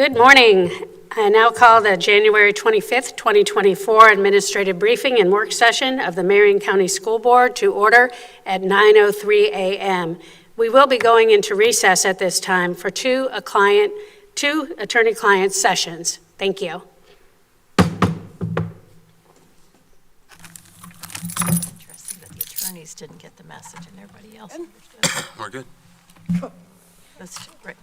Good morning. I now call the January 25th, 2024 Administrative Briefing and Work Session of the Marion County School Board to order at 9:03 a.m. We will be going into recess at this time for two attorney-client sessions. Thank you. Interesting that the attorneys didn't get the message and everybody else understood. We're good. That's great.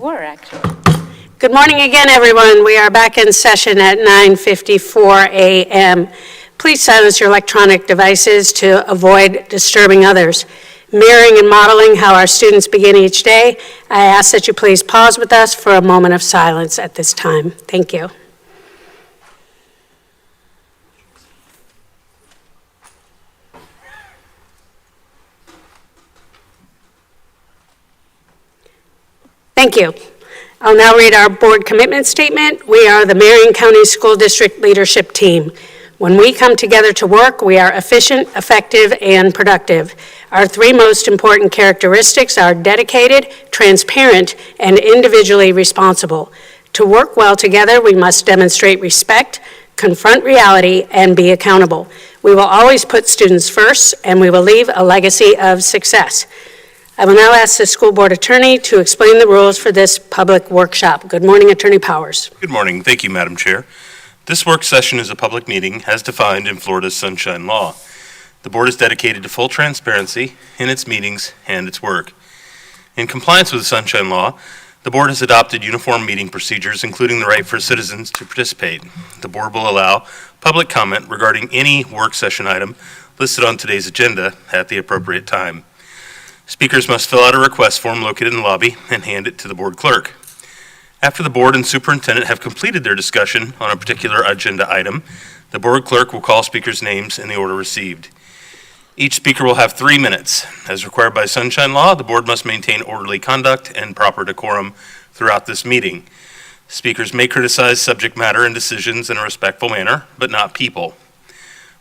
4, actually. Good morning again, everyone. We are back in session at 9:54 a.m. Please silence your electronic devices to avoid disturbing others. Mirroring and modeling how our students begin each day, I ask that you please pause with us for a moment of silence at this time. Thank you. Thank you. I'll now read our board commitment statement. We are the Marion County School District Leadership Team. When we come together to work, we are efficient, effective, and productive. Our 3 most important characteristics are dedicated, transparent, and individually responsible. To work well together, we must demonstrate respect, confront reality, and be accountable. We will always put students first, and we will leave a legacy of success. I will now ask the school board attorney to explain the rules for this public workshop. Good morning, Attorney Powers. Good morning. Thank you, Madam Chair. This work session is a public meeting as defined in Florida's Sunshine Law. The board is dedicated to full transparency in its meetings and its work. In compliance with the Sunshine Law, the board has adopted uniform meeting procedures, including the right for citizens to participate. The board will allow public comment regarding any work session item listed on today's agenda at the appropriate time. Speakers must fill out a request form located in the lobby and hand it to the board clerk. After the board and superintendent have completed their discussion on a particular agenda item, the board clerk will call speakers' names in the order received. Each speaker will have 3 minutes. As required by Sunshine Law, the board must maintain orderly conduct and proper decorum throughout this meeting. Speakers may criticize subject matter and decisions in a respectful manner, but not people.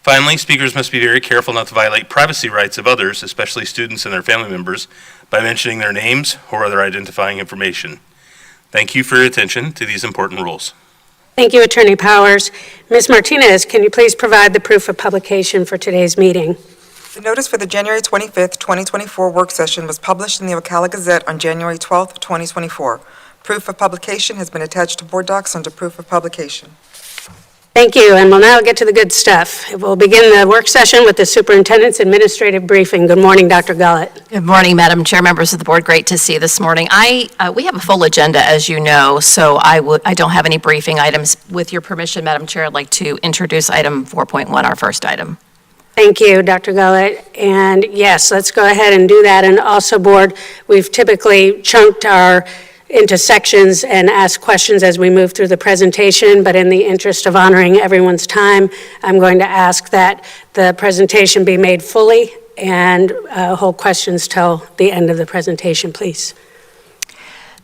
Finally, speakers must be very careful not to violate privacy rights of others, especially students and their family members, by mentioning their names or other identifying information. Thank you for your attention to these important rules. Thank you, Attorney Powers. Ms. Martinez, can you please provide the proof of publication for today's meeting? The notice for the January 25th, 2024 work session was published in the Ocala Gazette on January 12th, 2024. Proof of publication has been attached to board docs under proof of publication. Thank you, and we'll now get to the good stuff. We'll begin the work session with the superintendent's administrative briefing. Good morning, Dr. Gullett. Good morning, Madam Chair, members of the board. Great to see you this morning. We have a full agenda, as you know, so I don't have any briefing items. With your permission, Madam Chair, I'd like to introduce item 4.1, our first item. Thank you, Dr. Gullett. And yes, let's go ahead and do that. And also, board, we've typically chunked our into sections and ask questions as we move through the presentation, but in the interest of honoring everyone's time, I'm going to ask that the presentation be made fully and hold questions till the end of the presentation, please.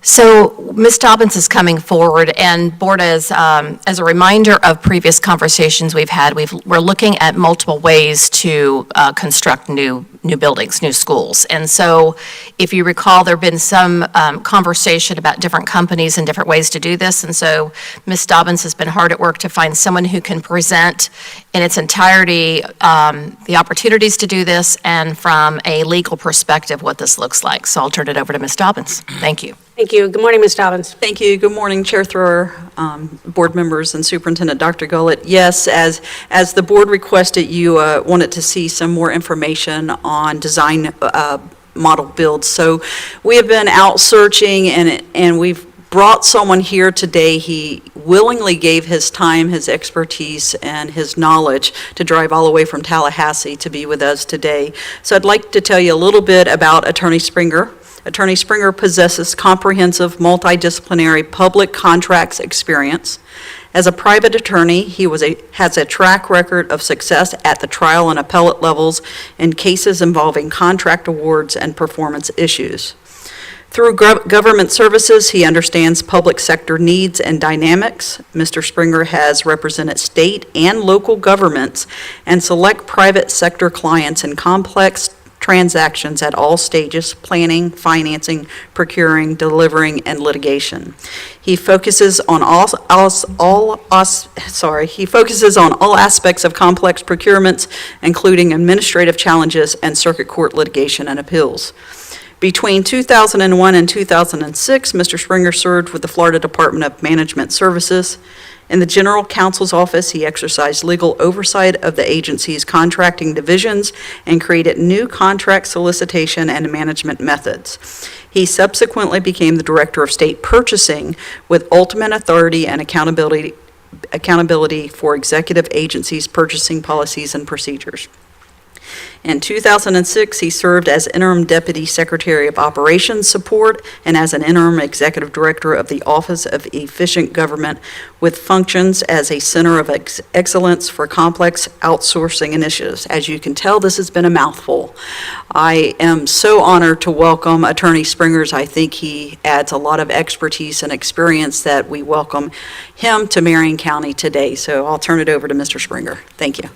So Ms. Dobbins is coming forward, and board, as a reminder of previous conversations we've had, we're looking at multiple ways to construct new buildings, new schools. And so if you recall, there have been some conversation about different companies and different ways to do this. And so Ms. Dobbins has been hard at work to find someone who can present in its entirety the opportunities to do this and from a legal perspective what this looks like. So I'll turn it over to Ms. Dobbins. Thank you. Thank you. Good morning, Ms. Dobbins. Thank you. Good morning, Chair Thrower, board members, and Superintendent Dr. Gullett. Yes, as the board requested, you wanted to see some more information on design model builds. So we have been out searching, and we've brought someone here today. He willingly gave his time, his expertise, and his knowledge to drive all the way from Tallahassee to be with us today. So I'd like to tell you a little bit about Attorney Springer. Attorney Springer possesses comprehensive multidisciplinary public contracts experience. As a private attorney, he has a track record of success at the trial and appellate levels in cases involving contract awards and performance issues. Through government services, he understands public sector needs and dynamics. Mr. Springer has represented state and local governments and select private sector clients in complex transactions at all stages: planning, financing, procuring, delivering, and litigation. He focuses on all aspects of complex procurements, including administrative challenges and circuit court litigation and appeals. Between 2001 and 2006, Mr. Springer served with the Florida Department of Management Services. In the General Counsel's office, he exercised legal oversight of the agency's contracting divisions and created new contract solicitation and management methods. He subsequently became the Director of State Purchasing with ultimate authority and accountability for executive agencies' purchasing policies and procedures. In 2006, he served as Interim Deputy Secretary of Operations Support and as an Interim Executive Director of the Office of Efficient Government, with functions as a center of excellence for complex outsourcing initiatives. As you can tell, this has been a mouthful. I am so honored to welcome Attorney Springers. I think he adds a lot of expertise and experience that we welcome him to Marion County today. So I'll turn it over to Mr. Springer. Thank you.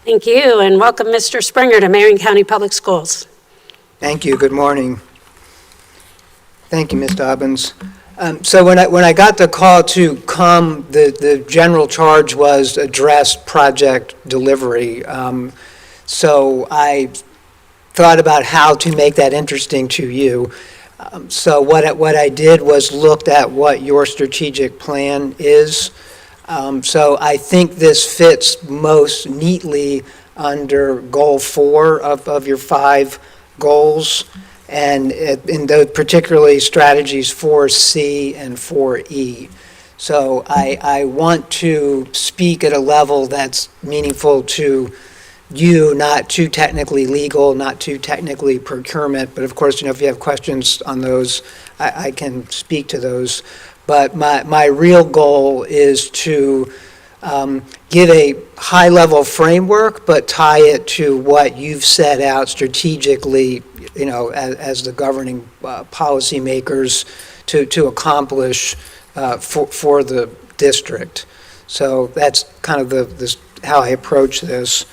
Thank you, and welcome Mr. Springer to Marion County Public Schools. Thank you. Good morning. Thank you, Ms. Dobbins. So when I got the call to come, the general charge was address project delivery. So I thought about how to make that interesting to you. So what I did was looked at what your strategic plan is. So I think this fits most neatly under Goal 4 of your 5 goals, and in those particularly strategies 4C and 4E. So I want to speak at a level that's meaningful to you, not too technically legal, not too technically procurement, but of course, if you have questions on those, I can speak to those. But my real goal is to give a high-level framework, but tie it to what you've set out strategically, as the governing policymakers to accomplish for the district. So that's kind of how I approach this.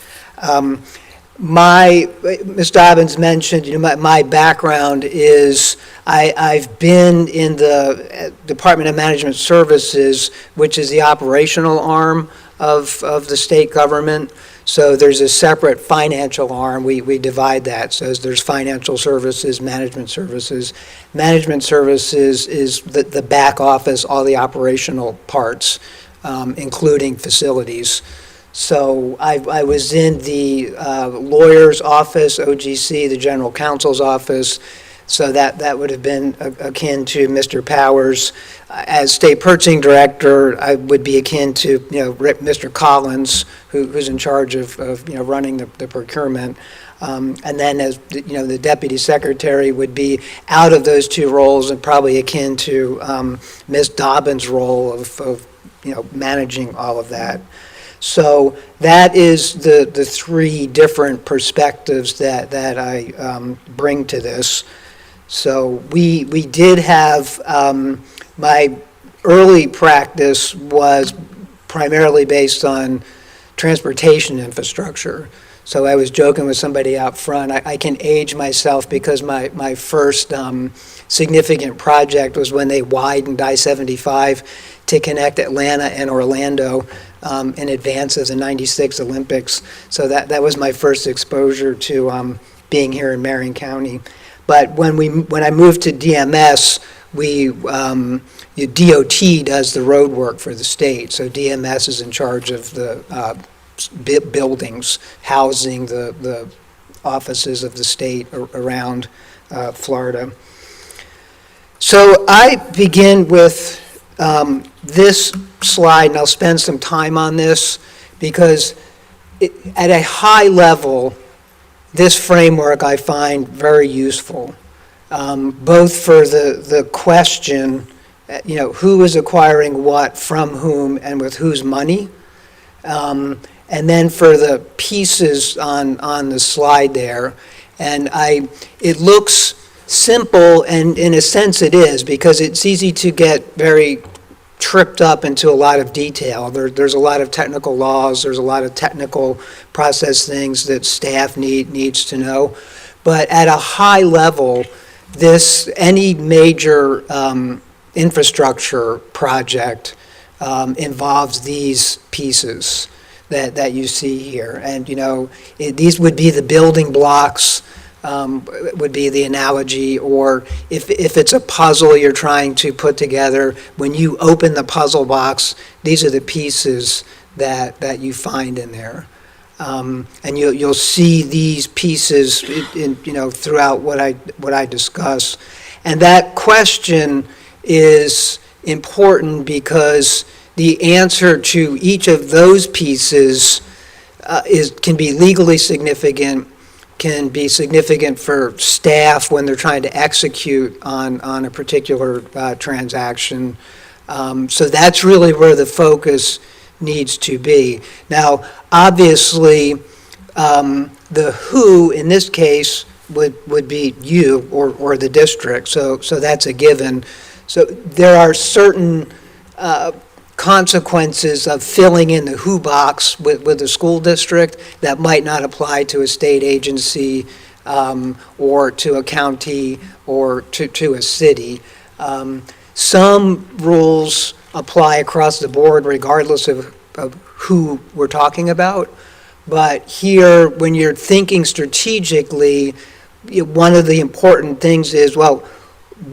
Ms. Dobbins mentioned, my background is I've been in the Department of Management Services, which is the operational arm of the state government. So there's a separate financial arm. We divide that. So there's financial services, management services. Management services is the back office, all the operational parts, including facilities. So I was in the lawyer's office, OGC, the general counsel's office, so that would have been akin to Mr. Powers. As state purchasing director, I would be akin to Mr. Collins, who's in charge of running the procurement. And then as the deputy secretary would be out of those two roles and probably akin to Ms. Dobbins' role of managing all of that. So that is the 3 different perspectives that I bring to this. So we did have, my early practice was primarily based on transportation infrastructure. So I was joking with somebody out front, I can age myself because my first significant project was when they widened I-75 to connect Atlanta and Orlando in advance of the '96 Olympics. So that was my first exposure to being here in Marion County. But when I moved to DMS, DOT does the road work for the state. So DMS is in charge of the buildings housing the offices of the state around Florida. So I begin with this slide, and I'll spend some time on this because at a high level, this framework I find very useful, both for the question, who is acquiring what from whom and with whose money, and then for the pieces on the slide there. And it looks simple, and in a sense it is, because it's easy to get very tripped up into a lot of detail. There's a lot of technical laws, there's a lot of technical process things that staff needs to know. But at a high level, any major infrastructure project involves these pieces that you see here. And these would be the building blocks would be the analogy, or if it's a puzzle you're trying to put together, when you open the puzzle box, these are the pieces that you find in there. And you'll see these pieces throughout what I discuss. And that question is important because the answer to each of those pieces can be legally significant, can be significant for staff when they're trying to execute on a particular transaction. So that's really where the focus needs to be. Now, obviously, the who in this case would be you or the district, so that's a given. So there are certain consequences of filling in the who box with the school district that might not apply to a state agency or to a county or to a city. Some rules apply across the board regardless of who we're talking about. But here, when you're thinking strategically, one of the important things is, well,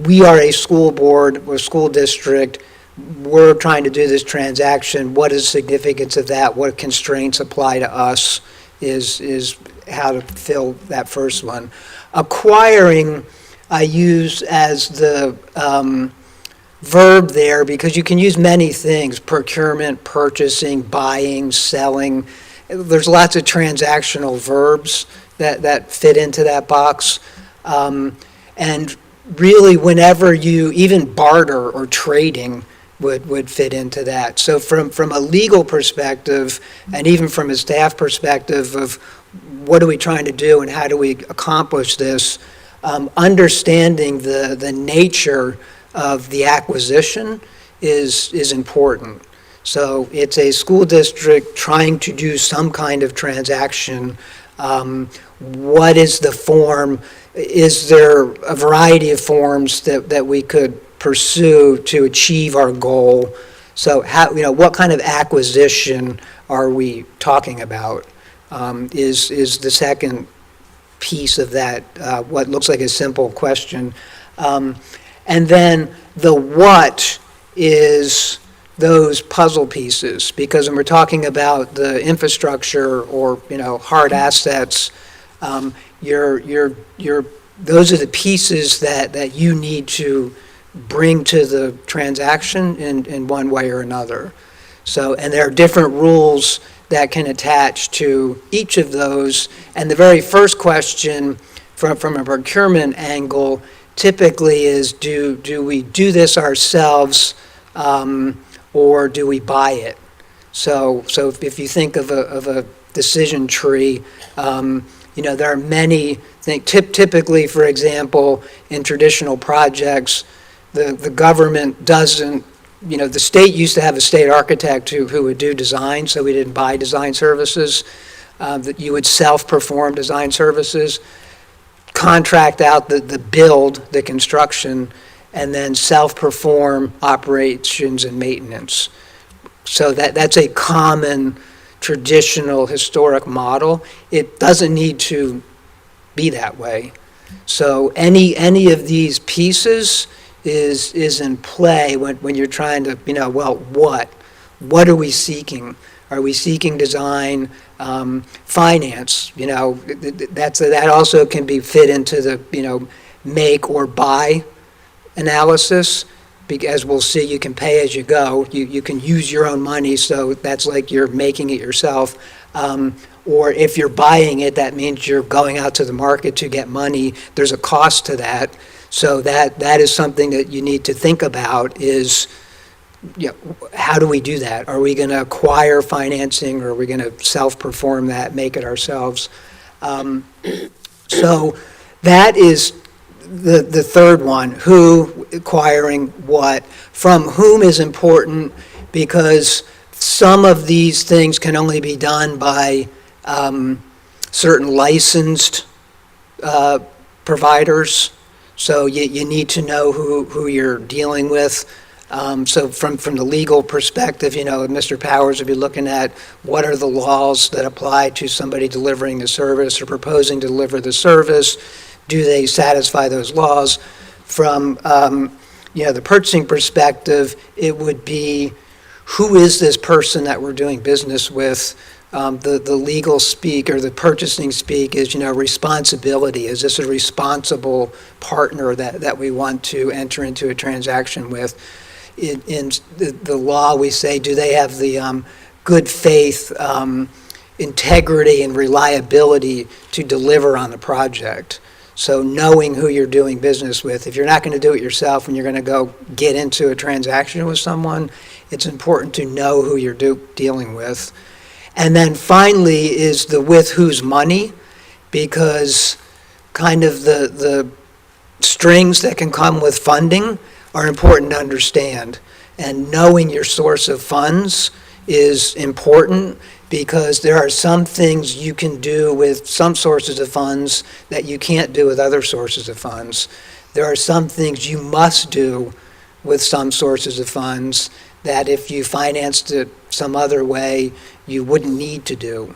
we are a school board, we're a school district, we're trying to do this transaction. What is the significance of that? What constraints apply to us is how to fill that first one. Acquiring, I use as the verb there because you can use many things: procurement, purchasing, buying, selling. There's lots of transactional verbs that fit into that box. And really, whenever you, even barter or trading would fit into that. So from a legal perspective, and even from a staff perspective of what are we trying to do and how do we accomplish this, understanding the nature of the acquisition is important. So it's a school district trying to do some kind of transaction. What is the form? Is there a variety of forms that we could pursue to achieve our goal? So what kind of acquisition are we talking about? Is the second piece of that, what looks like a simple question. And then the what is those puzzle pieces, because when we're talking about the infrastructure or hard assets, those are the pieces that you need to bring to the transaction in one way or another. So, and there are different rules that can attach to each of those. And the very first question from a procurement angle typically is, do we do this ourselves or do we buy it? So if you think of a decision tree, there are many things. Typically, for example, in traditional projects, the government doesn't, the state used to have a state architect who would do design, so we didn't buy design services. That you would self-perform design services, contract out the build, the construction, and then self-perform operations and maintenance. So that's a common traditional historic model. It doesn't need to be that way. So any of these pieces is in play when you're trying to, what are we seeking? Are we seeking design, finance? That also can be fit into the, make or buy analysis. As we'll see, you can pay as you go. You can use your own money, so that's like you're making it yourself. Or if you're buying it, that means you're going out to the market to get money. There's a cost to that. So that is something that you need to think about is, how do we do that? Are we going to acquire financing, or are we going to self-perform that, make it ourselves? So that is the third one, who, acquiring what, from whom is important, because some of these things can only be done by certain licensed providers. So you need to know who you're dealing with. So from the legal perspective, Mr. Powers would be looking at what are the laws that apply to somebody delivering the service or proposing to deliver the service? Do they satisfy those laws? From, the purchasing perspective, it would be, who is this person that we're doing business with? The legal speak or the purchasing speak is, responsibility. Is this a responsible partner that we want to enter into a transaction with? In the law, we say, do they have the good faith, integrity, and reliability to deliver on the project? So knowing who you're doing business with. If you're not going to do it yourself and you're going to go get into a transaction with someone, it's important to know who you're dealing with. And then finally is the with whose money, because kind of the strings that can come with funding are important to understand. And knowing your source of funds is important, because there are some things you can do with some sources of funds that you can't do with other sources of funds. There are some things you must do with some sources of funds that if you financed it some other way, you wouldn't need to do.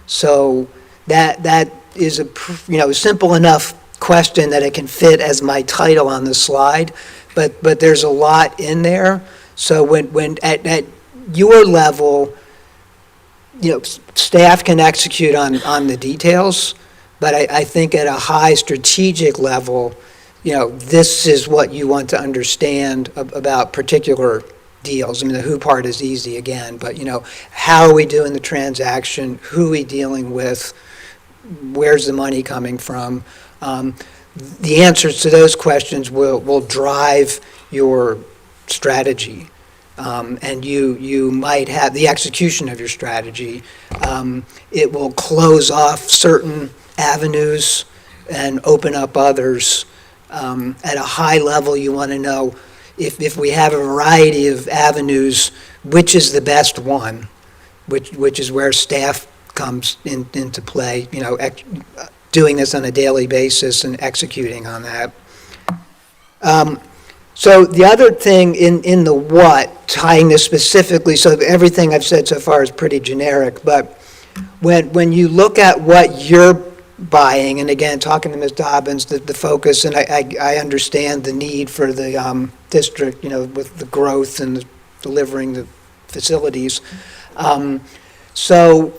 So that is a simple enough question that it can fit as my title on the slide, but there's a lot in there. So when at your level, staff can execute on the details, but I think at a high strategic level, this is what you want to understand about particular deals. I mean, the who part is easy again, but how are we doing the transaction? Who are we dealing with? Where's the money coming from? The answers to those questions will drive your strategy. And you might have the execution of your strategy. It will close off certain avenues and open up others. At a high level, you want to know if we have a variety of avenues, which is the best one, which is where staff comes into play, doing this on a daily basis and executing on that. So the other thing in the what, tying this specifically, so everything I've said so far is pretty generic, but when you look at what you're buying, and again, talking to Ms. Dobbins, the focus, and I understand the need for the district, with the growth and delivering the facilities. So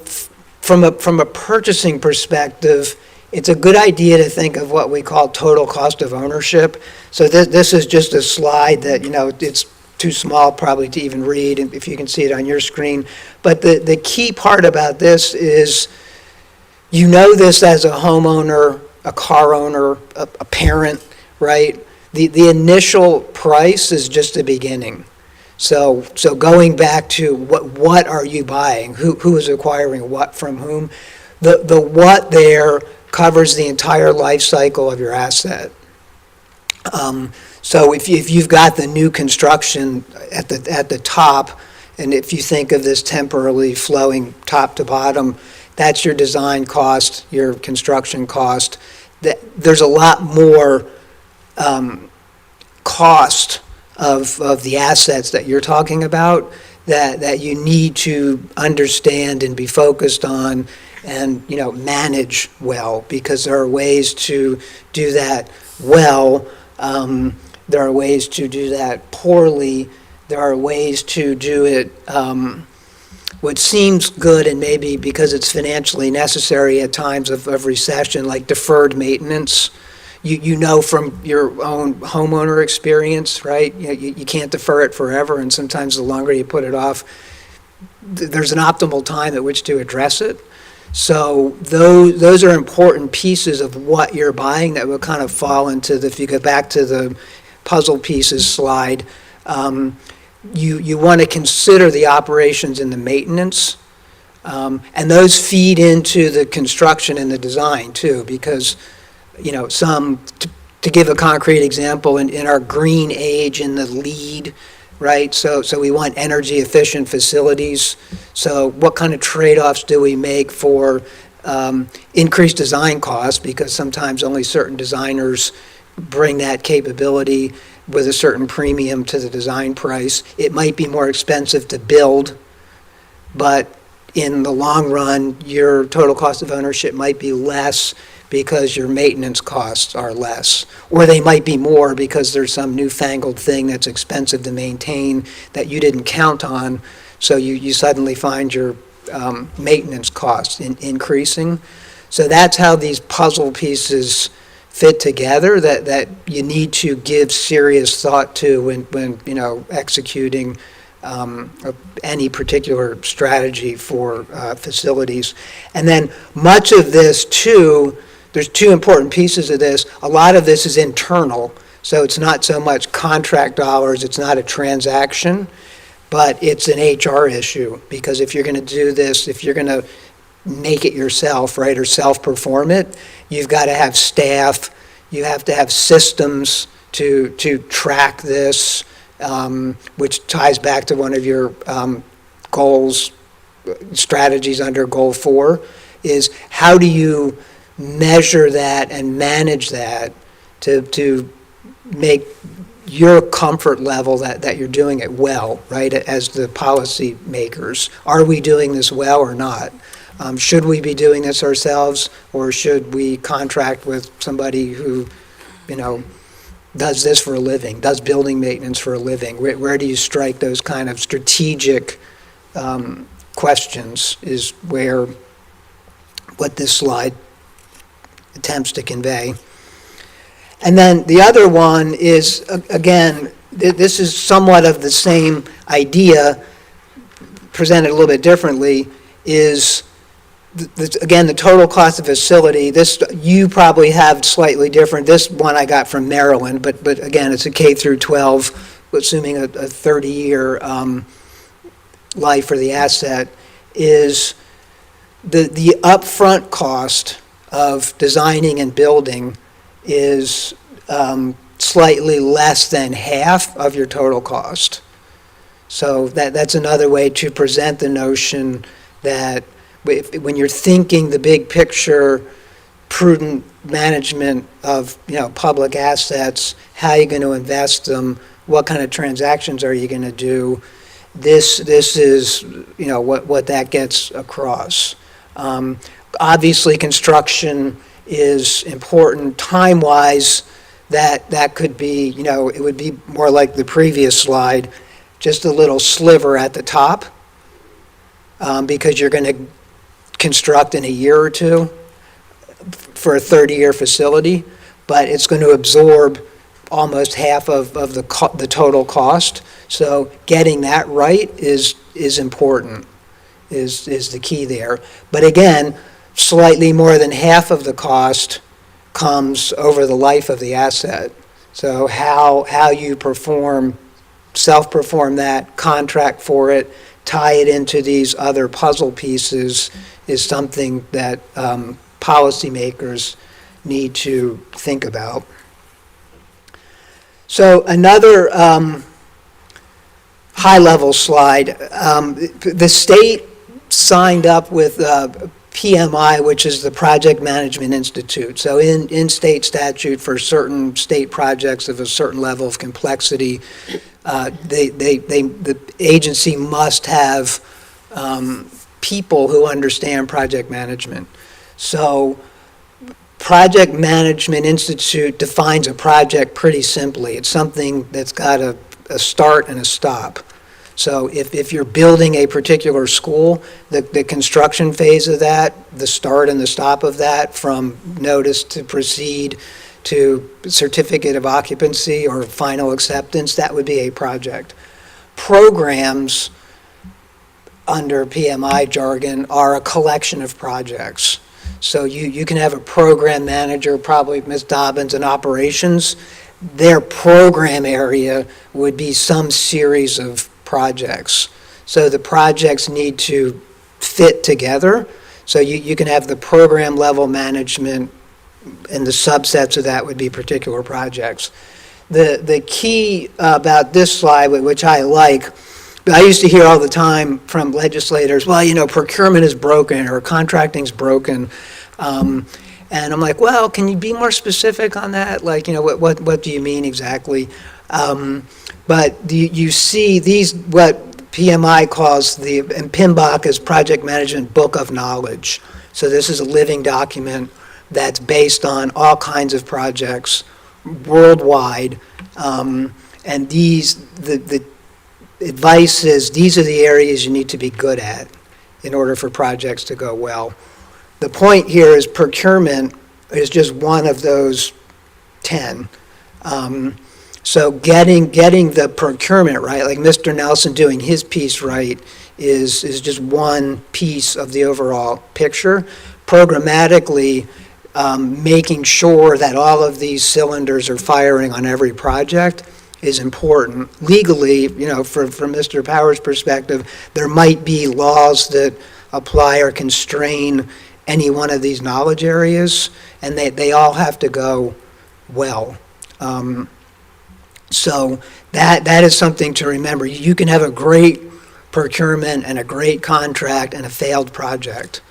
from a purchasing perspective, it's a good idea to think of what we call total cost of ownership. So this is just a slide that, it's too small probably to even read, if you can see it on your screen. But the key part about this is, this as a homeowner, a car owner, a parent, right? The initial price is just the beginning. So going back to what are you buying? Who is acquiring what from whom? The what there covers the entire life cycle of your asset. So if you've got the new construction at the top, and if you think of this temporarily flowing top to bottom, that's your design cost, your construction cost. There's a lot more cost of the assets that you're talking about that you need to understand and be focused on and manage well, because there are ways to do that well. There are ways to do that poorly. There are ways to do it what seems good, and maybe because it's financially necessary at times of recession, like deferred maintenance. You from your own homeowner experience, right? You can't defer it forever, and sometimes the longer you put it off, there's an optimal time at which to address it. So those are important pieces of what you're buying that will kind of fall into if you go back to the puzzle pieces slide, you want to consider the operations and the maintenance, and those feed into the construction and the design too, because to give a concrete example, in our green age in the LEED, right? So we want energy efficient facilities. So what kind of trade-offs do we make for increased design costs, because sometimes only certain designers bring that capability, with a certain premium to the design price. It might be more expensive to build, but in the long run, your total cost of ownership might be less because your maintenance costs are less. Or they might be more because there's some newfangled thing that's expensive to maintain that you didn't count on, so you suddenly find your maintenance costs increasing. So that's how these puzzle pieces fit together that you need to give serious thought to when executing any particular strategy for facilities. And then much of this too, there's two important pieces of this. A lot of this is internal, so it's not so much contract dollars, it's not a transaction, but it's an HR issue, because if you're going to do this, if you're going to make it yourself, right, or self-perform it, you've got to have staff, you have to have systems to track this, which ties back to one of your goals, strategies under Goal 4, is how do you measure that and manage that to make your comfort level that you're doing it well, right, as the policy makers. Are we doing this well or not? Should we be doing this ourselves, or should we contract with somebody who, does this for a living, does building maintenance for a living? Where do you strike those kind of strategic questions is what this slide attempts to convey. And then the other one is, again, this is somewhat of the same idea, presented a little bit differently, is, again, the total cost of facility. This, you probably have slightly different. This one I got from Maryland, but again, it's a K through 12, assuming a 30-year life for the asset, is the upfront cost of designing and building is slightly less than half of your total cost. So that's another way to present the notion that when you're thinking the big picture, prudent management of public assets, how are you going to invest them, what kind of transactions are you going to do, this is what that gets across. Obviously, construction is important time-wise. That could be, it would be more like the previous slide, just a little sliver at the top, because you're going to construct in a year or two for a 30-year facility, but it's going to absorb almost half of the total cost. So getting that right is important, is the key there. But again, slightly more than half of the cost comes over the life of the asset. So how you self-perform that, contract for it, tie it into these other puzzle pieces is something that policymakers need to think about. So another high-level slide. The state signed up with PMI, which is the Project Management Institute. So in state statute, for certain state projects of a certain level of complexity, the agency must have people who understand project management. So Project Management Institute defines a project pretty simply. It's something that's got a start and a stop. So if you're building a particular school, the construction phase of that, the start and the stop of that, from notice to proceed to certificate of occupancy or final acceptance, that would be a project. Programs, under PMI jargon, are a collection of projects. So you can have a program manager, probably Ms. Dobbins, in operations. Their program area would be some series of projects. So the projects need to fit together. So you can have the program level management, and the subsets of that would be particular projects. The key about this slide, which I like, I used to hear all the time from legislators, well, procurement is broken or contracting's broken. And I'm like, well, can you be more specific on that? Like, what do you mean exactly? But you see these, what PMI calls and PMBOK is Project Management Book of Knowledge. So this is a living document that's based on all kinds of projects worldwide. And the advice is, these are the areas you need to be good at in order for projects to go well. The point here is procurement is just one of those 10. So getting the procurement right, like Mr. Nelson doing his piece right, is just one piece of the overall picture. Programmatically, making sure that all of these cylinders are firing on every project is important. Legally, from Mr. Powers' perspective, there might be laws that apply or constrain any one of these knowledge areas, and they all have to go well. So that is something to remember. You can have a great procurement and a great contract and a failed project,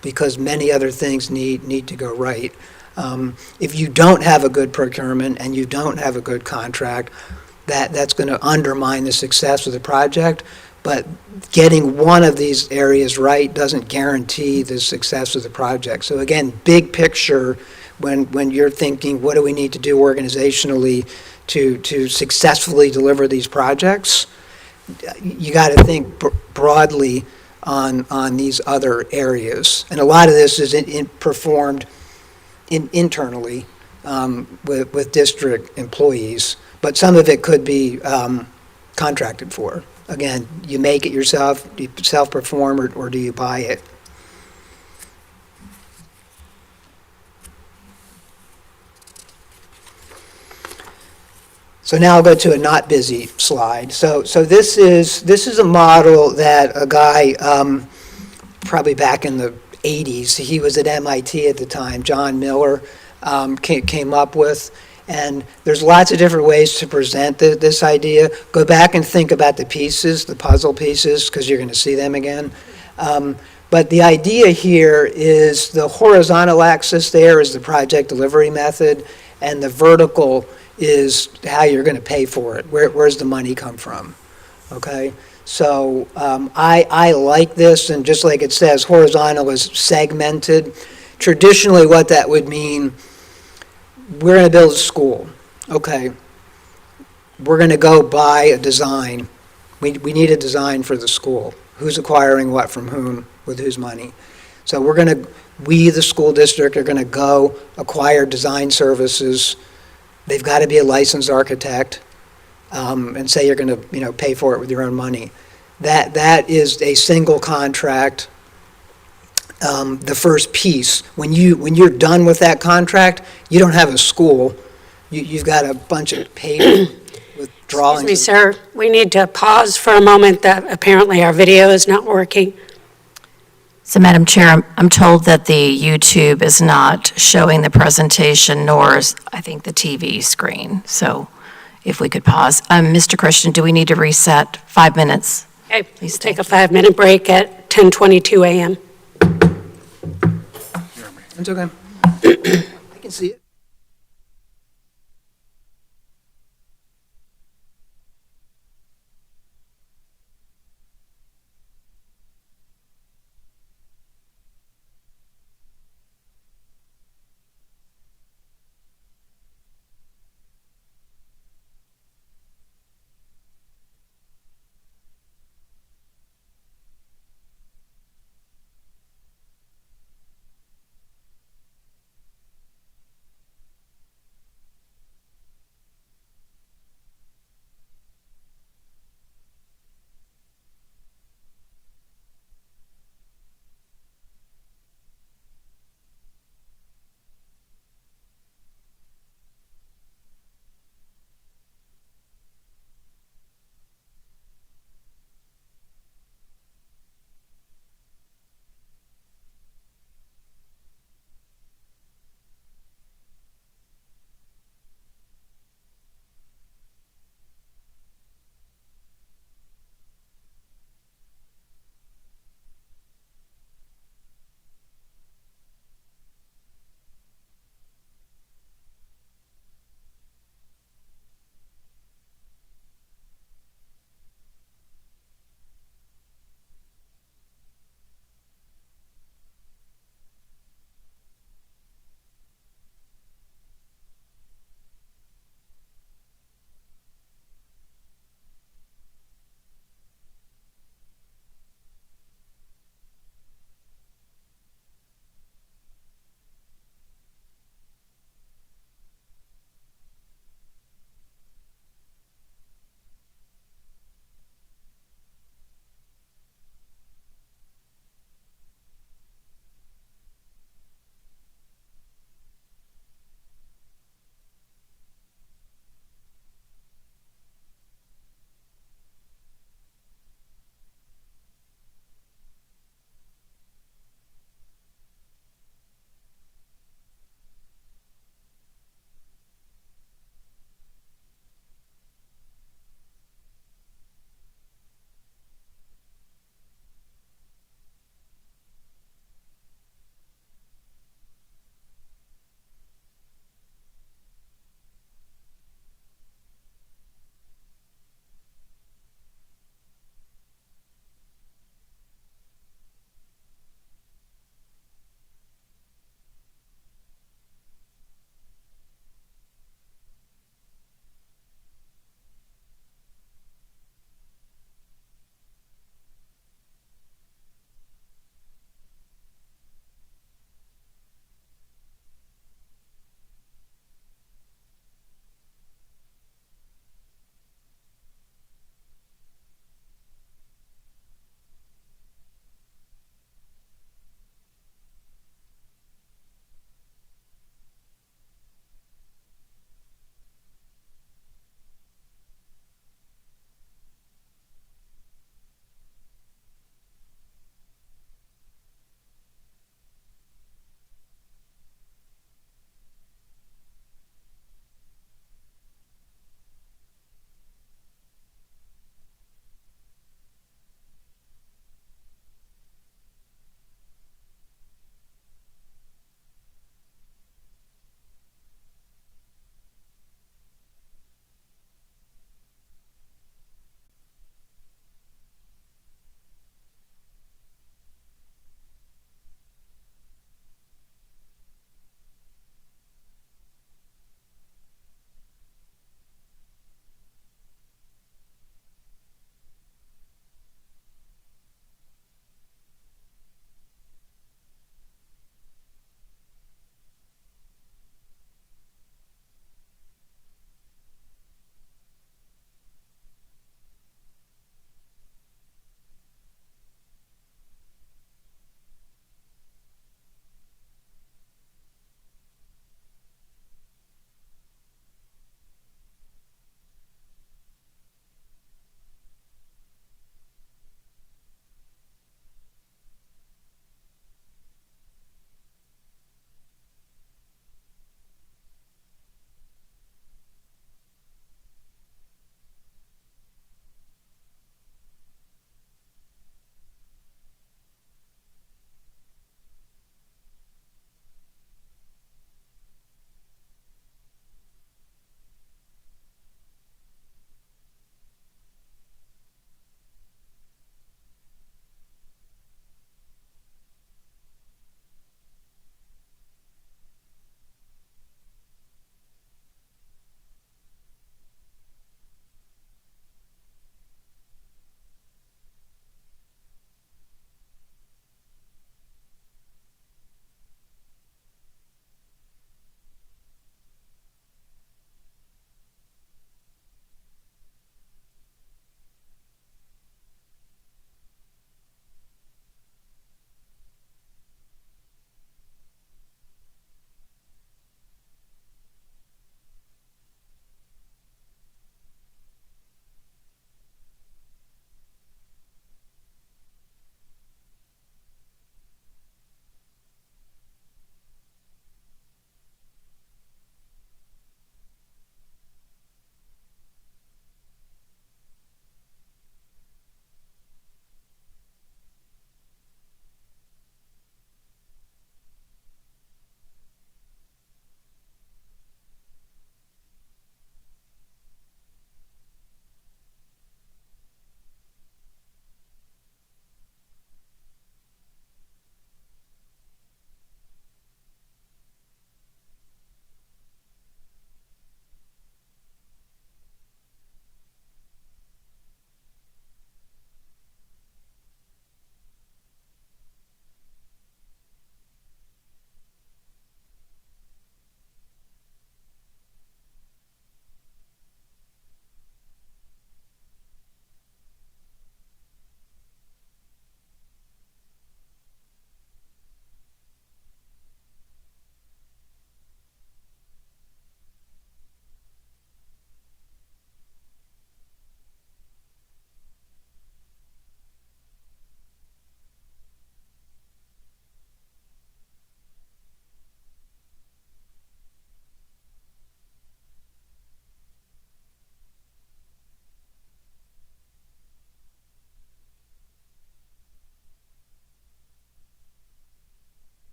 because many other things need to go right. If you don't have a good procurement and you don't have a good contract, that's going to undermine the success of the project. But getting one of these areas right doesn't guarantee the success of the project. So again, big picture, when you're thinking, what do we need to do organizationally to successfully deliver these projects, you got to think broadly on these other areas. And a lot of this is performed internally with district employees, but some of it could be contracted for. Again, you make it yourself, do you self-perform, or do you buy it? So now I'll go to a not busy slide. So this is a model that a guy, probably back in the 80s, he was at MIT at the time, John Miller, came up with. And there's lots of different ways to present this idea. Go back and think about the pieces, the puzzle pieces, because you're going to see them again. But the idea here is the horizontal axis there is the project delivery method, and the vertical is how you're going to pay for it. Where's the money come from? Okay? So I like this, and just like it says, horizontal is segmented. Traditionally, what that would mean, we're going to build a school. Okay. We're going to go buy a design. We need a design for the school. Who's acquiring what from whom, with whose money? So we, the school district, are going to go acquire design services. They've got to be a licensed architect, and say you're going to pay for it with your own money. That is a single contract. The first piece, when you're done with that contract, you don't have a school. You've got a bunch of paper with drawings. Excuse me, sir, we need to pause for a moment. That apparently our video is not working. So, Madam Chair, I'm told that the YouTube is not showing the presentation, nor is, I think, the TV screen. So if we could pause. Mr. Christian, do we need to reset 5 minutes? Okay, Please, take a thank 5-minute break at 10:22 a.m. It's okay. I can see it.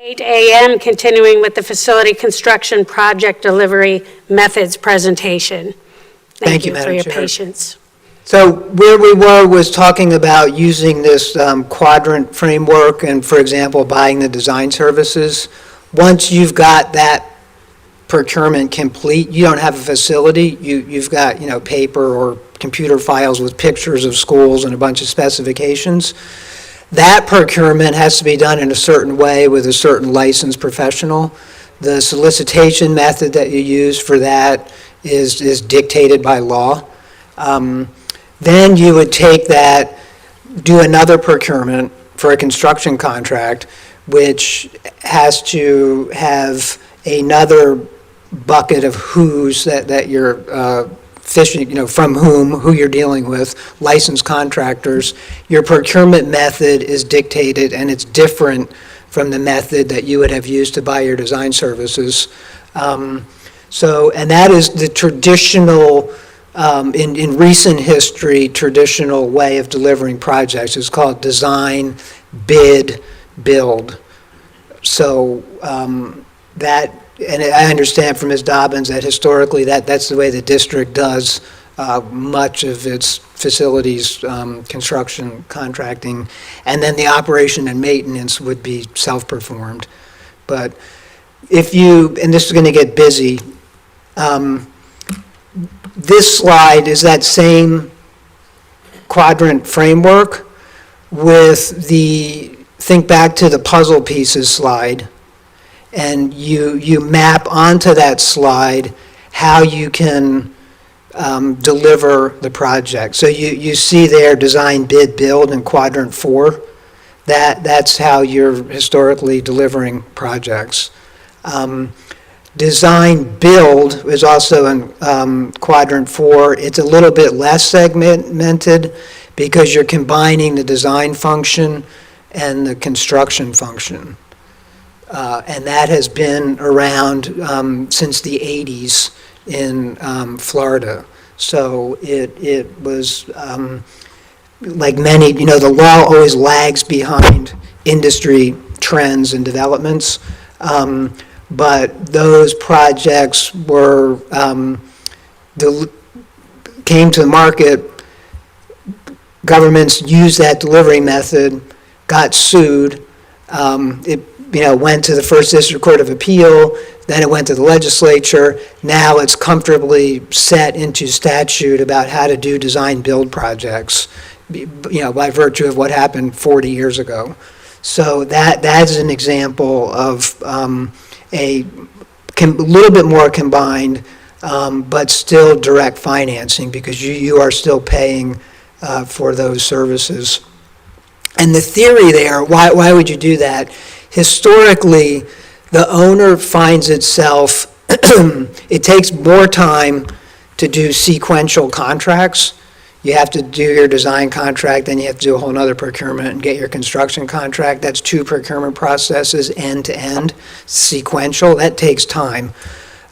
8 a.m., continuing with the facility construction project delivery methods presentation. Thank you, For Madam your Chair. patience. So where we were was talking about using this quadrant framework and, for example, buying the design services. Once you've got that procurement complete, you don't have a facility, you've got, paper or computer files with pictures of schools and a bunch of specifications. That procurement has to be done in a certain way with a certain licensed professional. The solicitation method that you use for that is dictated by law. Then you would take that, do another procurement for a construction contract, which has to have another bucket of who's that you're fishing, from who you're dealing with, licensed contractors. Your procurement method is dictated, and it's different from the method that you would have used to buy your design services. And that is the traditional, in recent history, traditional way of delivering projects. It's called design, bid, build. So that, and I understand from Ms. Dobbins that historically that's the way the district does much of its facilities construction contracting, and then the operation and maintenance would be self-performed. But if you, and this is going to get busy, this slide is that same quadrant framework with the, think back to the puzzle pieces slide, and you map onto that slide how you can deliver the project. So you see there design, bid, build in quadrant 4. That's how you're historically delivering projects. Design, build is also in quadrant 4. It's a little bit less segmented because you're combining the design function and the construction function. And that has been around since the 80s in Florida. So it was like many, the law always lags behind industry trends and developments. But those projects were, came to the market, governments used that delivery method, got sued, it went to the First District Court of Appeal, then it went to the legislature. Now it's comfortably set into statute about how to do design-build projects, by virtue of what happened 40 years ago. So that's an example of a little bit more combined, but still direct financing, because you are still paying for those services. And the theory there, why would you do that? Historically, the owner finds itself, it takes more time to do sequential contracts. You have to do your design contract, then you have to do a whole nother procurement and get your construction contract. That's 2 procurement processes, end to end, sequential. That takes time.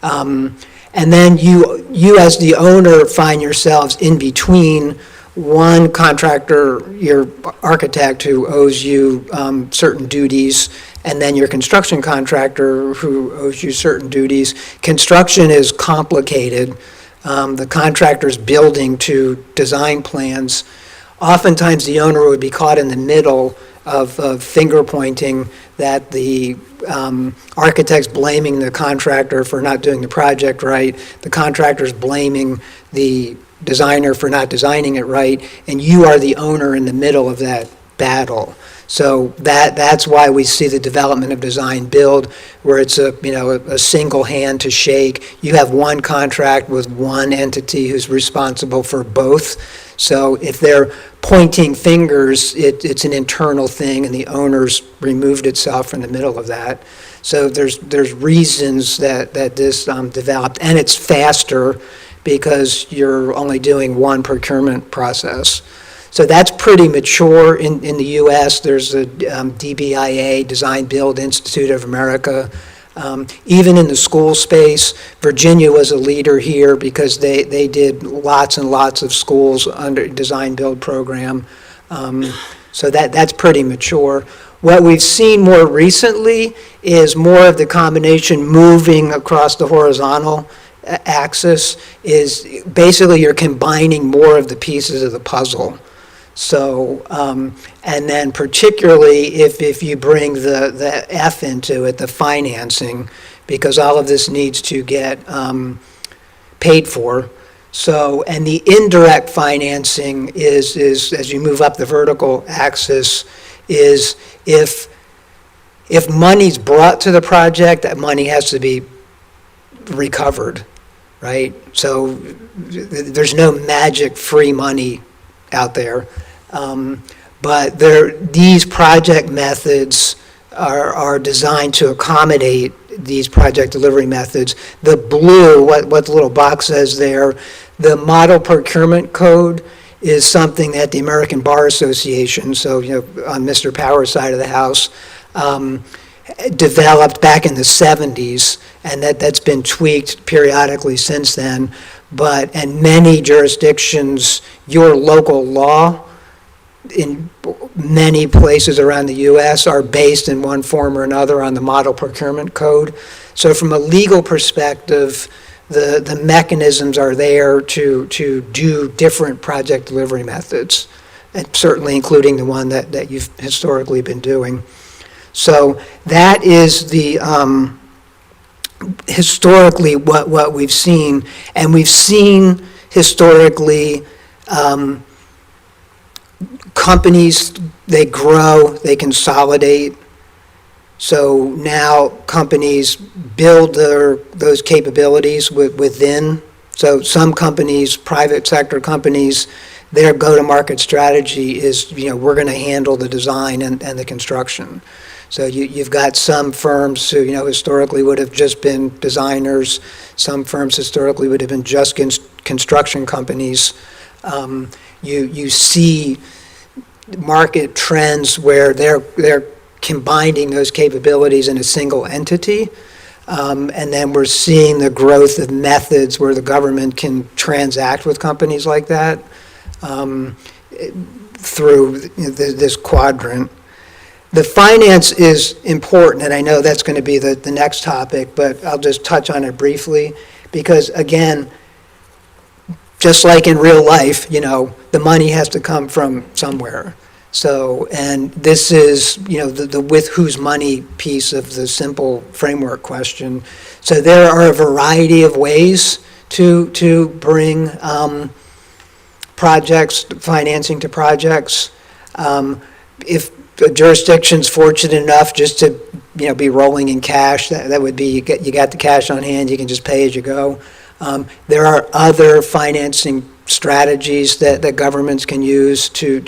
And then you as the owner find yourselves in between one contractor, your architect, who owes you certain duties, and then your construction contractor who owes you certain duties. Construction is complicated. The contractor's building to design plans. Oftentimes the owner would be caught in the middle of finger pointing, that the architect's blaming the contractor for not doing the project right, the contractor's blaming the designer for not designing it right, and you are the owner in the middle of that battle. So that's why we see the development of design build, where it's a single hand to shake. You have one contract with one entity who's responsible for both. So if they're pointing fingers, it's an internal thing, and the owner's removed itself from the middle of that. So there's reasons that this developed, and it's faster because you're only doing one procurement process. So that's pretty mature in the U.S. There's a DBIA, Design Build Institute of America. Even in the school space, Virginia was a leader here because they did lots and lots of schools under Design Build program. So that's pretty mature. What we've seen more recently is more of the combination moving across the horizontal axis is basically you're combining more of the pieces of the puzzle. So, and then particularly if you bring the F into it, the financing, because all of this needs to get paid for. So, and the indirect financing is as you move up the vertical axis, is if money's brought to the project, that money has to be recovered, right? So there's no magic free money out there. But these project methods are designed to accommodate these project delivery methods. The blue, what the little box says there, the model procurement code is something that the American Bar Association, so on Mr. Power's side of the house, developed back in the 70s, and that's been tweaked periodically since then. And many jurisdictions, your local law in many places around the U.S. are based in one form or another on the model procurement code. So from a legal perspective, the mechanisms are there to do different project delivery methods, and certainly including the one that you've historically been doing. So that is the historically what we've seen, and we've seen historically companies, they grow, they consolidate. So now companies build those capabilities within. So some companies, private sector companies, their go-to-market strategy is, we're going to handle the design and the construction. So you've got some firms who, historically would have just been designers. Some firms historically would have been just construction companies. You see market trends where they're combining those capabilities in a single entity. And then we're seeing the growth of methods where the government can transact with companies like that through this quadrant. The finance is important, and I know that's going to be the next topic, but I'll just touch on it briefly, because again, just like in real life, the money has to come from somewhere. So, and this is, the with whose money piece of the simple framework question. So there are a variety of ways to bring financing to projects. If a jurisdiction's fortunate enough just to, be rolling in cash, that would be, you got the cash on hand, you can just pay as you go. There are other financing strategies that governments can use to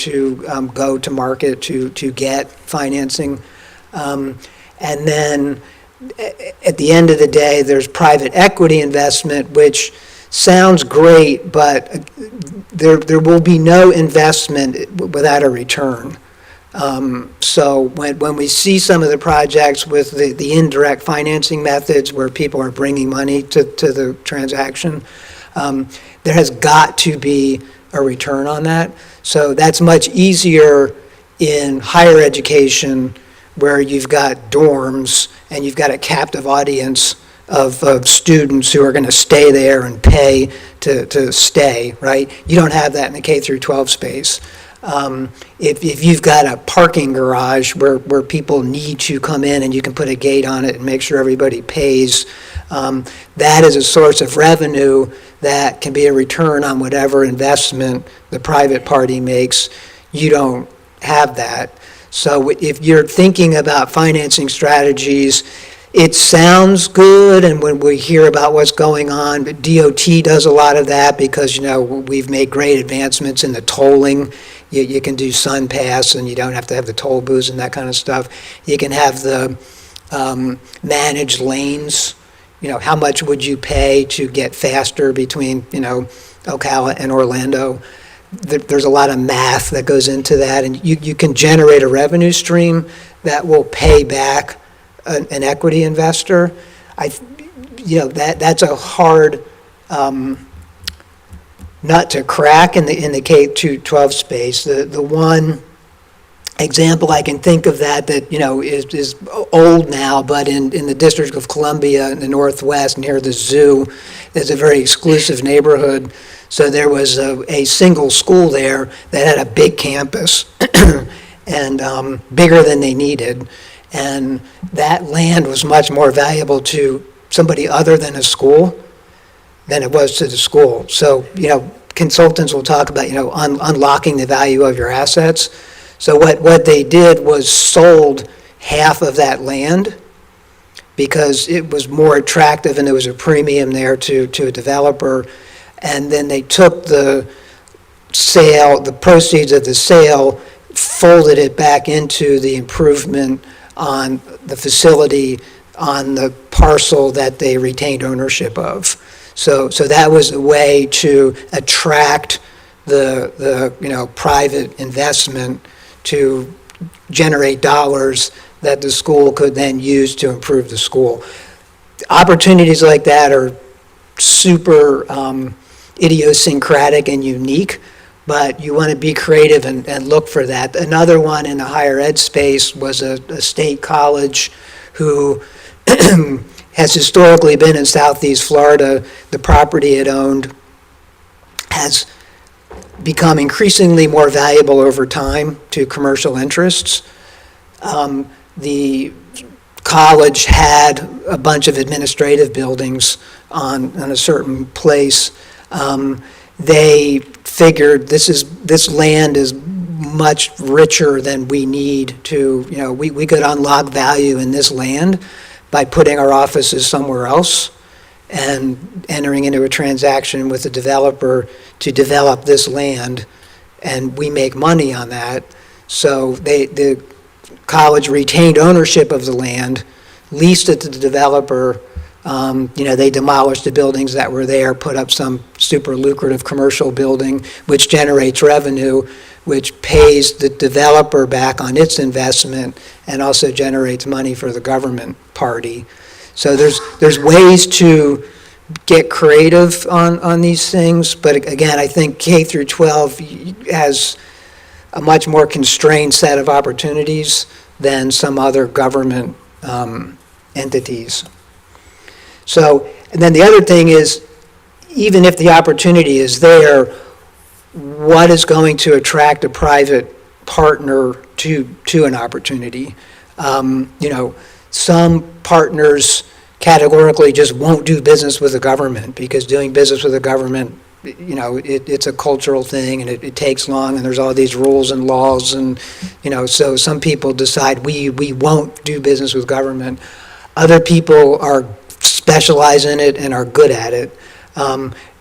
go to market to get financing. And then at the end of the day, there's private equity investment, which sounds great, but there will be no investment without a return. So when we see some of the projects with the indirect financing methods where people are bringing money to the transaction, there has got to be a return on that. So that's much easier in higher education where you've got dorms and you've got a captive audience of students who are going to stay there and pay to stay, right? You don't have that in the K through 12 space. If you've got a parking garage where people need to come in and you can put a gate on it and make sure everybody pays, that is a source of revenue that can be a return on whatever investment the private party makes. You don't have that. So if you're thinking about financing strategies, it sounds good, and when we hear about what's going on, but DOT does a lot of that because, we've made great advancements in the tolling. You can do SunPass, and you don't have to have the toll booths and that kind of stuff. You can have the managed lanes. How much would you pay to get faster between, Ocala and Orlando? There's a lot of math that goes into that, and you can generate a revenue stream that will pay back an equity investor. That's a hard nut to crack in the K-12 space. The one example I can think of that, is old now, but in the District of Columbia in the Northwest, near the zoo, is a very exclusive neighborhood. So there was a single school there that had a big campus and bigger than they needed. And that land was much more valuable to somebody other than a school than it was to the school. So, consultants will talk about, unlocking the value of your assets. So what they did was sold half of that land because it was more attractive and there was a premium there to a developer. And then they took the proceeds of the sale, folded it back into the improvement on the facility on the parcel that they retained ownership of. So that was a way to attract the private investment to generate dollars that the school could then use to improve the school. Opportunities like that are super idiosyncratic and unique, but you want to be creative and look for that. Another one in the higher ed space was a state college who has historically been in Southeast Florida. The property it owned has become increasingly more valuable over time to commercial interests. The college had a bunch of administrative buildings on a certain place. They figured this land is much richer than we need to, we could unlock value in this land by putting our offices somewhere else and entering into a transaction with the developer to develop this land, and we make money on that. So the college retained ownership of the land, leased it to the developer. They demolished the buildings that were there, put up some super lucrative commercial building, which generates revenue, which pays the developer back on its investment and also generates money for the government party. So there's ways to get creative on these things, but again, I think K through 12 has a much more constrained set of opportunities than some other government entities. So, and then the other thing is, even if the opportunity is there, what is going to attract a private partner to an opportunity? Some partners categorically just won't do business with the government because doing business with the government, it's a cultural thing and it takes long and there's all these rules and laws and, so some people decide we won't do business with government. Other people specialize in it and are good at it.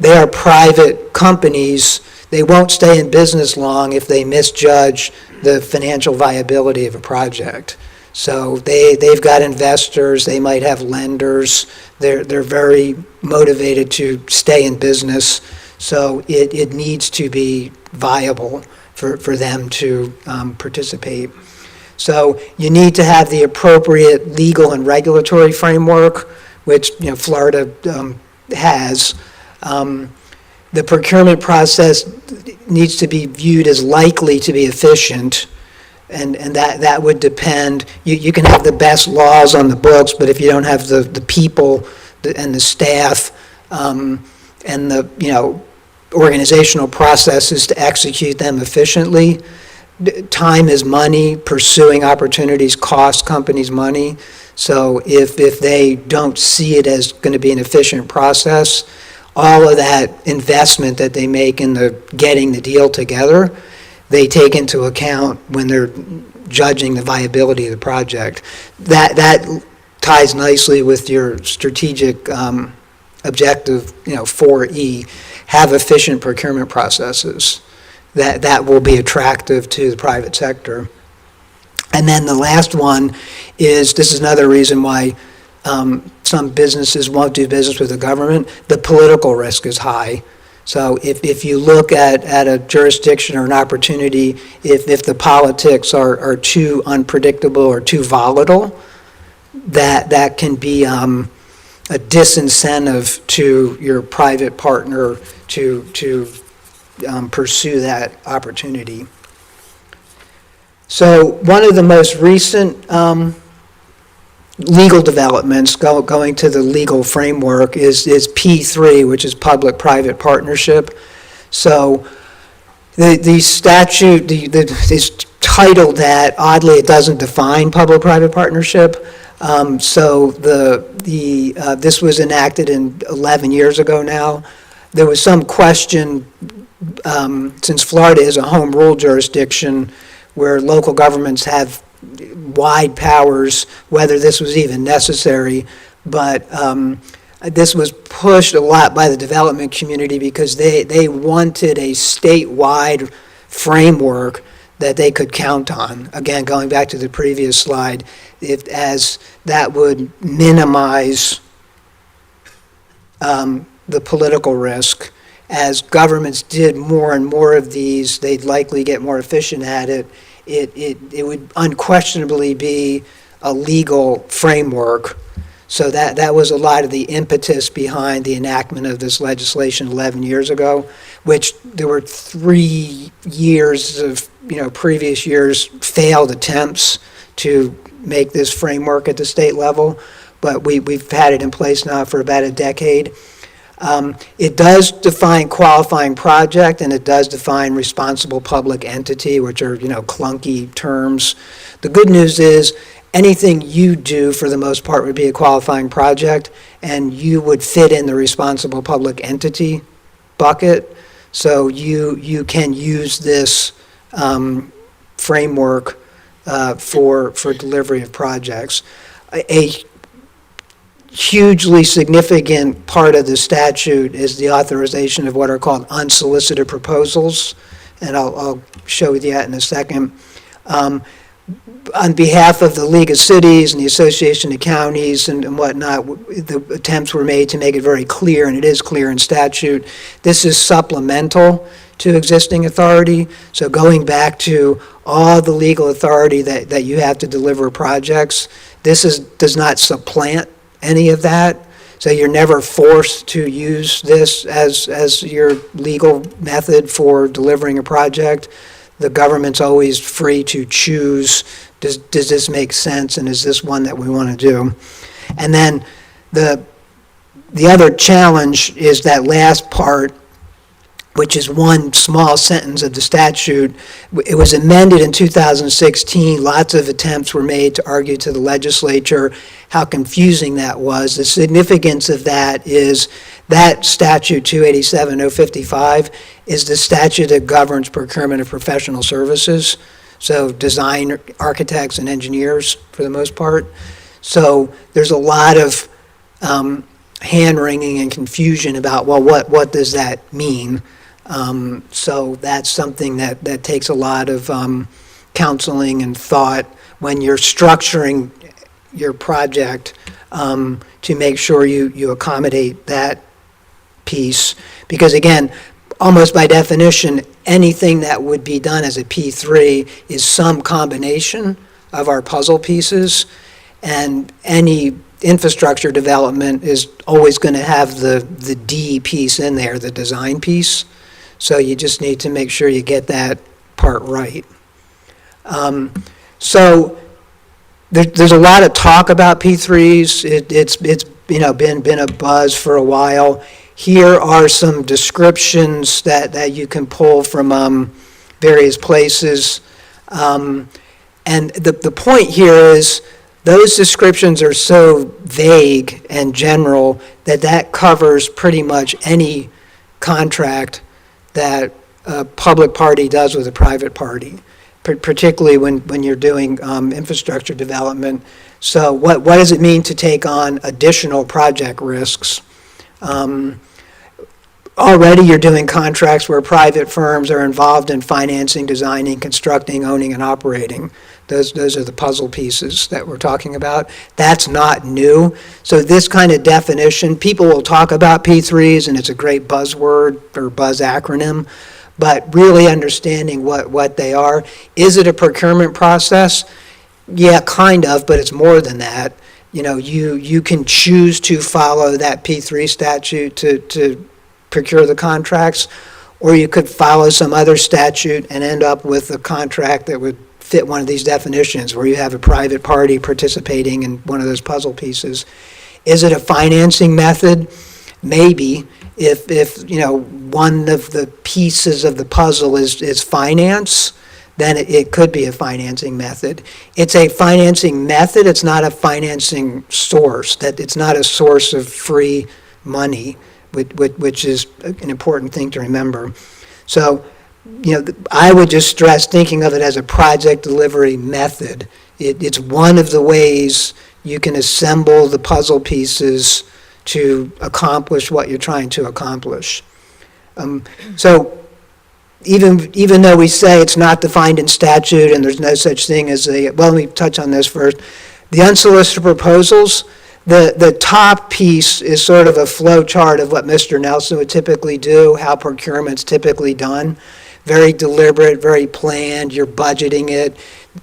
They are private companies. They won't stay in business long if they misjudge the financial viability of a project. So they've got investors, they might have lenders, they're very motivated to stay in business, so it needs to be viable for them to participate. So you need to have the appropriate legal and regulatory framework, which Florida has. The procurement process needs to be viewed as likely to be efficient, and that would depend. You can have the best laws on the books, but if you don't have the people and the staff and the organizational processes to execute them efficiently, time is money. Pursuing opportunities costs companies money. So if they don't see it as going to be an efficient process, all of that investment that they make in getting the deal together, they take into account when they're judging the viability of the project. That ties nicely with your strategic objective, 4E, have efficient procurement processes. That will be attractive to the private sector. And then the last one is, this is another reason why some businesses won't do business with the government, the political risk is high. So if you look at a jurisdiction or an opportunity, if the politics are too unpredictable or too volatile, that can be a disincentive to your private partner to pursue that opportunity. So one of the most recent legal developments going to the legal framework is P3, which is public-private partnership. So the statute is titled that. Oddly, it doesn't define public-private partnership. So this was enacted 11 years ago now. There was some question, since Florida is a home rule jurisdiction where local governments have wide powers, whether this was even necessary. But this was pushed a lot by the development community because they wanted a statewide framework that they could count on. Again, going back to the previous slide, as that would minimize the political risk. As governments did more and more of these, they'd likely get more efficient at it. It would unquestionably be a legal framework. So that was a lot of the impetus behind the enactment of this legislation 11 years ago, which there were 3 years of, previous years failed attempts to make this framework at the state level, but we've had it in place now for about a decade. It does define qualifying project, and it does define responsible public entity, which are, clunky terms. The good news is anything you do, for the most part, would be a qualifying project, and you would fit in the responsible public entity bucket. So you can use this framework for delivery of projects. A hugely significant part of the statute is the authorization of what are called unsolicited proposals, and I'll show you that in a second. On behalf of the League of Cities and the Association of Counties and whatnot, the attempts were made to make it very clear, and it is clear in statute, this is supplemental to existing authority. So going back to all the legal authority that you have to deliver projects, does not supplant any of that. So you're never forced to use this as your legal method for delivering a project. The government's always free to choose, does this make sense, and is this one that we want to do? And then the other challenge is that last part, which is one small sentence of the statute. It was amended in 2016. Lots of attempts were made to argue to the legislature how confusing that was. The significance of that is that statute 287-055 is the statute that governs procurement of professional services, so design, architects, and engineers for the most part. So there's a lot of hand-wringing and confusion about, well, what does that mean? So that's something that takes a lot of counseling and thought when you're structuring your project to make sure you accommodate that piece. Because again, almost by definition, anything that would be done as a P3 is some combination of our puzzle pieces, and any infrastructure development is always going to have the D piece in there, the design piece. So you just need to make sure you get that part right. So there's a lot of talk about P3s. It's been a buzz for a while. Here are some descriptions that you can pull from various places. And the point here is those descriptions are so vague and general that covers pretty much any contract that a public party does with a private party, particularly when you're doing infrastructure development. So what does it mean to take on additional project risks? Already you're doing contracts where private firms are involved in financing, designing, constructing, owning, and operating. Those are the puzzle pieces that we're talking about. That's not new. So this kind of definition, people will talk about P3s, and it's a great buzzword or buzz acronym, but really understanding what they are. Is it a procurement process? Yeah, kind of, but it's more than that. You can choose to follow that P3 statute to procure the contracts, or you could follow some other statute and end up with a contract that would fit one of these definitions, where you have a private party participating in one of those puzzle pieces. Is it a financing method? Maybe, if one of the pieces of the puzzle is finance, then it could be a financing method. It's a financing method, it's not a financing source, that it's not a source of free money, which is an important thing to remember. So, I would just stress thinking of it as a project delivery method. It's one of the ways you can assemble the puzzle pieces to accomplish what you're trying to accomplish. So even though we say it's not defined in statute and there's no such thing as let me touch on this first. The unsolicited proposals, the top piece is sort of a flow chart of what Mr. Nelson would typically do, how procurement's typically done. Very deliberate, very planned, you're budgeting it.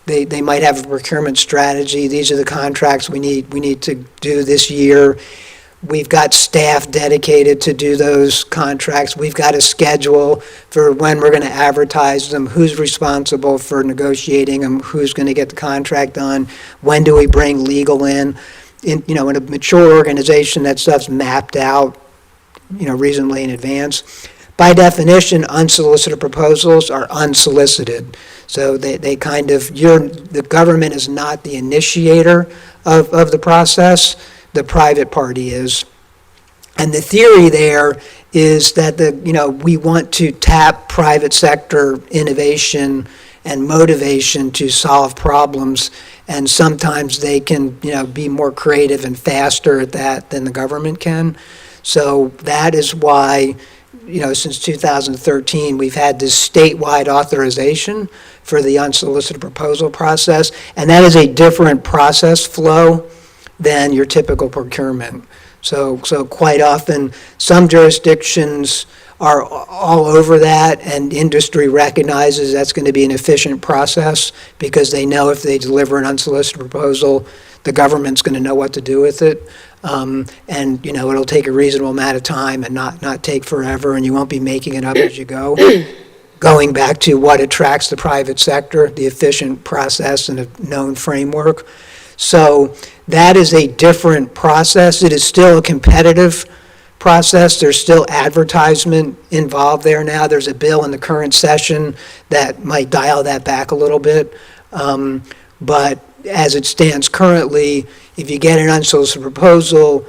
They might have a procurement strategy. These are the contracts we need to do this year. We've got staff dedicated to do those contracts. We've got a schedule for when we're going to advertise them, who's responsible for negotiating them, who's going to get the contract done, when do we bring legal in. In a mature organization, that stuff's mapped out, reasonably in advance. By definition, unsolicited proposals are unsolicited. So they kind of, the government is not the initiator of the process, the private party is. And the theory there is that we want to tap private sector innovation and motivation to solve problems, and sometimes they can, be more creative and faster at that than the government can. So that is why, since 2013, we've had this statewide authorization for the unsolicited proposal process, and that is a different process flow than your typical procurement. So quite often, some jurisdictions are all over that, and industry recognizes that's going to be an efficient process because they know if they deliver an unsolicited proposal, the government's going to know what to do with it. And it'll take a reasonable amount of time and not take forever, and you won't be making it up as you go. Going back to what attracts the private sector, the efficient process and a known framework. So that is a different process. It is still a competitive process. There's still advertisement involved there now. There's a bill in the current session that might dial that back a little bit. But as it stands currently, if you get an unsolicited proposal,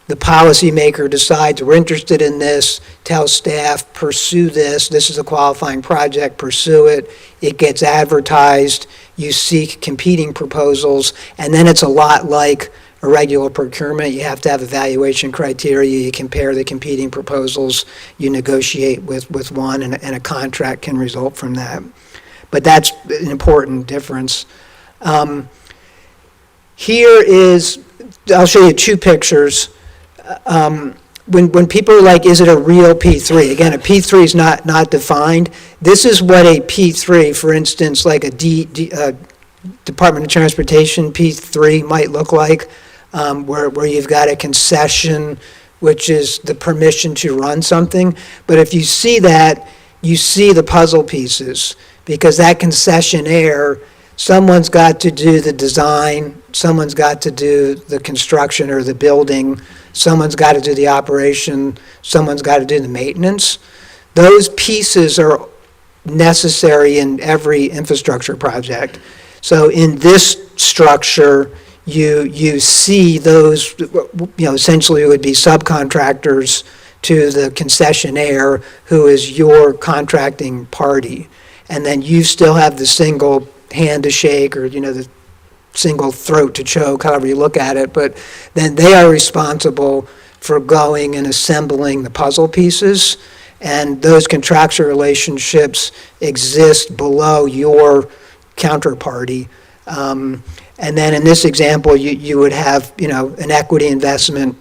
the policymaker decides we're interested in this, tells staff, pursue this is a qualifying project, pursue it. It gets advertised, you seek competing proposals, and then it's a lot like a regular procurement. You have to have evaluation criteria, you compare the competing proposals, you negotiate with one, and a contract can result from that. But that's an important difference. Here is, I'll show you two pictures. When people are like, is it a real P3? Again, a P3 is not defined. This is what a P3, for instance, like a Department of Transportation P3 might look like, where you've got a concession, which is the permission to run something. But if you see that, you see the puzzle pieces, because that concessionaire, someone's got to do the design, someone's got to do the construction or the building, someone's got to do the operation, someone's got to do the maintenance. Those pieces are necessary in every infrastructure project. So in this structure, you see those, essentially it would be subcontractors to the concessionaire, who is your contracting party. And then you still have the single hand to shake, or the single throat to choke, however you look at it, but then they are responsible for going and assembling the puzzle pieces, and those contractual relationships exist below your counterparty. And then in this example, you would have an equity investment,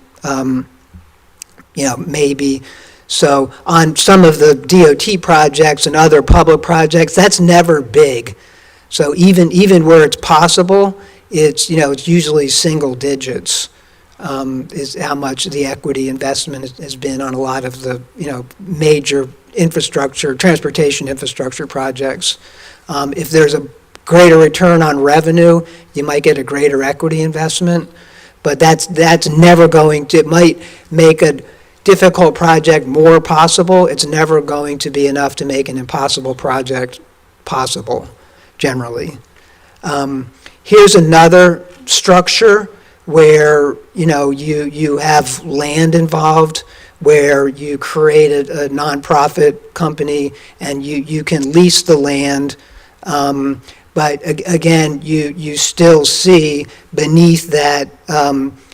maybe. So on some of the DOT projects and other public projects, that's never big. So even where it's possible, it's usually single digits is how much the equity investment has been on a lot of the major infrastructure, transportation infrastructure projects. If there's greater return on revenue, you might get a greater equity investment, but that's never going to, it might make a difficult project more possible. It's never going to be enough to make an impossible project possible, generally. Here's another structure where, you have land involved, where you created a nonprofit company and you can lease the land. But again, you still see beneath that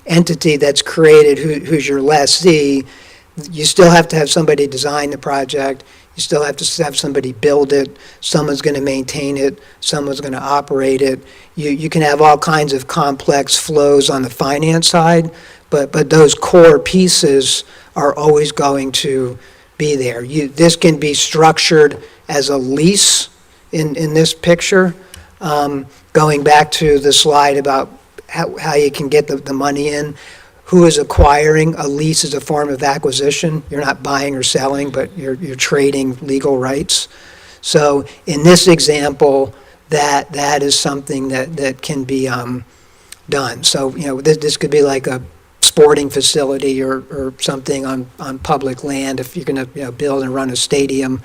entity that's created, who's your lessee, you still have to have somebody design the project. You still have to have somebody build it. Someone's going to maintain it. Someone's going to operate it. You can have all kinds of complex flows on the finance side, but those core pieces are always going to be there. This can be structured as a lease in this picture. Going back to the slide about how you can get the money in. Who is acquiring? A lease is a form of acquisition. You're not buying or selling, but you're trading legal rights. So in this example, that is something that can be done. So, this could be like a sporting facility or something on public land if you're going to build and run a stadium.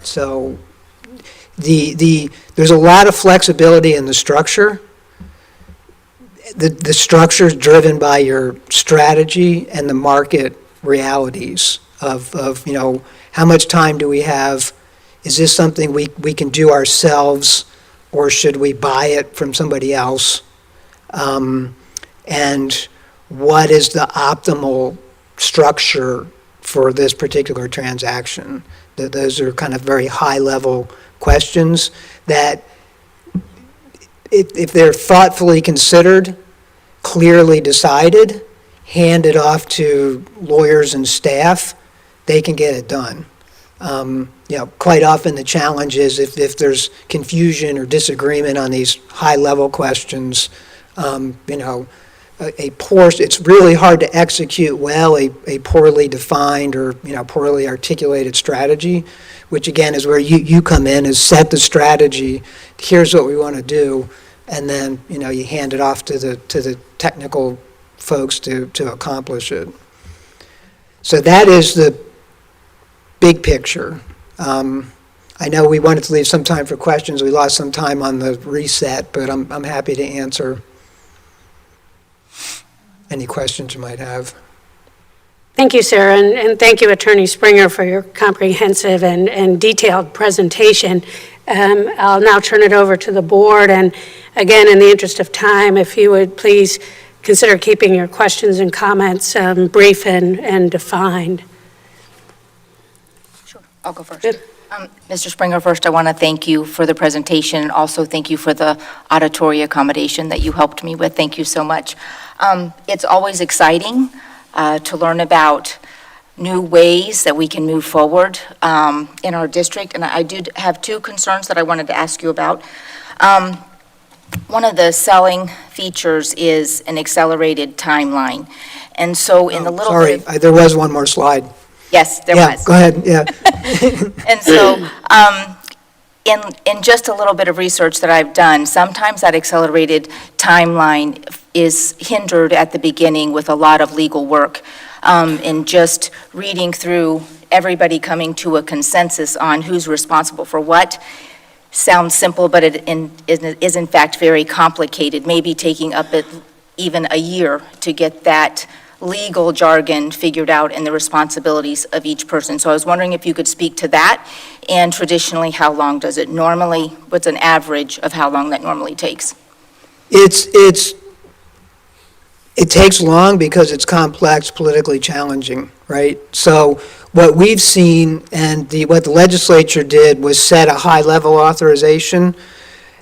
So there's a lot of flexibility in the structure. The structure is driven by your strategy and the market realities of how much time do we have? Is this something we can do ourselves, or should we buy it from somebody else? And what is the optimal structure for this particular transaction? Those are kind of very high-level questions that, if they're thoughtfully considered, clearly decided, handed off to lawyers and staff, they can get it done. Quite often the challenge is if there's confusion or disagreement on these high-level questions, it's really hard to execute well a poorly defined or poorly articulated strategy, which again is where you come in, is set the strategy. Here's what we want to do, and then you hand it off to the technical folks to accomplish it. So that is the big picture. I know we wanted to leave some time for questions. We lost some time on the reset, but I'm happy to answer any questions you might have. Thank you, Sarah, and thank you, Attorney Springer, for your comprehensive and detailed presentation. I'll now turn it over to the board, and again, in the interest of time, if you would please consider keeping your questions and comments brief and defined. Sure, I'll go first. Good. Mr. Springer, first I want to thank you for the presentation, and also thank you for the auditory accommodation that you helped me with. Thank you so much. It's always exciting to learn about new ways that we can move forward in our district, and I do have two concerns that I wanted to ask you about. One of the selling features is an accelerated timeline, and so in the little Sorry, bit of... there was one more slide. Yes, there Yeah, was. go ahead, yeah. And so, in just a little bit of research that I've done, sometimes that accelerated timeline is hindered at the beginning with a lot of legal work. In just reading through everybody coming to a consensus on who's responsible for what sounds simple, but it is in fact very complicated, maybe taking up even a year to get that legal jargon figured out and the responsibilities of each person. So I was wondering if you could speak to that, and traditionally, how long does it normally, what's an average of how long that normally takes? It takes long because it's complex, politically challenging, right? So what we've seen and what the legislature did was set a high-level authorization,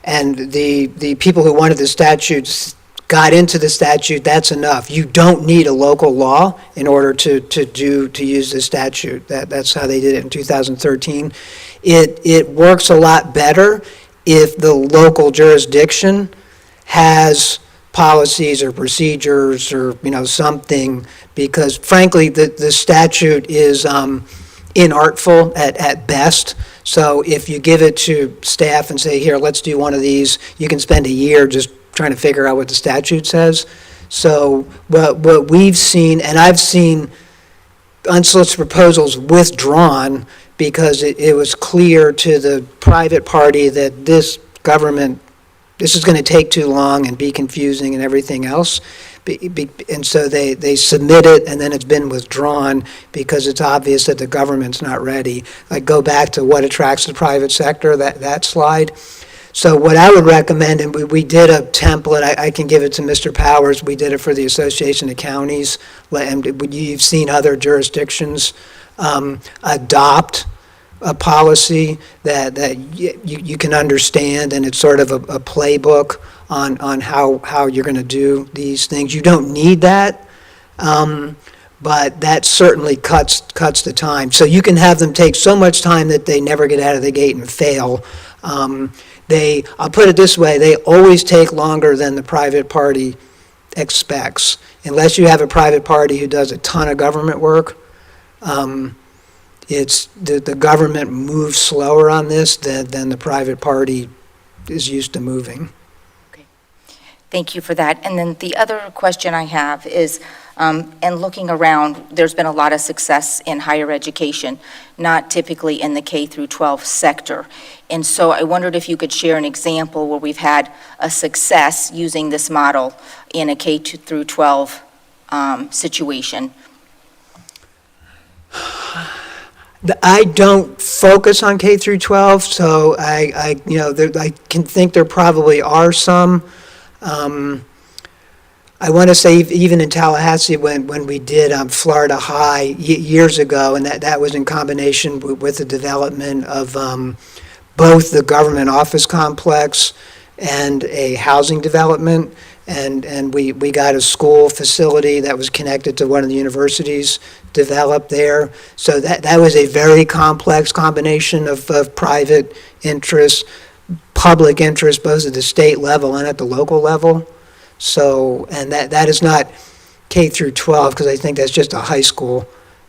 and the people who wanted the statutes got into the statute. That's enough. You don't need a local law in order to use the statute. That's how they did it in 2013. It works a lot better if the local jurisdiction has policies or procedures or something, because frankly the statute is inartful at best. So if you give it to staff and say, here, let's do one of these, you can spend a year just trying to figure out what the statute says. So what we've seen, and I've seen unsolicited proposals withdrawn because it was clear to the private party that this is going to take too long and be confusing and everything else. And so they submit it, and then it's been withdrawn because it's obvious that the government's not ready. Like, go back to what attracts the private sector, that slide. So what I would recommend, and we did a template, I can give it to Mr. Powers, we did it for the Association of Counties, and you've seen other jurisdictions adopt a policy that you can understand, and it's sort of a playbook on how you're going to do these things. You don't need that, but that certainly cuts the time. So you can have them take so much time that they never get out of the gate and fail. I'll put it this way, they always take longer than the private party expects. Unless you have a private party who does a ton of government work, it's the government moves slower on this than the private party is used to moving. Thank you for that. And then the other question I have is, and looking around, there's been a lot of success in higher education, not typically in the K through 12 sector. And so I wondered if you could share an example where we've had a success using this model in a K through 12 situation. I don't focus on K through 12, so I can think there probably are some. I want to say even in Tallahassee when we did Florida High years ago, and that was in combination with the development of both the government office complex and a housing development, and we got a school facility that was connected to one of the universities developed there. So that was a very complex combination of private interest, public interest, both at the state level and at the local level. So, and that is not K through 12, because I think that's just a high school.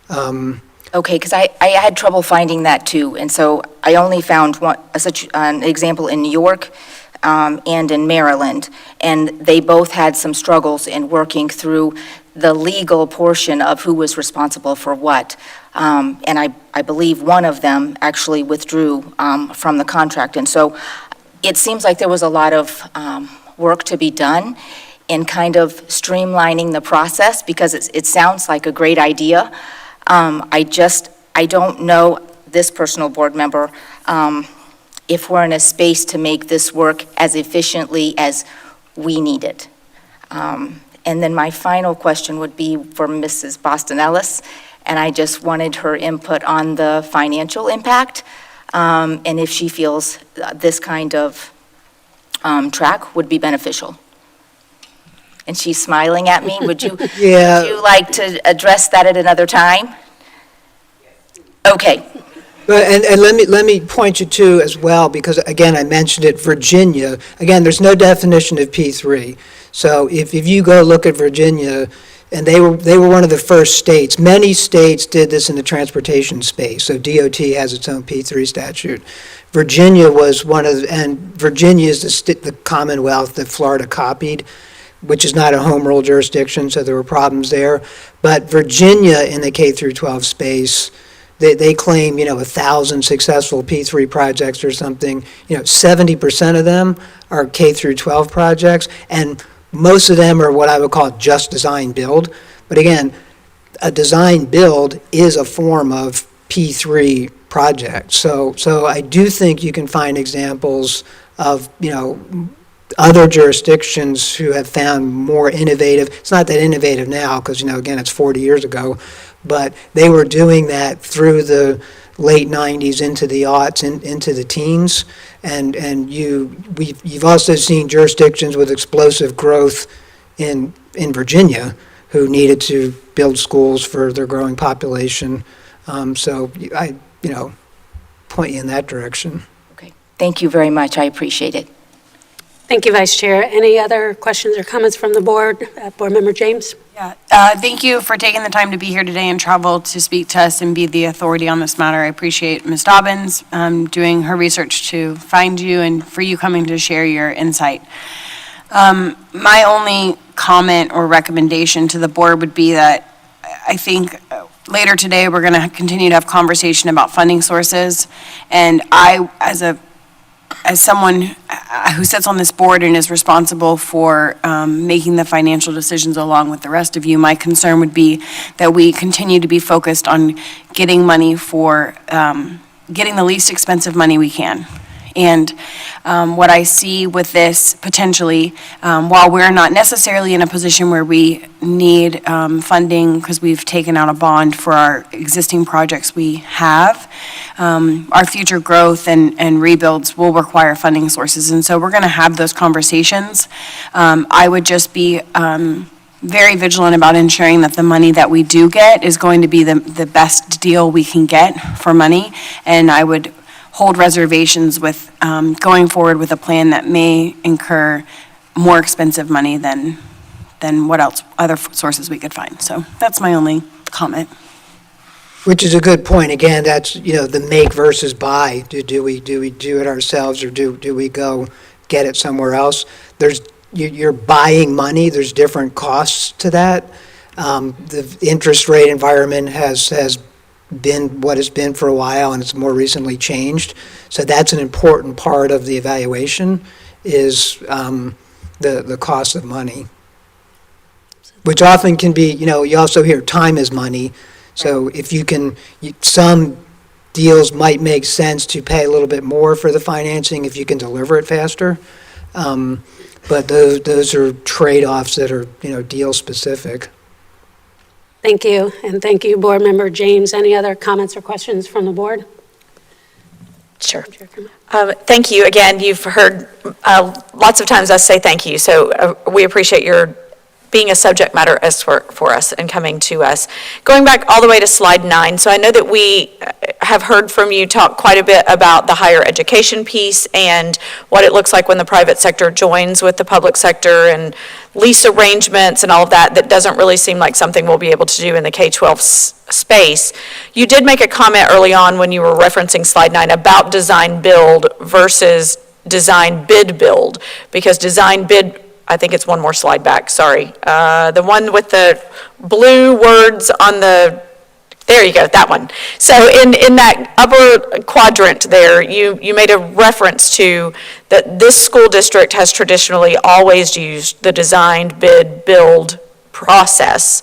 Okay, because I had trouble finding that too, and so I only found such an example in New York and in Maryland, and they both had some struggles in working through the legal portion of who was responsible for what. And I believe one of them actually withdrew from the contract. And so it seems like there was a lot of work to be done in kind of streamlining the process, because it sounds like a great idea. I don't know, this personal board member, if we're in a space to make this work as efficiently as we need it. And then my final question would be for Mrs. Boston Ellis, and I just wanted her input on the financial impact, and if she feels this kind of track would be beneficial. And she's smiling at me. Would you, Yeah. would you like to address that at another time? Okay. But, and let me point you to as well, because again, I mentioned it, Virginia, again, there's no definition of P3. So if you go look at Virginia, and they were one of the first states, many states did this in the transportation space, so DOT has its own P3 statute. Virginia was one of, and Virginia is the Commonwealth that Florida copied, which is not a home rule jurisdiction, so there were problems there. But Virginia in the K through 12 space, they claim, 1,000 successful P3 projects or something. 70% of them are K through 12 projects, and most of them are what I would call just design build. But again, a design build is a form of P3 project. So I do think you can find examples of, other jurisdictions who have found more innovative. It's not that innovative now because, again, it's 40 years ago, but they were doing that through the late 90s into the aughts, into the teens. And you've also seen jurisdictions with explosive growth in Virginia who needed to build schools for their growing population. So I, point you in that direction. Okay. Thank you very much. I appreciate it. Thank you, Vice Chair. Any other questions or comments from the board? Board Member James? Yeah, thank you for taking the time to be here today and travel to speak to us and be the authority on this matter. I appreciate Ms. Dobbins doing her research to find you and for you coming to share your insight. My only comment or recommendation to the board would be that I think later today, we're going to continue to have conversation about funding sources. And I, as someone who sits on this board and is responsible for making the financial decisions along with the rest of you, my concern would be that we continue to be focused on getting money for, getting the least expensive money we can. And what I see with this potentially, while we're not necessarily in a position where we need funding because we've taken out a bond for our existing projects we have, our future growth and rebuilds will require funding sources. And so we're going to have those conversations. I would just be very vigilant about ensuring that the money that we do get is going to be the best deal we can get for money. And I would hold reservations with going forward with a plan that may incur more expensive money than what else, other sources we could find. So that's my only comment. Which is a good point. Again, that's, the make versus buy. Do we do it ourselves, or do we go get it somewhere else? You're buying money. There's different costs to that. The interest rate environment has been what it's been for a while, and it's more recently changed. So that's an important part of the evaluation, is the cost of money, which often can be, you also hear time is money. So if some deals might make sense to pay a little bit more for the financing if you can deliver it faster. But those are trade-offs that are, deal specific. Thank you, and thank you, Board Member James. Any other comments or questions from the board? Sure. Thank you. Again, you've heard lots of times us say thank you, so we appreciate your being a subject matter expert for us and coming to us. Going back all the way to slide 9, so I know that we have heard from you talk quite a bit about the higher education piece and what it looks like when the private sector joins with the public sector and lease arrangements and all of that. That doesn't really seem like something we'll be able to do in the K-12 space. You did make a comment early on when you were referencing slide 9 about design build versus design bid build, because design bid, I think it's one more slide back, sorry. The one with the blue words on the, there you go, that one. So in that upper quadrant there, you made a reference to that this school district has traditionally always used the design, bid, build process.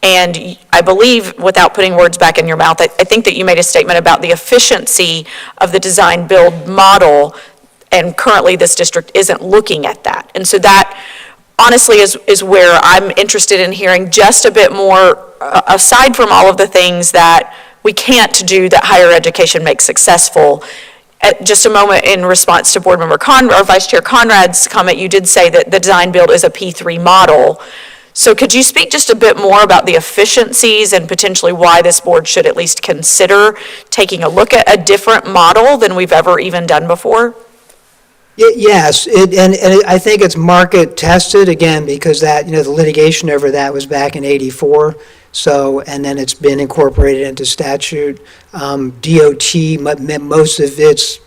And I believe, without putting words back in your mouth, I think that you made a statement about the efficiency of the design build model, and currently this district isn't looking at that. And so that honestly is where I'm interested in hearing just a bit more, aside from all of the things that we can't do that higher education makes successful. Just a moment, in response to Board Member or Vice Chair Conrad's comment, you did say that the design build is a P3 model. So could you speak just a bit more about the efficiencies and potentially why this board should at least consider taking a look at a different model than we've ever even done before? Yes, and I think it's market tested, again, because that, the litigation over that was back in '84. So, and then it's been incorporated into statute. DOT,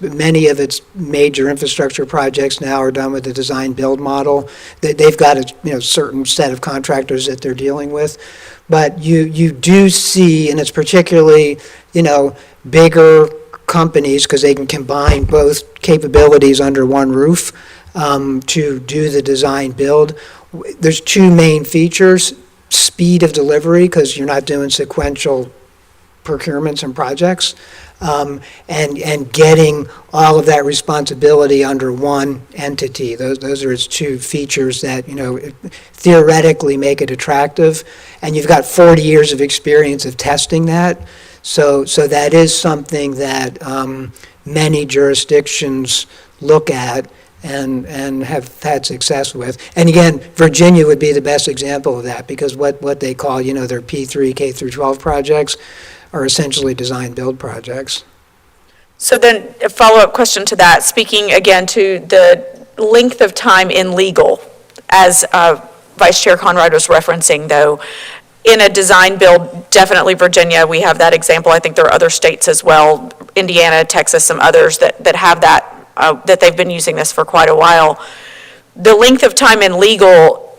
many of its major infrastructure projects now are done with the design build model. They've got a certain set of contractors that they're dealing with. But you do see, and it's particularly, bigger companies, because they can combine both capabilities under one roof to do the design build. There's two main features: speed of delivery, because you're not doing sequential procurements and projects, and getting all of that responsibility under one entity. Those are its two features that, theoretically make it attractive. And you've got 40 years of experience of testing that. So that is something that many jurisdictions look at and have had success with. And again, Virginia would be the best example of that, because what they call, their P3 K through 12 projects are essentially design build projects. So then a follow-up question to that, speaking again to the length of time in legal, as Vice Chair Conrad was referencing, though, in a design build, definitely Virginia, we have that example. I think there are other states as well, Indiana, Texas, some others that have that, that they've been using this for quite a while. The length of time in legal,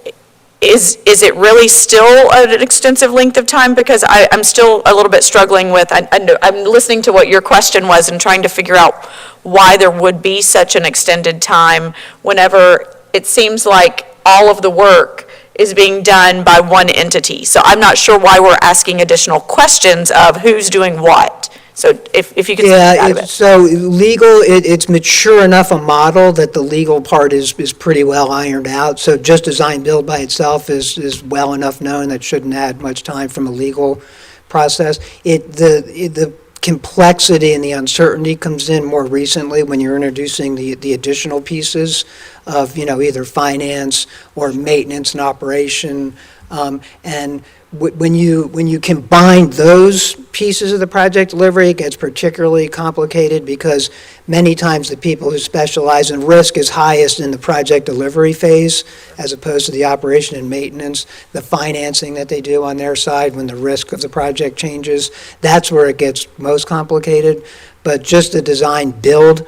is it really still an extensive length of time? Because I'm still a little bit struggling with, I'm listening to what your question was and trying to figure out why there would be such an extended time whenever it seems like all of the work is being done by one entity. So I'm not sure why we're asking additional questions of who's doing what. So if you could speak out of it. So legal, it's mature enough a model that the legal part is pretty well ironed out. So just design build by itself is well enough known that shouldn't add much time from a legal process. The complexity and the uncertainty comes in more recently when you're introducing the additional pieces of, either finance or maintenance and operation. And when you combine those pieces of the project delivery, it gets particularly complicated because many times the people who specialize in risk is highest in the project delivery phase as opposed to the operation and maintenance, the financing that they do on their side when the risk of the project changes. That's where it gets most complicated. But just a design build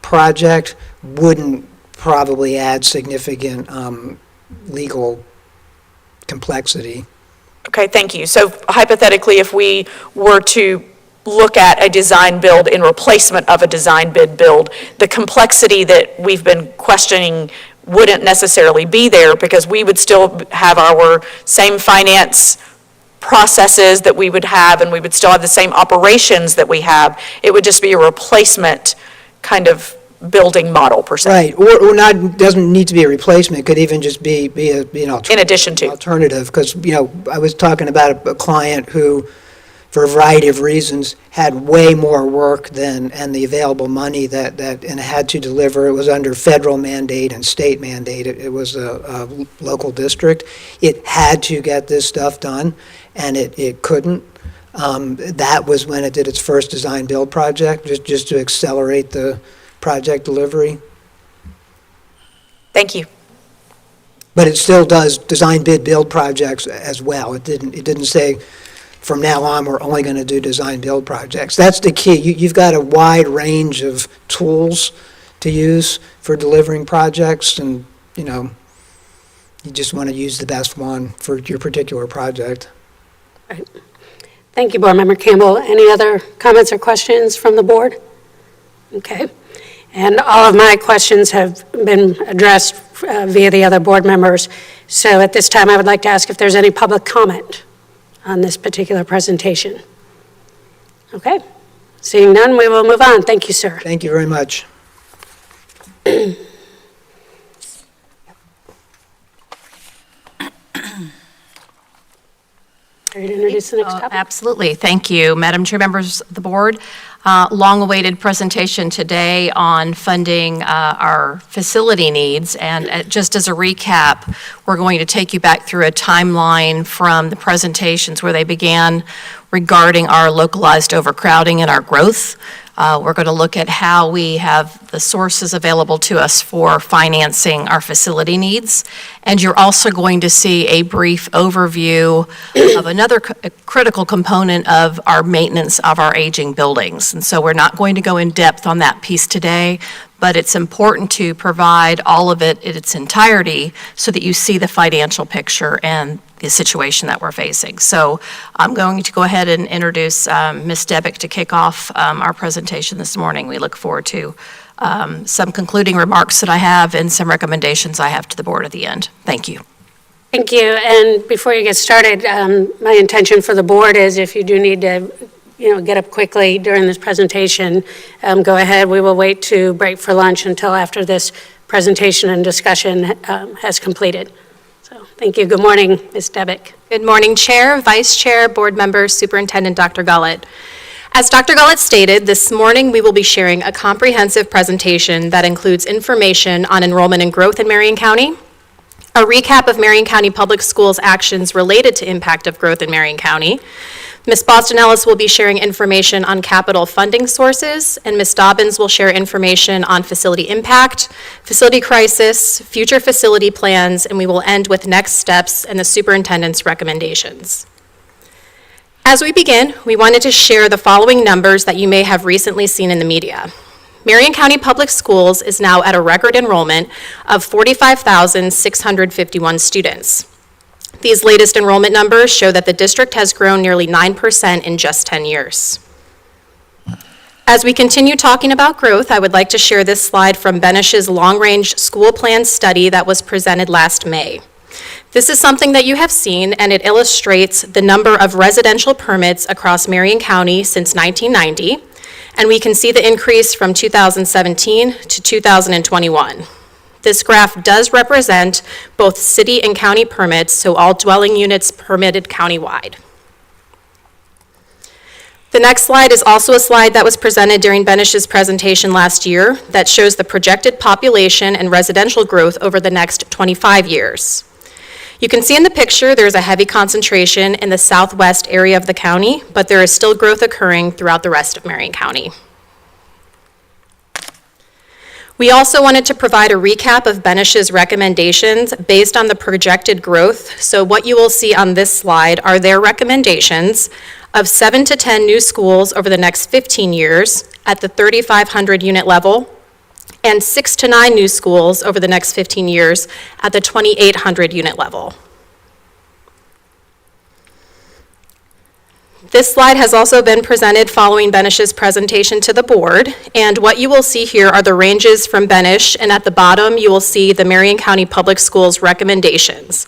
project wouldn't probably add significant legal complexity. Okay, thank you. So hypothetically, if we were to look at a design build in replacement of a design bid build, the complexity that we've been questioning wouldn't necessarily be there because we would still have our same finance processes that we would have, and we would still have the same operations that we have. It would just be a replacement kind of building model per se. Right, or not, doesn't need to be a replacement, it could even just be In addition to. alternative, because, I was talking about a client who, for a variety of reasons, had way more work and the available money and had to deliver. It was under federal mandate and state mandate. It was a local district. It had to get this stuff done, and it couldn't. That was when it did its first design build project, just to accelerate the project delivery. Thank you. But it still does design bid build projects as well. It didn't say from now on we're only going to do design build projects. That's the key. You've got a wide range of tools to use for delivering projects, and you just want to use the best one for your particular project. Right. Thank you, Board Member Campbell. Any other comments or questions from the board? Okay. And all of my questions have been addressed via the other board members. So at this time, I would like to ask if there's any public comment on this particular presentation. Okay. Seeing none, we will move on. Thank you, sir. Thank you very much. Ready to introduce the next topic? Absolutely. Thank you. Madam Chair, members of the board, long-awaited presentation today on funding our facility needs. And just as a recap, we're going to take you back through a timeline from the presentations where they began regarding our localized overcrowding and our growth. We're going to look at how we have the sources available to us for financing our facility needs. And you're also going to see a brief overview of another critical component of our maintenance of our aging buildings. And so we're not going to go in depth on that piece today, but it's important to provide all of it in its entirety so that you see the financial picture and the situation that we're facing. So I'm going to go ahead and introduce Ms. Debick to kick off our presentation this morning. We look forward to some concluding remarks that I have and some recommendations I have to the board at the end. Thank you. Thank you. And before you get started, my intention for the board is if you do need to get up quickly during this presentation, go ahead. We will wait to break for lunch until after this presentation and discussion has completed. So thank you. Good morning, Ms. Debick. Good morning, Chair, Vice Chair, Board Members, Superintendent Dr. Gullett. As Dr. Gullett stated, this morning we will be sharing a comprehensive presentation that includes information on enrollment and growth in Marion County, a recap of Marion County Public Schools actions related to impact of growth in Marion County, Ms. Boston Ellis will be sharing information on capital funding sources, and Ms. Dobbins will share information on facility impact, facility crisis, future facility plans, and we will end with next steps and the superintendent's recommendations. As we begin, we wanted to share the following numbers that you may have recently seen in the media. Marion County Public Schools is now at a record enrollment of 45,651 students. These latest enrollment numbers show that the district has grown nearly 9% in just 10 years. As we continue talking about growth, I would like to share this slide from Benish's long-range school plan study that was presented last May. This is something that you have seen, and it illustrates the number of residential permits across Marion County since 1990, and we can see the increase from 2017 to 2021. This graph does represent both city and county permits, so all dwelling units permitted countywide. The next slide is also a slide that was presented during Benish's presentation last year that shows the projected population and residential growth over the next 25 years. You can see in the picture there's a heavy concentration in the southwest area of the county, but there is still growth occurring throughout the rest of Marion County. We also wanted to provide a recap of Benish's recommendations based on the projected growth. So what you will see on this slide are their recommendations of 7 to 10 new schools over the next 15 years at the 3,500 unit level, and 6 to 9 new schools over the next 15 years at the 2,800 unit level. This slide has also been presented following Benish's presentation to the board, and what you will see here are the ranges from Benish, and at the bottom you will see the Marion County Public Schools recommendations.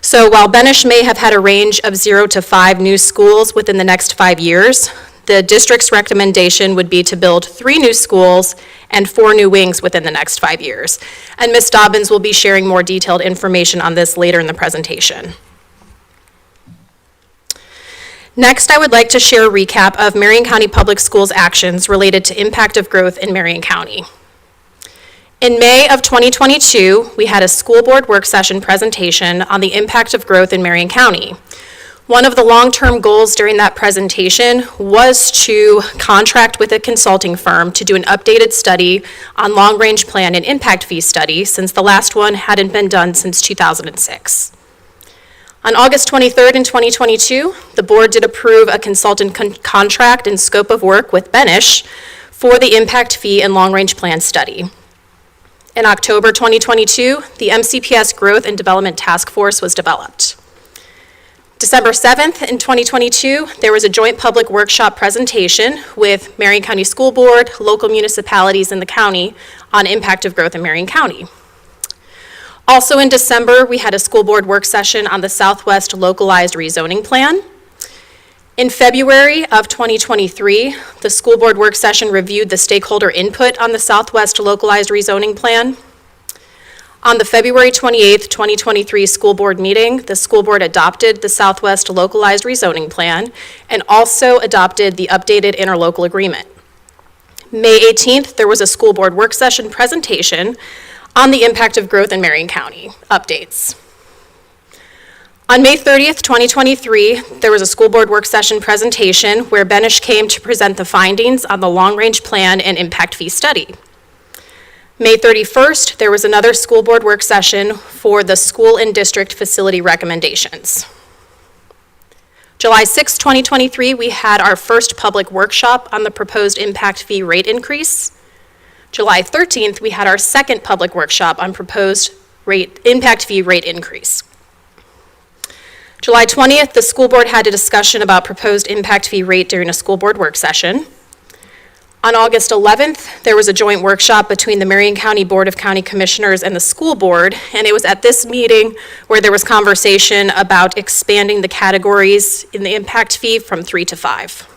So while Benish may have had a range of 0 to 5 new schools within the next 5 years, the district's recommendation would be to build 3 new schools and 4 new wings within the next 5 years. And Ms. Dobbins will be sharing more detailed information on this later in the presentation. Next, I would like to share a recap of Marion County Public Schools actions related to impact of growth in Marion County. In May of 2022, we had a school board work session presentation on the impact of growth in Marion County. One of the long-term goals during that presentation was to contract with a consulting firm to do an updated study on long-range plan and impact fee study, since the last one hadn't been done since 2006. On August 23rd in 2022, the board did approve a consultant contract and scope of work with Benish for the impact fee and long-range plan study. In October 2022, the MCPS Growth and Development Task Force was developed. December 7th in 2022, there was a joint public workshop presentation with Marion County School Board, local municipalities in the county on impact of growth in Marion County. Also in December, we had a school board work session on the Southwest Localized Rezoning Plan. In February of 2023, the school board work session reviewed the stakeholder input on the Southwest Localized Rezoning Plan. On the February 28th, 2023 school board meeting, the school board adopted the Southwest Localized Rezoning Plan and also adopted the updated interlocal agreement. May 18th, there was a school board work session presentation on the impact of growth in Marion County. Updates. On May 30th, 2023, there was a school board work session presentation where Benish came to present the findings on the long-range plan and impact fee study. May 31st, there was another school board work session for the school and district facility recommendations. July 6, 2023, we had our first public workshop on the proposed impact fee rate increase. July 13th, we had our second public workshop on proposed impact fee rate increase. July 20th, the school board had a discussion about proposed impact fee rate during a school board work session. On August 11th, there was a joint workshop between the Marion County Board of County Commissioners and the school board, and it was at this meeting where there was conversation about expanding the categories in the impact fee from 3 to 5.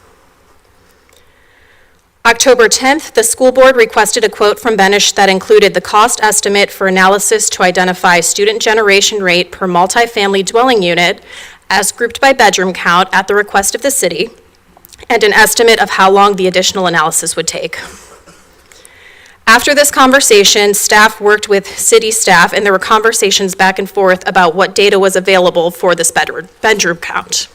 October 10th, the school board requested a quote from Benish that included the cost estimate for analysis to identify student generation rate per multifamily dwelling unit as grouped by bedroom count at the request of the city, and an estimate of how long the additional analysis would take. After this conversation, staff worked with city staff, and there were conversations back and forth about what data was available for this bedroom count.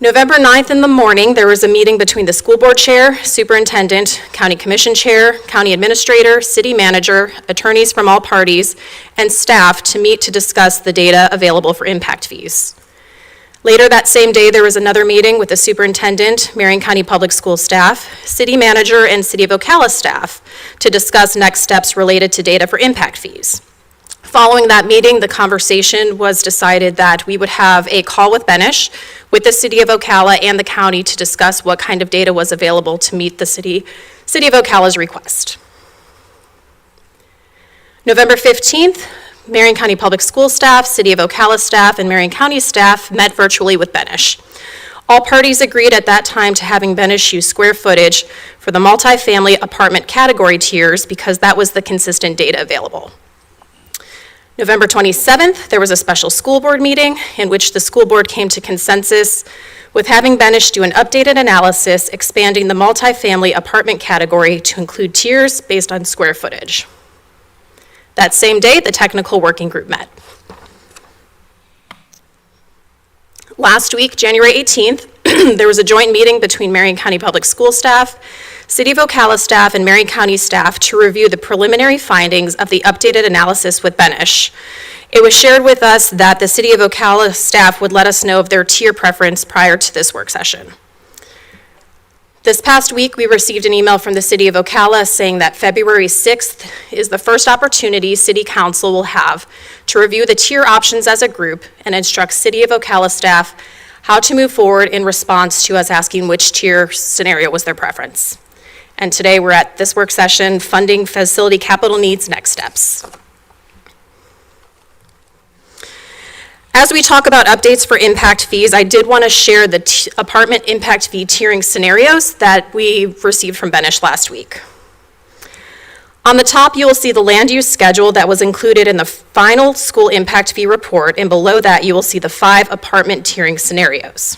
November 9th in the morning, there was a meeting between the school board chair, superintendent, county commission chair, county administrator, city manager, attorneys from all parties, and staff to meet to discuss the data available for impact fees. Later that same day, there was another meeting with the superintendent, Marion County Public School staff, city manager, and City of Ocala staff to discuss next steps related to data for impact fees. Following that meeting, the conversation was decided that we would have a call with Benish, with the City of Ocala and the county to discuss what kind of data was available to meet the City of Ocala's request. November 15th, Marion County Public School staff, City of Ocala staff, and Marion County staff met virtually with Benish. All parties agreed at that time to having Benish use square footage for the multifamily apartment category tiers because that was the consistent data available. November 27th, there was a special school board meeting in which the school board came to consensus with having Benish do an updated analysis expanding the multifamily apartment category to include tiers based on square footage. That same day, the technical working group met. Last week, January 18th, there was a joint meeting between Marion County Public School staff, City of Ocala staff, and Marion County staff to review the preliminary findings of the updated analysis with Benish. It was shared with us that the City of Ocala staff would let us know of their tier preference prior to this work session. This past week, we received an email from the City of Ocala saying that February 6th is the first opportunity City Council will have to review the tier options as a group and instruct City of Ocala staff how to move forward in response to us asking which tier scenario was their preference. And today we're at this work session, funding facility capital needs next steps. As we talk about updates for impact fees, I did want to share the apartment impact fee tiering scenarios that we received from Benish last week. On the top, you will see the land use schedule that was included in the final school impact fee report, and below that, you will see the 5 apartment tiering scenarios.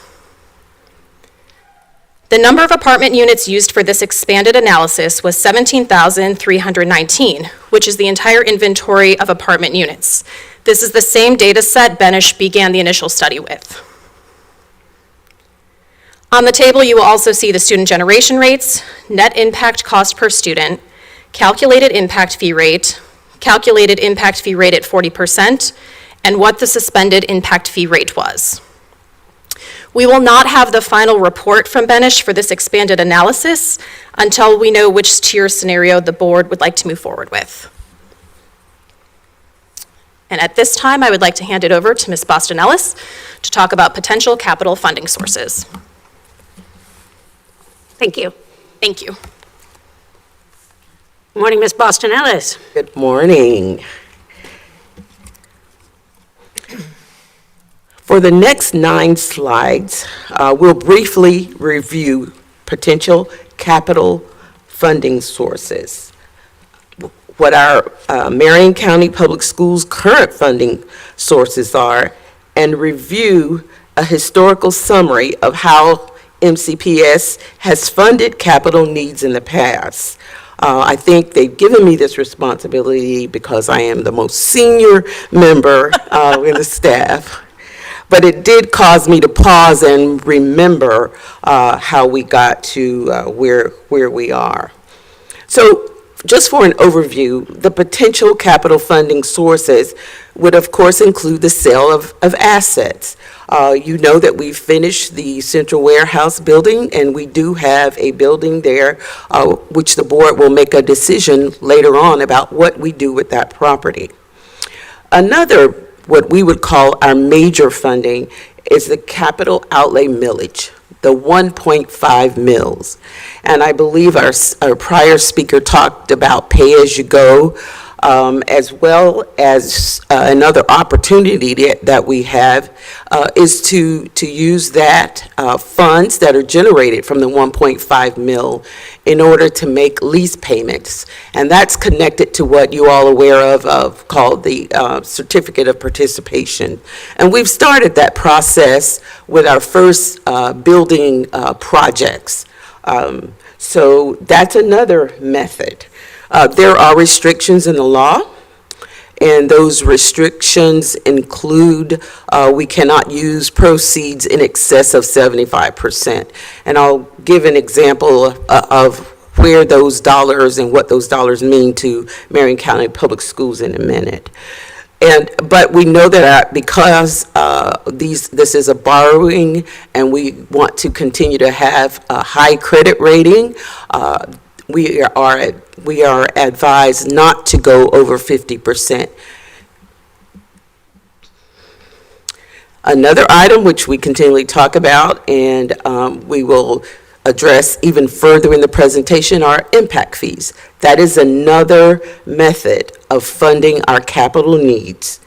The number of apartment units used for this expanded analysis was 17,319, which is the entire inventory of apartment units. This is the same data set Benish began the initial study with. On the table, you will also see the student generation rates, net impact cost per student, calculated impact fee rate at 40%, and what the suspended impact fee rate was. We will not have the final report from Benish for this expanded analysis until we know which tier scenario the board would like to move forward with. And at this time, I would like to hand it over to Ms. Boston Ellis to talk about potential capital funding sources. Thank you. Thank you. Morning, Ms. Boston Ellis. Good morning. For the next 9 slides, we'll briefly review potential capital funding sources, what our Marion County Public Schools' current funding sources are, and review a historical summary of how MCPS has funded capital needs in the past. I think they've given me this responsibility because I am the most senior member in the staff. But it did cause me to pause and remember how we got to where we are. So just for an overview, the potential capital funding sources would of course include the sale of assets. You know that we finished the central warehouse building, and we do have a building there, which the board will make a decision later on about what we do with that property. Another, what we would call our major funding, is the capital outlay millage, the 1.5 mils. And I believe our prior speaker talked about pay-as-you-go, as well as another opportunity that we have is to use that funds that are generated from the 1.5 mil in order to make lease payments. And that's connected to what you all are aware of called the certificate of participation. And we've started that process with our first building projects. So that's another method. There are restrictions in the law And those restrictions include, we cannot use proceeds in excess of 75%. And I'll give an example of where those dollars and what those dollars mean to Marion County Public Schools in a minute. But we know that because this is a borrowing and we want to continue to have a high credit rating, we are advised not to go over 50%. Another item which we continually talk about and we will address even further in the presentation are impact fees. That is another method of funding our capital needs.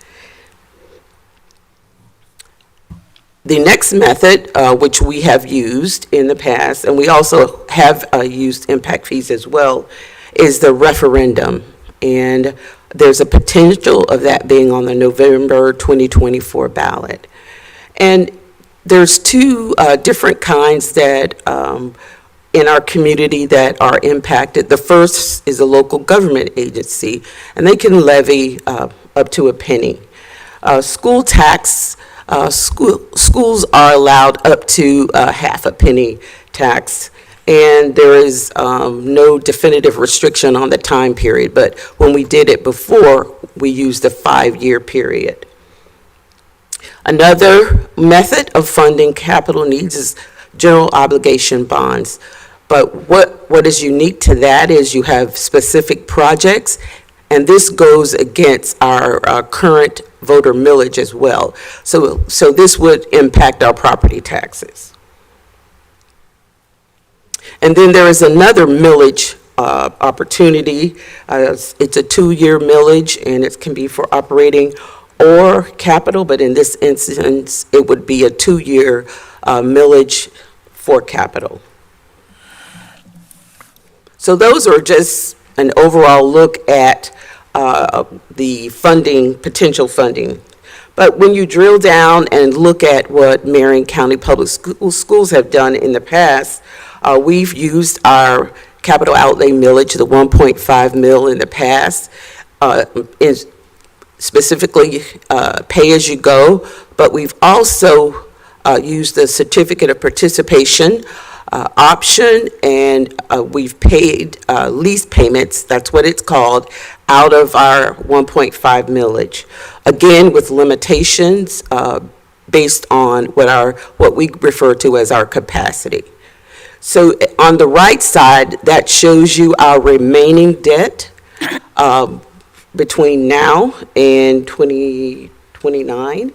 The next method, which we have used in the past, and we also have used impact fees as well, is the referendum. And there's a potential of that being on the November 2024 ballot. And there's two different kinds that in our community that are impacted. The first is a local government agency, and they can levy up to a penny. School tax, schools are allowed up to half a penny tax, and there is no definitive restriction on the time period, but when we did it before, we used a 5-year period. Another method of funding capital needs is general obligation bonds. But what is unique to that is you have specific projects, and this goes against our current voter millage as well. So this would impact our property taxes. And then there is another millage opportunity. It's a 2-year millage, and it can be for operating or capital, but in this instance, it would be a 2-year millage for capital. So those are just an overall look at the funding, potential funding. But when you drill down and look at what Marion County Public Schools have done in the past, we've used our capital outlay millage, the 1.5 mil in the past, specifically pay-as-you-go, but we've also used the certificate of participation option, and we've paid lease payments, that's what it's called, out of our 1.5 millage. Again, with limitations based on what we refer to as our capacity. So on the right side, that shows you our remaining debt between now and 2029.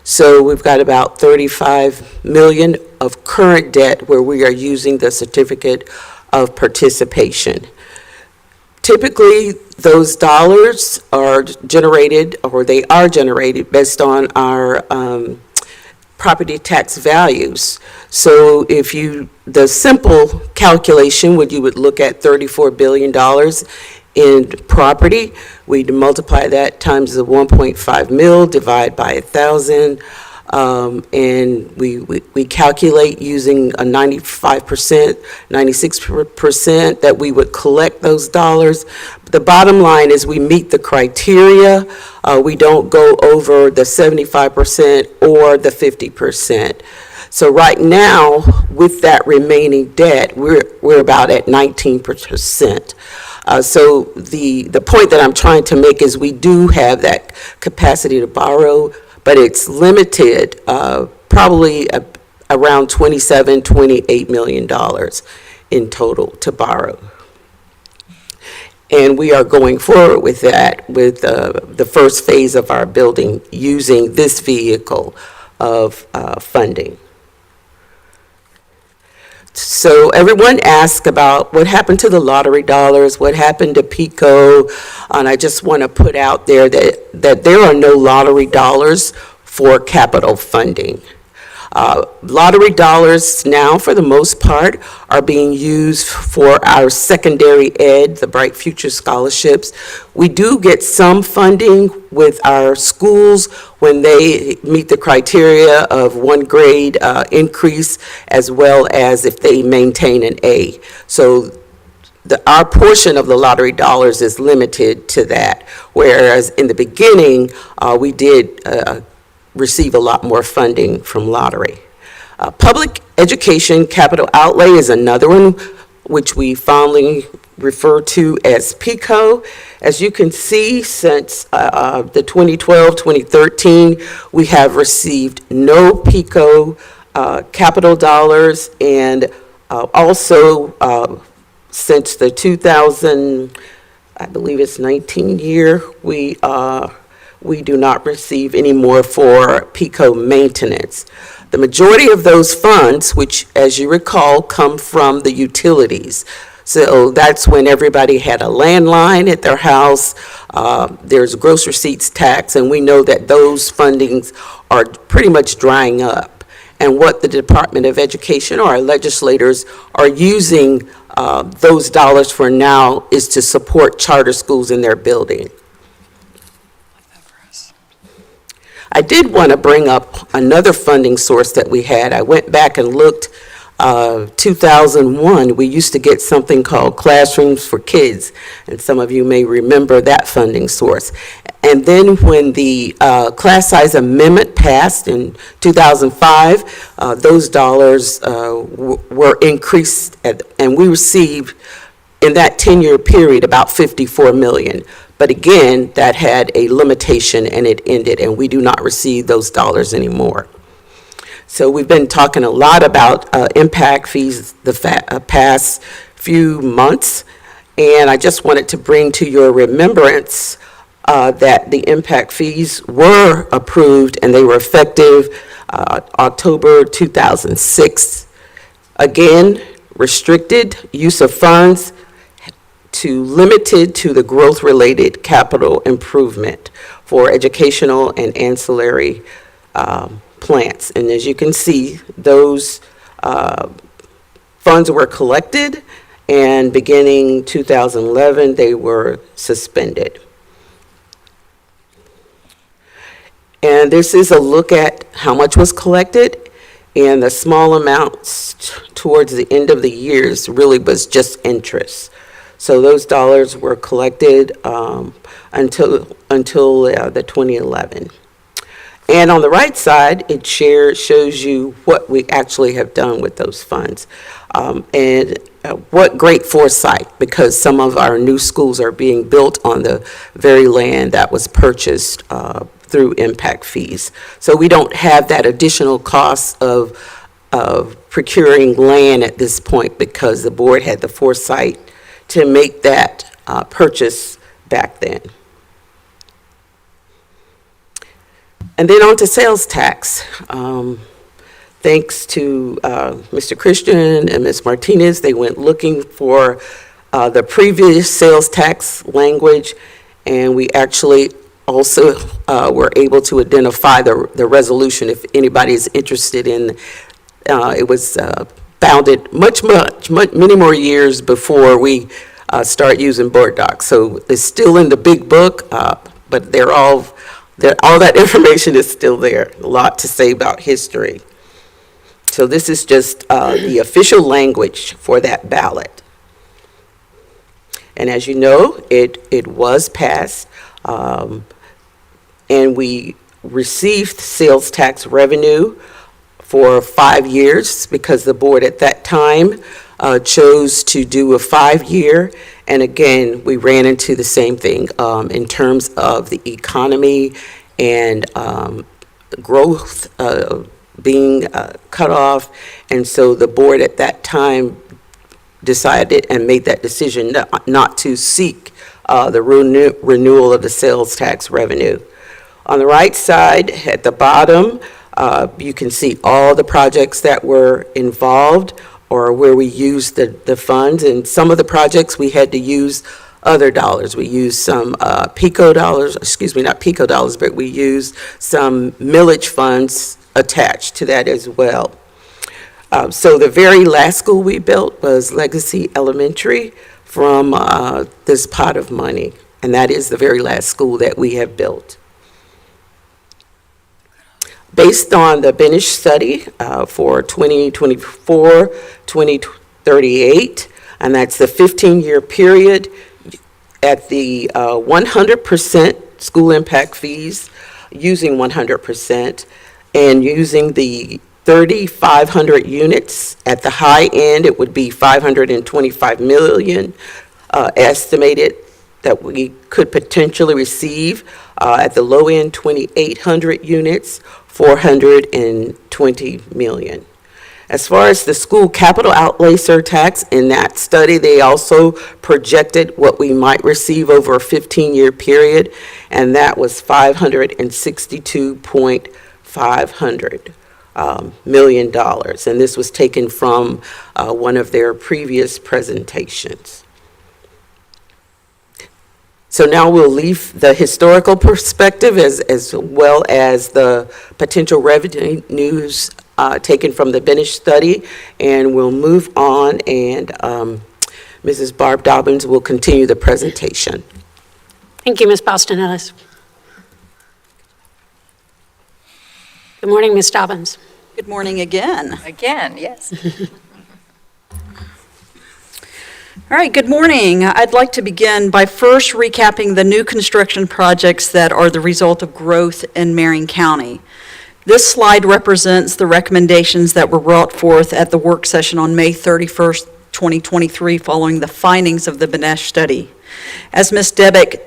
So we've got about 35 million of current debt where we are using the certificate of participation. Typically, those dollars are generated, or they are generated based on our property tax values. So if the simple calculation you would look at $34 billion in property, we'd multiply that times the 1.5 mil, divide by 1,000, and we calculate using a 95%, 96% that we would collect those dollars. The bottom line is we meet the criteria. We don't go over the 75% or the 50%. So right now, with that remaining debt, we're about at 19%. So the point that I'm trying to make is we do have that capacity to borrow, but it's limited, probably around $27, $28 million in total to borrow. And we are going forward with that, with the first phase of our building using this vehicle of funding. So everyone asked about what happened to the lottery dollars, what happened to PICO, and I just want to put out there that there are no lottery dollars for capital funding. Lottery dollars now, for the most part, are being used for our secondary ed, the Bright Future scholarships. We do get some funding with our schools when they meet the criteria of 1 grade increase, as well as if they maintain an A. So our portion of the lottery dollars is limited to that, whereas in the beginning, we did receive a lot more funding from lottery. Public education capital outlay is another one, which we fondly refer to as PICO. As you can see, since the 2012-2013, we have received no PICO capital dollars, and also since the 19 year, we do not receive any more for PICO maintenance. The majority of those funds, which, as you recall, come from the utilities. So that's when everybody had a landline at their house. There's gross receipts tax, and we know that those fundings are pretty much drying up. And what the Department of Education or our legislators are using those dollars for now is to support charter schools in their building. I did want to bring up another funding source that we had. I went back and looked. 2001, we used to get something called Classrooms for Kids, and some of you may remember that funding source. And then when the class size amendment passed in 2005, those dollars were increased, and we received in that 10-year period about $54 million. But again, that had a limitation and it ended, and we do not receive those dollars anymore. So we've been talking a lot about impact fees the past few months, and I just wanted to bring to your remembrance that the impact fees were approved and they were effective October 2006. Again, restricted use of funds to limited to the growth-related capital improvement for educational and ancillary plants. And as you can see, those funds were collected, and beginning 2011, they were suspended. And this is a look at how much was collected, and the small amounts towards the end of the years really was just interest. So those dollars were collected until the 2011. And on the right side, it shows you what we actually have done with those funds. And what great foresight, because some of our new schools are being built on the very land that was purchased through impact fees. So we don't have that additional cost of procuring land at this point, because the board had the foresight to make that purchase back then. And then on to sales tax. Thanks to Mr. Christian and Ms. Martinez, they went looking for the previous sales tax language, and we actually also were able to identify the resolution if anybody is interested in. It was founded many more years before we start using board docs. So it's still in the big book, but all that information is still there. A lot to say about history. So this is just the official language for that ballot. And as you know, it was passed, and we received sales tax revenue for 5 years, because the board at that time chose to do a 5-year. And again, we ran into the same thing in terms of the economy and growth being cut off. And so the board at that time decided and made that decision not to seek the renewal of the sales tax revenue. On the right side, at the bottom, you can see all the projects that were involved or where we used the funds. And some of the projects we had to use other dollars. We used some PICO dollars, not PICO dollars, but we used some millage funds attached to that as well. So the very last school we built was Legacy Elementary from this pot of money. And that is the very last school that we have built. Based on the Benish study for 2024-2038, and that's the 15-year period at the 100% school impact fees, using 100%, and using the 3,500 units. At the high end, it would be 525 million estimated that we could potentially receive. At the low end, 2,800 units, 420 million. As far as the school capital outlay surtax, in that study, they also projected what we might receive over a 15-year period, and that was $562.500 million. And this was taken from one of their previous presentations. So now we'll leave the historical perspective as well as the potential revenues taken from the Benish study, and we'll move on, and Mrs. Barb Dobbins will continue the presentation. Thank you, Ms. Boston Ellis. Good morning, Ms. Dobbins. Good morning again. Again, yes. All right, good morning. I'd like to begin by first recapping the new construction projects that are the result of growth in Marion County. This slide represents the recommendations that were brought forth at the work session on May 31st, 2023, following the findings of the Benish study. As Ms. Debick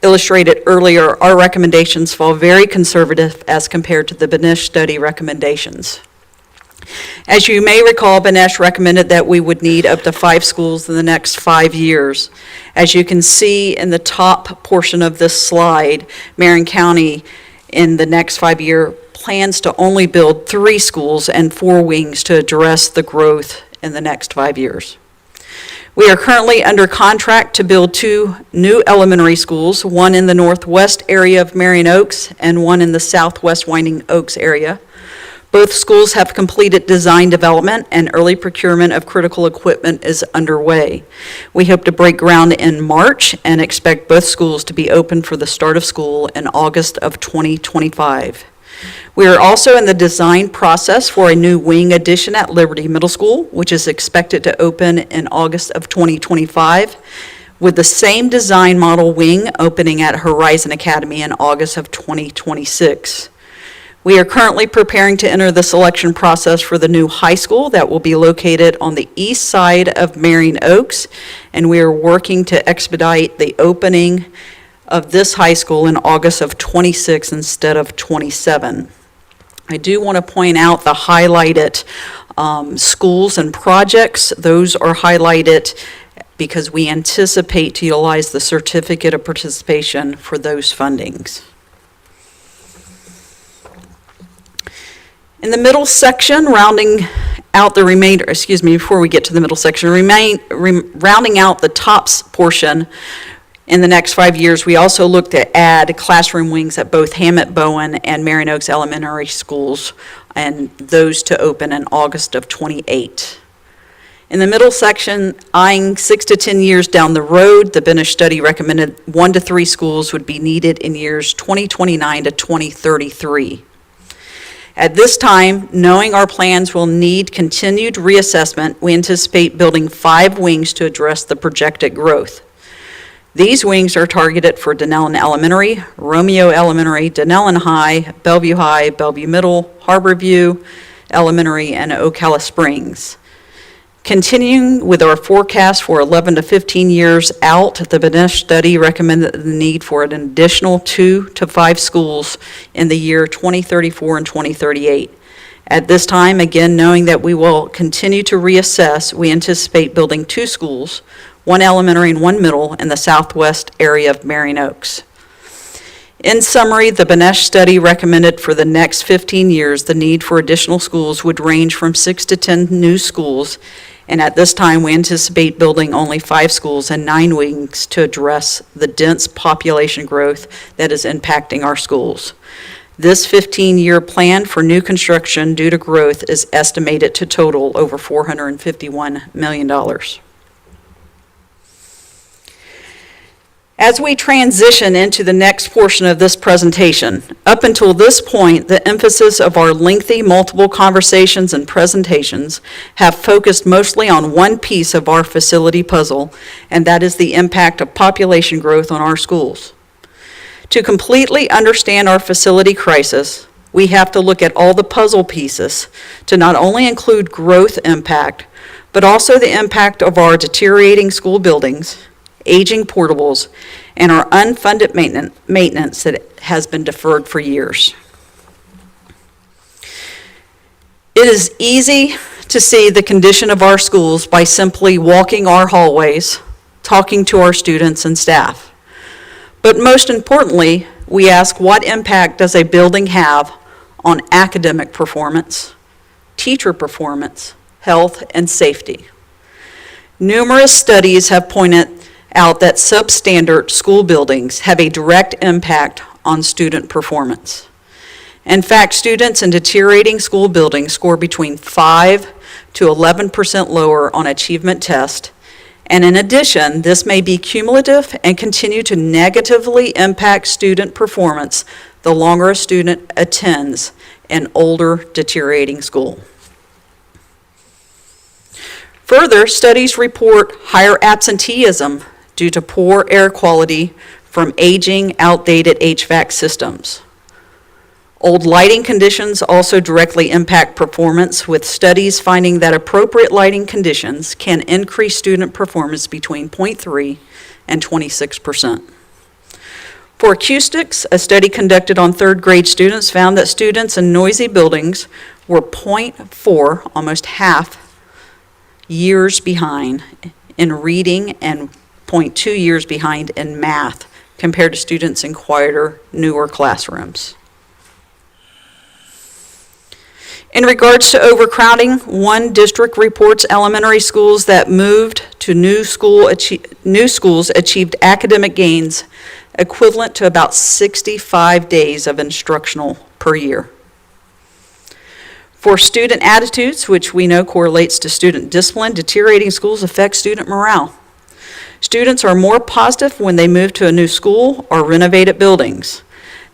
illustrated earlier, our recommendations fall very conservative as compared to the Benish study recommendations. As you may recall, Benish recommended that we would need up to 5 schools in the next 5 years. As you can see in the top portion of this slide, Marion County in the next 5-year plans to only build 3 schools and 4 wings to address the growth in the next 5 years. We are currently under contract to build 2 new elementary schools, one in the northwest area of Marion Oaks and one in the southwest Winding Oaks area. Both schools have completed design development, and early procurement of critical equipment is underway. We hope to break ground in March and expect both schools to be open for the start of school in August of 2025. We are also in the design process for a new wing addition at Liberty Middle School, which is expected to open in August of 2025, with the same design model wing opening at Horizon Academy in August of 2026. We are currently preparing to enter the selection process for the new high school that will be located on the east side of Marion Oaks, and we are working to expedite the opening of this high school in August of 26 instead of 27. I do want to point out the highlighted schools and projects. Those are highlighted because we anticipate to utilize the certificate of participation for those fundings. In the middle section, rounding out the remainder, before we get to the middle section, rounding out the tops portion, in the next 5 years, we also look to add classroom wings at both Hammett Bowen and Marion Oaks Elementary Schools, and those to open in August of 28. In the middle section, eyeing 6 to 10 years down the road, the Benish study recommended 1 to 3 schools would be needed in years 2029 to 2033. At this time, knowing our plans will need continued reassessment, we anticipate building 5 wings to address the projected growth. These wings are targeted for Denellen Elementary, Romeo Elementary, Denellen High, Bellevue Middle, Harborview Elementary, and Ocala Springs. Continuing with our forecast for 11 to 15 years out, the Benish study recommended the need for an additional 2 to 5 schools in the year 2034 and 2038. At this time, again, knowing that we will continue to reassess, we anticipate building 2 schools, 1 elementary and 1 middle, in the southwest area of Marion Oaks. In summary, the Benish study recommended for the next 15 years the need for additional schools would range from 6 to 10 new schools, and at this time we anticipate building only 5 schools and 9 wings to address the dense population growth that is impacting our schools. This 15-year plan for new construction due to growth is estimated to total over $451 million. As we transition into the next portion of this presentation, up until this point, the emphasis of our lengthy multiple conversations and presentations have focused mostly on one piece of our facility puzzle, and that is the impact of population growth on our schools. To completely understand our facility crisis, we have to look at all the puzzle pieces to not only include growth impact, but also the impact of our deteriorating school buildings, aging portables, and our unfunded maintenance that has been deferred for years. It is easy to see the condition of our schools by simply walking our hallways, talking to our students and staff. But most importantly, we ask, what impact does a building have on academic performance, teacher performance, health, and safety? Numerous studies have pointed out that substandard school buildings have a direct impact on student performance. In fact, students in deteriorating school buildings score between 5 to 11% lower on achievement tests, and in addition, this may be cumulative and continue to negatively impact student performance the longer a student attends an older, deteriorating school. Further, studies report higher absenteeism due to poor air quality from aging, outdated HVAC systems. Old lighting conditions also directly impact performance, with studies finding that appropriate lighting conditions can increase student performance between 0.3 and 26%. For acoustics, a study conducted on third grade students found that students in noisy buildings were 0.4, almost half, years behind in reading and 0.2 years behind in math compared to students in quieter, newer classrooms. In regards to overcrowding, one district reports elementary schools that moved to new schools achieved academic gains equivalent to about 65 days of instructional per year. For student attitudes, which we know correlates to student discipline, deteriorating schools affect student morale. Students are more positive when they move to a new school or renovated buildings.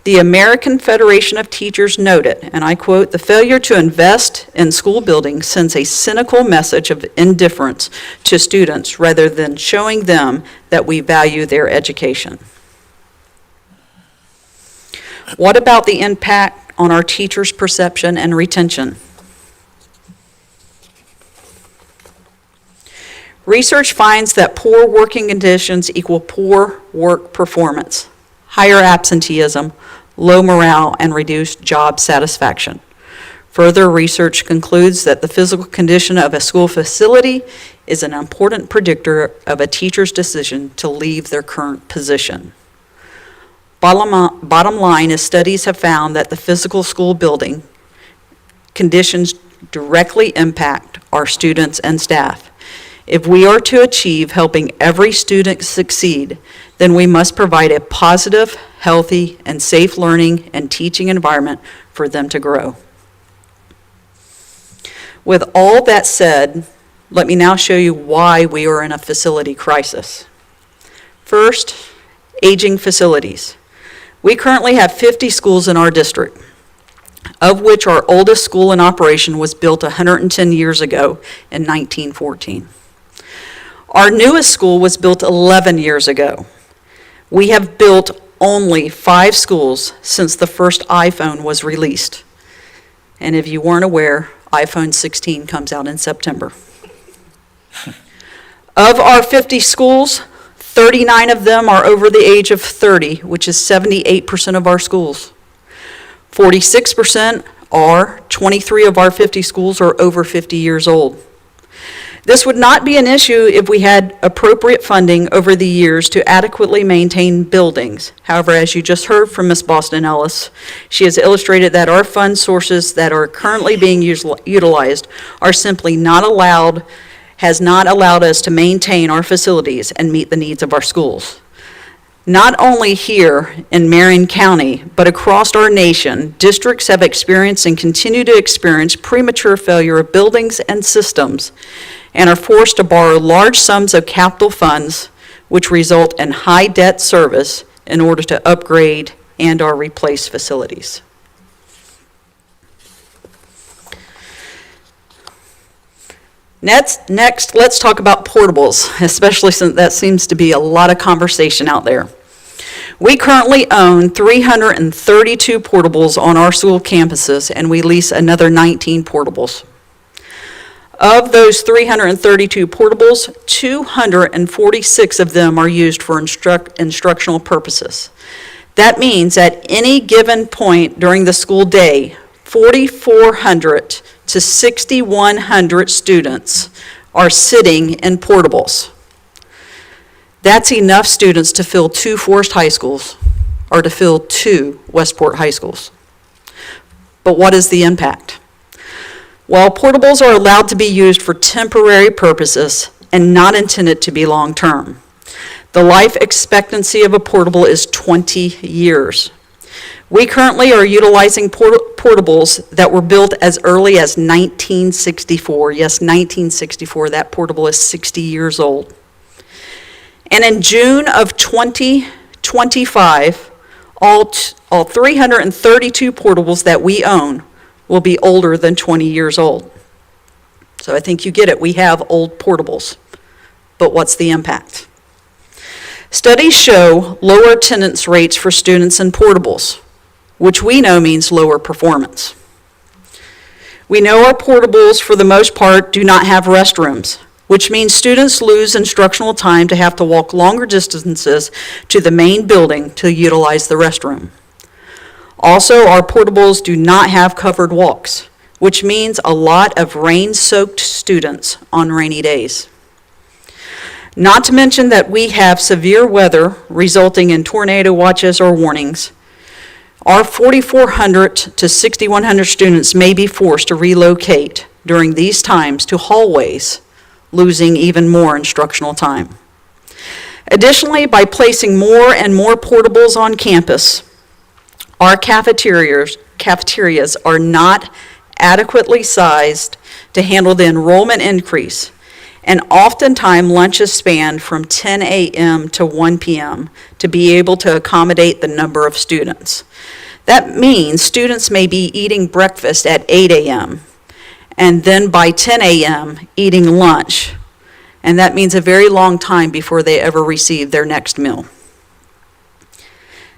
The American Federation of Teachers noted, and I quote, "The failure to invest in school buildings sends a cynical message of indifference to students rather than showing them that we value their education." What about the impact on our teachers' perception and retention? Research finds that poor working conditions equal poor work performance, higher absenteeism, low morale, and reduced job satisfaction. Further research concludes that the physical condition of a school facility is an important predictor of a teacher's decision to leave their current position. Bottom line is, studies have found that the physical school building conditions directly impact our students and staff. If we are to achieve helping every student succeed, then we must provide a positive, healthy, and safe learning and teaching environment for them to grow. With all that said, let me now show you why we are in a facility crisis. First, aging facilities. We currently have 50 schools in our district, of which our oldest school in operation was built 110 years ago in 1914. Our newest school was built 11 years ago. We have built only 5 schools since the first iPhone was released. And if you weren't aware, iPhone 16 comes out in September. Of our 50 schools, 39 of them are over the age of 30, which is 78% of our schools. 46% are, 23 of our 50 schools are over 50 years old. This would not be an issue if we had appropriate funding over the years to adequately maintain buildings. However, as you just heard from Ms. Boston Ellis, she has illustrated that our fund sources that are currently being utilized are simply has not allowed us to maintain our facilities and meet the needs of our schools. Not only here in Marion County, but across our nation, districts have experienced and continue to experience premature failure of buildings and systems and are forced to borrow large sums of capital funds which result in high debt service in order to upgrade and/or replace facilities. Next, let's talk about portables, especially since that seems to be a lot of conversation out there. We currently own 332 portables on our school campuses, and we lease another 19 portables. Of those 332 portables, 246 of them are used for instructional purposes. That means at any given point during the school day, 4,400 to 6,100 students are sitting in portables. That's enough students to fill 2 Forest High Schools or to fill 2 Westport High Schools. But what is the impact? Well, portables are allowed to be used for temporary purposes and not intended to be long-term. The life expectancy of a portable is 20 years. We currently are utilizing portables that were built as early as 1964. Yes, 1964, that portable is 60 years old. And in June of 2025, all 332 portables that we own will be older than 20 years old. So I think you get it, we have old portables. But what's the impact? Studies show lower attendance rates for students in portables, which we know means lower performance. We know our portables, for the most part, do not have restrooms, which means students lose instructional time to have to walk longer distances to the main building to utilize the restroom. Also, our portables do not have covered walks, which means a lot of rain-soaked students on rainy days. Not to mention that we have severe weather resulting in tornado watches or warnings. Our 4,400 to 6,100 students may be forced to relocate during these times to hallways, losing even more instructional time. Additionally, by placing more and more portables on campus, our cafeterias are not adequately sized to handle the enrollment increase, and oftentimes lunches span from 10 a.m. to 1 p.m. to be able to accommodate the number of students. That means students may be eating breakfast at 8 a.m. and then by 10 a.m. eating lunch, and that means a very long time before they ever receive their next meal.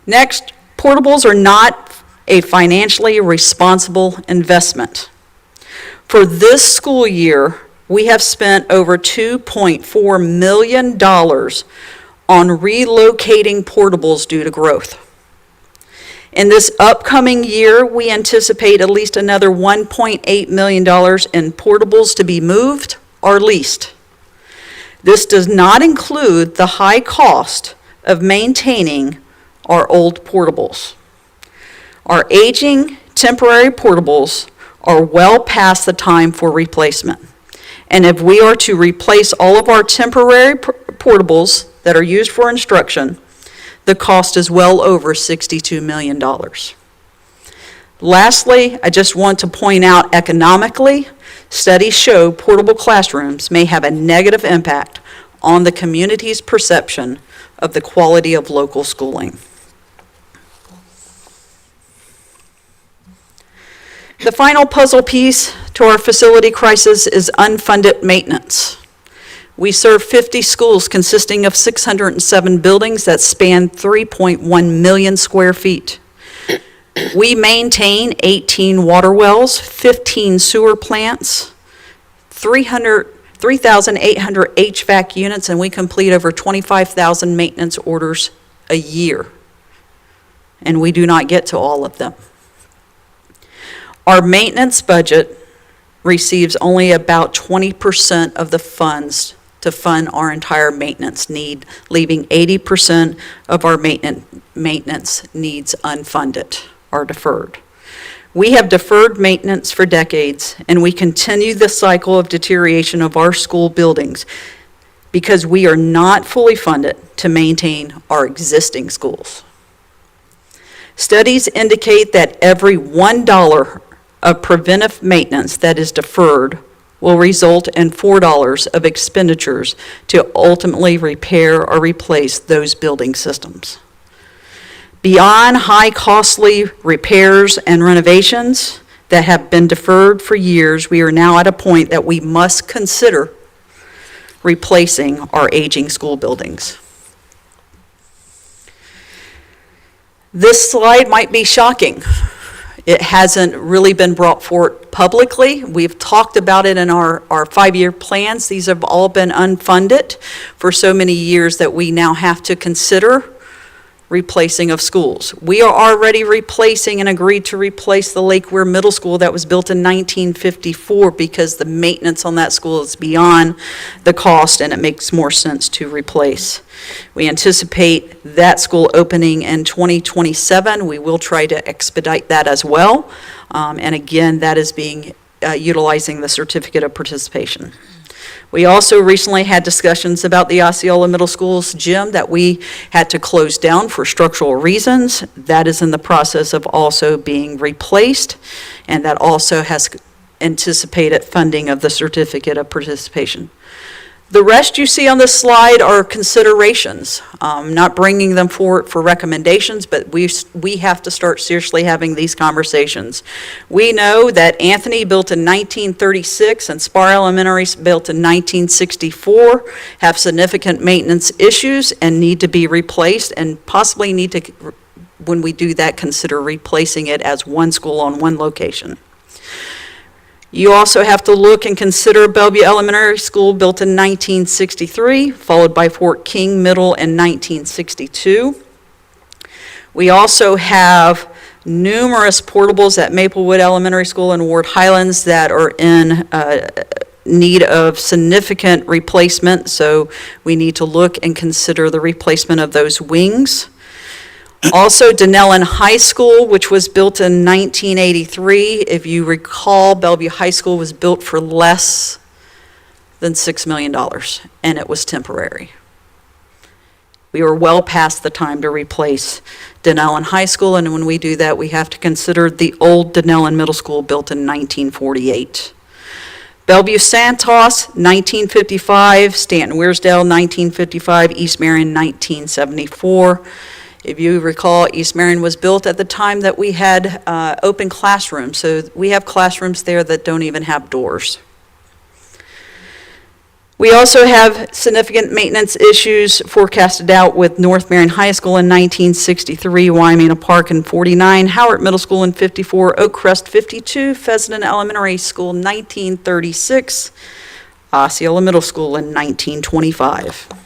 Next, portables are not a financially responsible investment. For this school year, we have spent over $2.4 million on relocating portables due to growth. In this upcoming year, we anticipate at least another $1.8 million in portables to be moved or leased. This does not include the high cost of maintaining our old portables. Our aging temporary portables are well past the time for replacement. And if we are to replace all of our temporary portables that are used for instruction, the cost is well over $62 million. Lastly, I just want to point out economically, studies show portable classrooms may have a negative impact on the community's perception of the quality of local schooling. The final puzzle piece to our facility crisis is unfunded maintenance. We serve 50 schools consisting of 607 buildings that span 3.1 million square feet. We maintain 18 water wells, 15 sewer plants, 3,800 HVAC units, and we complete over 25,000 maintenance orders a year. And we do not get to all of them. Our maintenance budget receives only about 20% of the funds to fund our entire maintenance need, leaving 80% of our maintenance needs unfunded or deferred. We have deferred maintenance for decades, and we continue the cycle of deterioration of our school buildings because we are not fully funded to maintain our existing schools. Studies indicate that every $1 of preventive maintenance that is deferred will result in $4 of expenditures to ultimately repair or replace those building systems. Beyond high costly repairs and renovations that have been deferred for years, we are now at a point that we must consider replacing our aging school buildings. This slide might be shocking. It hasn't really been brought forward publicly. We've talked about it in our 5-year plans. These have all been unfunded for so many years that we now have to consider replacing of schools. We are already replacing and agreed to replace the Lake Weir Middle School that was built in 1954 because the maintenance on that school is beyond the cost and it makes more sense to replace. We anticipate that school opening in 2027. We will try to expedite that as well. And again, that is being utilizing the certificate of participation. We also recently had discussions about the Osceola Middle School's gym that we had to close down for structural reasons. That is in the process of also being replaced, and that also has anticipated funding of the certificate of participation. The rest you see on this slide are considerations, not bringing them forward for recommendations, but we have to start seriously having these conversations. We know that Anthony, built in 1936, and Spar Elementary, built in 1964, have significant maintenance issues and need to be replaced, and possibly need to, when we do that, consider replacing it as one school on one location. You also have to look and consider Bellevue Elementary School, built in 1963, followed by Fort King Middle in 1962. We also have numerous portables at Maplewood Elementary School and Ward Highlands that are in need of significant replacement, so we need to look and consider the replacement of those wings. Also, Denellen High School, which was built in 1983. If you recall, Bellevue High School was built for less than $6 million, and it was temporary. We were well past the time to replace Denellen High School, and when we do that, we have to consider the old Denellen Middle School built in 1948. Bellevue Santos, 1955, Stanton Weirsdale, 1955, East Marion, 1974. If you recall, East Marion was built at the time that we had open classrooms, so we have classrooms there that don't even have doors. We also have significant maintenance issues forecasted out with North Marion High School in 1963, Waimea Park in 49, Howard Middle School in 54, Oak Crest 52, Pheasant Elementary School 1936, Osceola Middle School in 1925.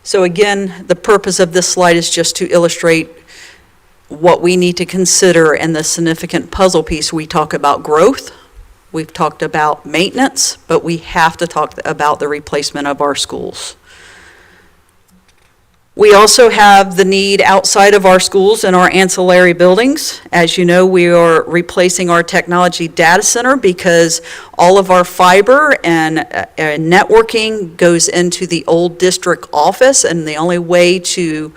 So again, the purpose of this slide is just to illustrate what we need to consider and the significant puzzle piece. We talk about growth, we've talked about maintenance, but we have to talk about the replacement of our schools. We also have the need outside of our schools and our ancillary buildings. As you know, we are replacing our technology data center because all of our fiber and networking goes into the old district office, and the only way to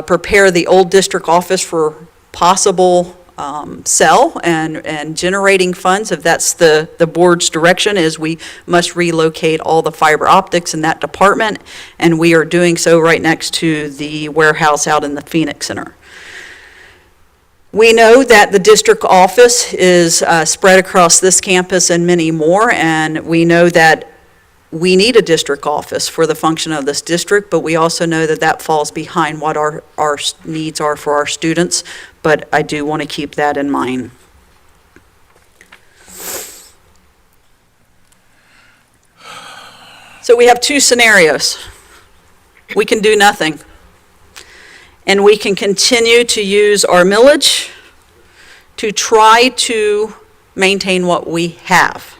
prepare the old district office for possible sell and generating funds, if that's the board's direction, is we must relocate all the fiber optics in that department, and we are doing so right next to the warehouse out in the Phoenix Center. We know that the district office is spread across this campus and many more, and we know that we need a district office for the function of this district, but we also know that that falls behind what our needs are for our students, but I do want to keep that in mind. So we have two scenarios. We can do nothing, and we can continue to use our millage to try to maintain what we have.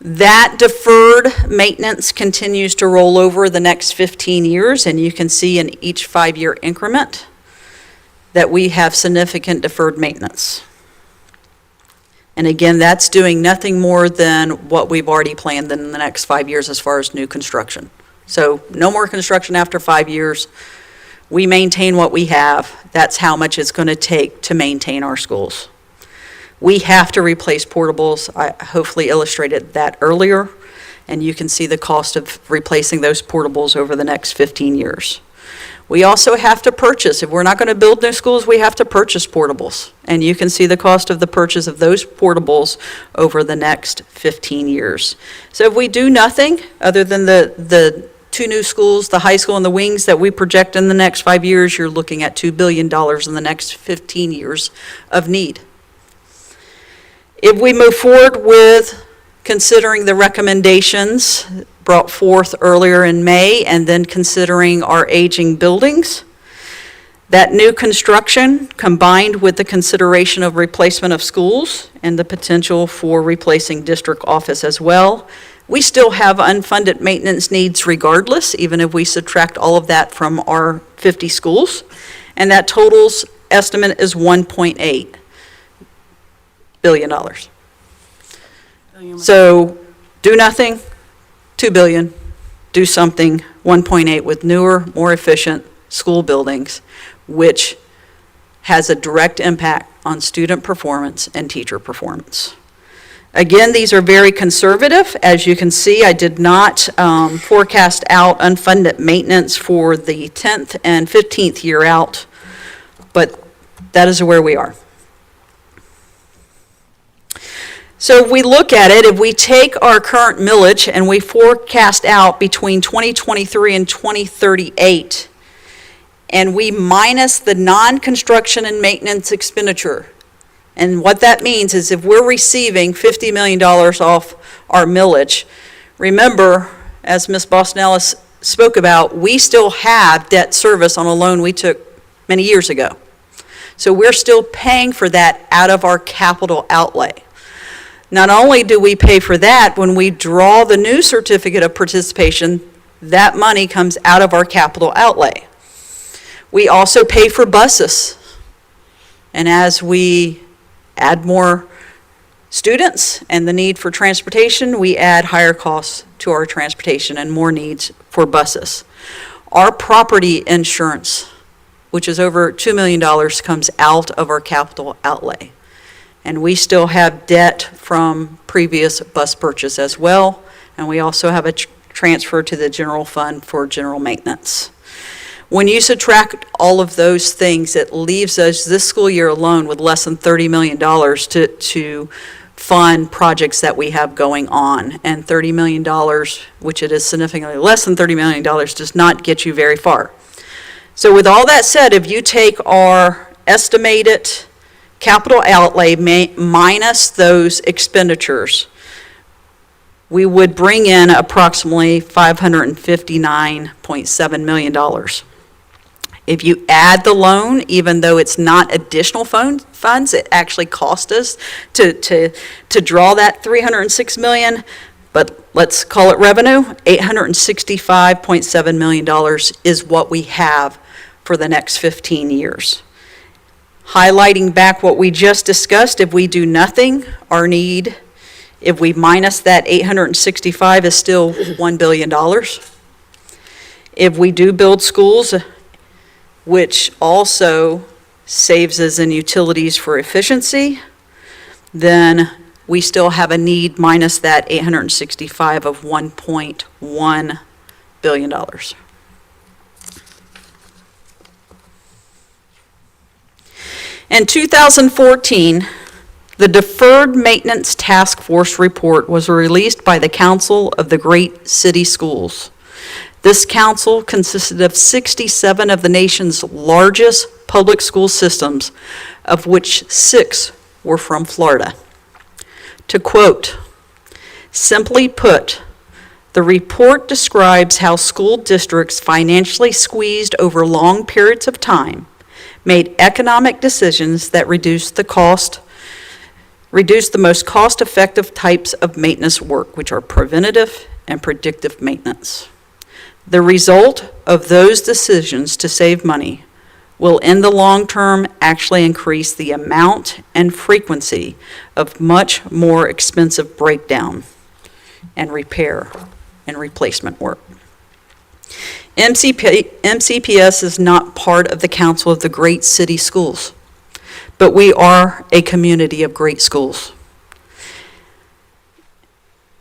That deferred maintenance continues to roll over the next 15 years, and you can see in each 5-year increment that we have significant deferred maintenance. And again, that's doing nothing more than what we've already planned in the next 5 years as far as new construction. So no more construction after 5 years. We maintain what we have. That's how much it's going to take to maintain our schools. We have to replace portables. I hopefully illustrated that earlier, and you can see the cost of replacing those portables over the next 15 years. We also have to purchase. If we're not going to build new schools, we have to purchase portables. And you can see the cost of the purchase of those portables over the next 15 years. So if we do nothing other than the 2 new schools, the high school and the wings that we project in the next 5 years, you're looking at $2 billion in the next 15 years of need. If we move forward with considering the recommendations brought forth earlier in May, and then considering our aging buildings, that new construction combined with the consideration of replacement of schools and the potential for replacing district office as well, we still have unfunded maintenance needs regardless, even if we subtract all of that from our 50 schools. And that total's estimate is $1.8 billion. So do nothing, 2 billion. Do something, 1.8, with newer, more efficient school buildings, which has a direct impact on student performance and teacher performance. Again, these are very conservative. As you can see, I did not forecast out unfunded maintenance for the 10th and 15th year out, but that is where we are. So if we look at it, if we take our current millage and we forecast out between 2023 and 2038, and we minus the non-construction and maintenance expenditure, and what that means is if we're receiving $50 million off our millage, remember, as Ms. Bosnellis spoke about, we still have debt service on a loan we took many years ago. So we're still paying for that out of our capital outlay. Not only do we pay for that, when we draw the new certificate of participation, that money comes out of our capital outlay. We also pay for buses. And as we add more students and the need for transportation, we add higher costs to our transportation and more needs for buses. Our property insurance, which is over $2 million, comes out of our capital outlay. And we still have debt from previous bus purchase as well. And we also have a transfer to the general fund for general maintenance. When you subtract all of those things, it leaves us this school year alone with less than $30 million to fund projects that we have going on. And $30 million, which it is significantly less than $30 million, does not get you very far. So with all that said, if you take our estimated capital outlay minus those expenditures, we would bring in approximately $559.7 million. If you add the loan, even though it's not additional funds, it actually cost us to draw that $306 million, but let's call it revenue, $865.7 million is what we have for the next 15 years. Highlighting back what we just discussed, if we do nothing, our need, if we minus that 865, is still $1 billion. If we do build schools, which also saves us in utilities for efficiency, then we still have a need minus that 865 of $1.1 billion. In 2014, the Deferred Maintenance Task Force report was released by the Council of the Great City Schools. This council consisted of 67 of the nation's largest public school systems, of which 6 were from Florida. To quote, "Simply put, the report describes how school districts financially squeezed over long periods of time made economic decisions that reduced the most cost-effective types of maintenance work, which are preventative and predictive maintenance. The result of those decisions to save money will in the long term actually increase the amount and frequency of much more expensive breakdown and repair and replacement work." MCPS is not part of the Council of the Great City Schools, but we are a community of great schools.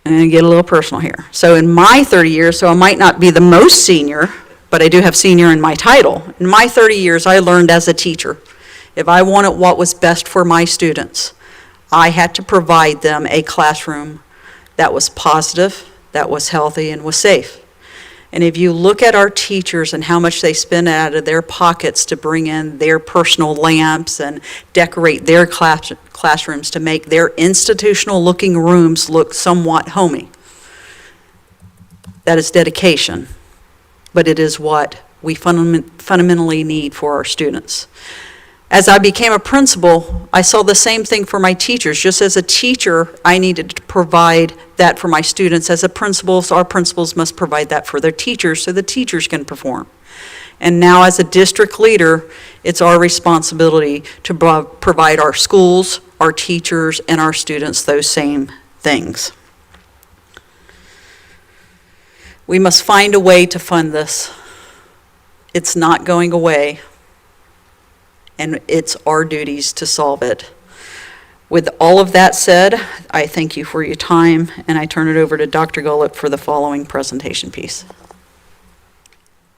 And I get a little personal here. So in my 30 years, so I might not be the most senior, but I do have senior in my title. In my 30 years, I learned as a teacher, if I wanted what was best for my students, I had to provide them a classroom that was positive, that was healthy, and was safe. And if you look at our teachers and how much they spend out of their pockets to bring in their personal lamps and decorate their classrooms to make their institutional-looking rooms look somewhat homey, that is dedication, but it is what we fundamentally need for our students. As I became a principal, I saw the same thing for my teachers. Just as a teacher, I needed to provide that for my students. As a principal, our principals must provide that for their teachers so the teachers can perform. And now as a district leader, it's our responsibility to provide our schools, our teachers, and our students those same things. We must find a way to fund this. It's not going away, and it's our duties to solve it. With all of that said, I thank you for your time, and I turn it over to Dr. Gullett for the following presentation piece.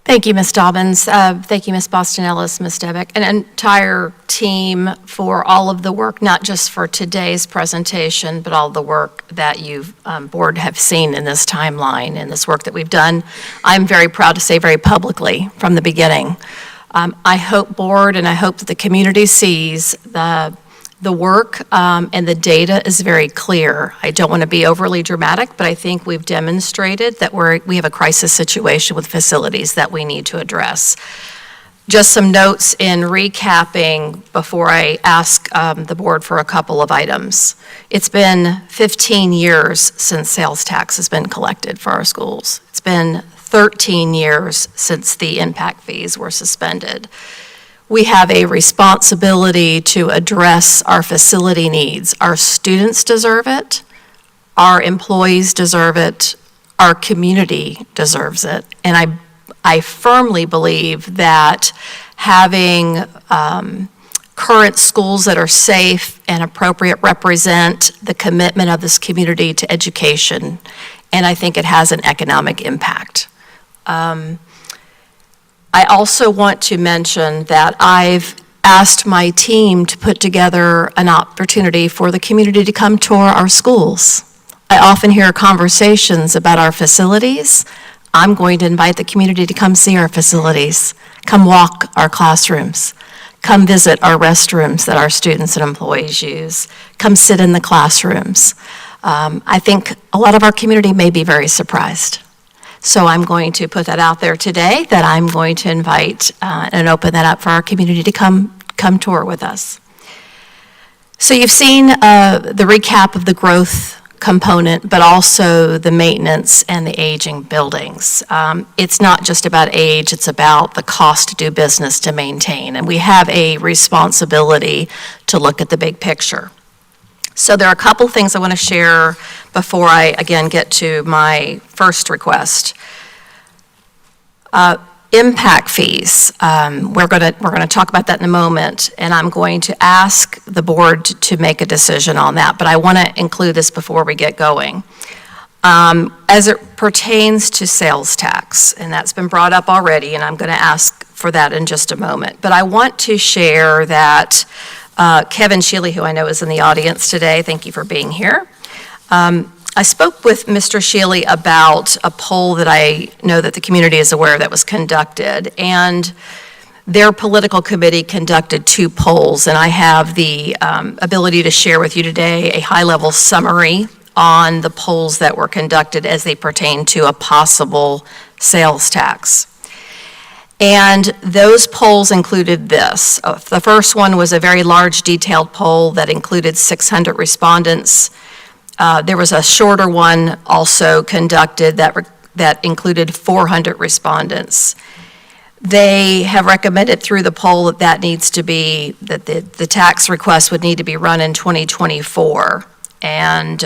Thank you, Ms. Dobbins. Thank you, Ms. Boston Ellis, Ms. Debick, and entire team for all of the work, not just for today's presentation, but all the work that you, board, have seen in this timeline and this work that we've done. I'm very proud to say very publicly from the beginning, I hope, board, and I hope that the community sees the work and the data is very clear. I don't want to be overly dramatic, but I think we've demonstrated that we have a crisis situation with facilities that we need to address. Just some notes in recapping before I ask the board for a couple of items. It's been 15 years since sales tax has been collected for our schools. It's been 13 years since the impact fees were suspended. We have a responsibility to address our facility needs. Our students deserve it, our employees deserve it, our community deserves it. And I firmly believe that having current schools that are safe and appropriate represent the commitment of this community to education, and I think it has an economic impact. I also want to mention that I've asked my team to put together an opportunity for the community to come tour our schools. I often hear conversations about our facilities. I'm going to invite the community to come see our facilities, come walk our classrooms, come visit our restrooms that our students and employees use, come sit in the classrooms. I think a lot of our community may be very surprised. So I'm going to put that out there today, that I'm going to invite and open that up for our community to come tour with us. So you've seen the recap of the growth component, but also the maintenance and the aging buildings. It's not just about age, it's about the cost to do business to maintain. And we have a responsibility to look at the big picture. So there are a couple things I want to share before I, again, get to my first request. Impact fees. We're going to talk about that in a moment, and I'm going to ask the board to make a decision on that, but I want to include this before we get going. As it pertains to sales tax, and that's been brought up already, and I'm going to ask for that in just a moment, but I want to share that Kevin Shealy, who I know is in the audience today, thank you for being here. I spoke with Mr. Shealy about a poll that I know that the community is aware of that was conducted, and their political committee conducted 2 polls, and I have the ability to share with you today a high-level summary on the polls that were conducted as they pertain to a possible sales tax. And those polls included this. The first one was a very large detailed poll that included 600 respondents. There was a shorter one also conducted that included 400 respondents. They have recommended through the poll that needs to be, that the tax request would need to be run in 2024. And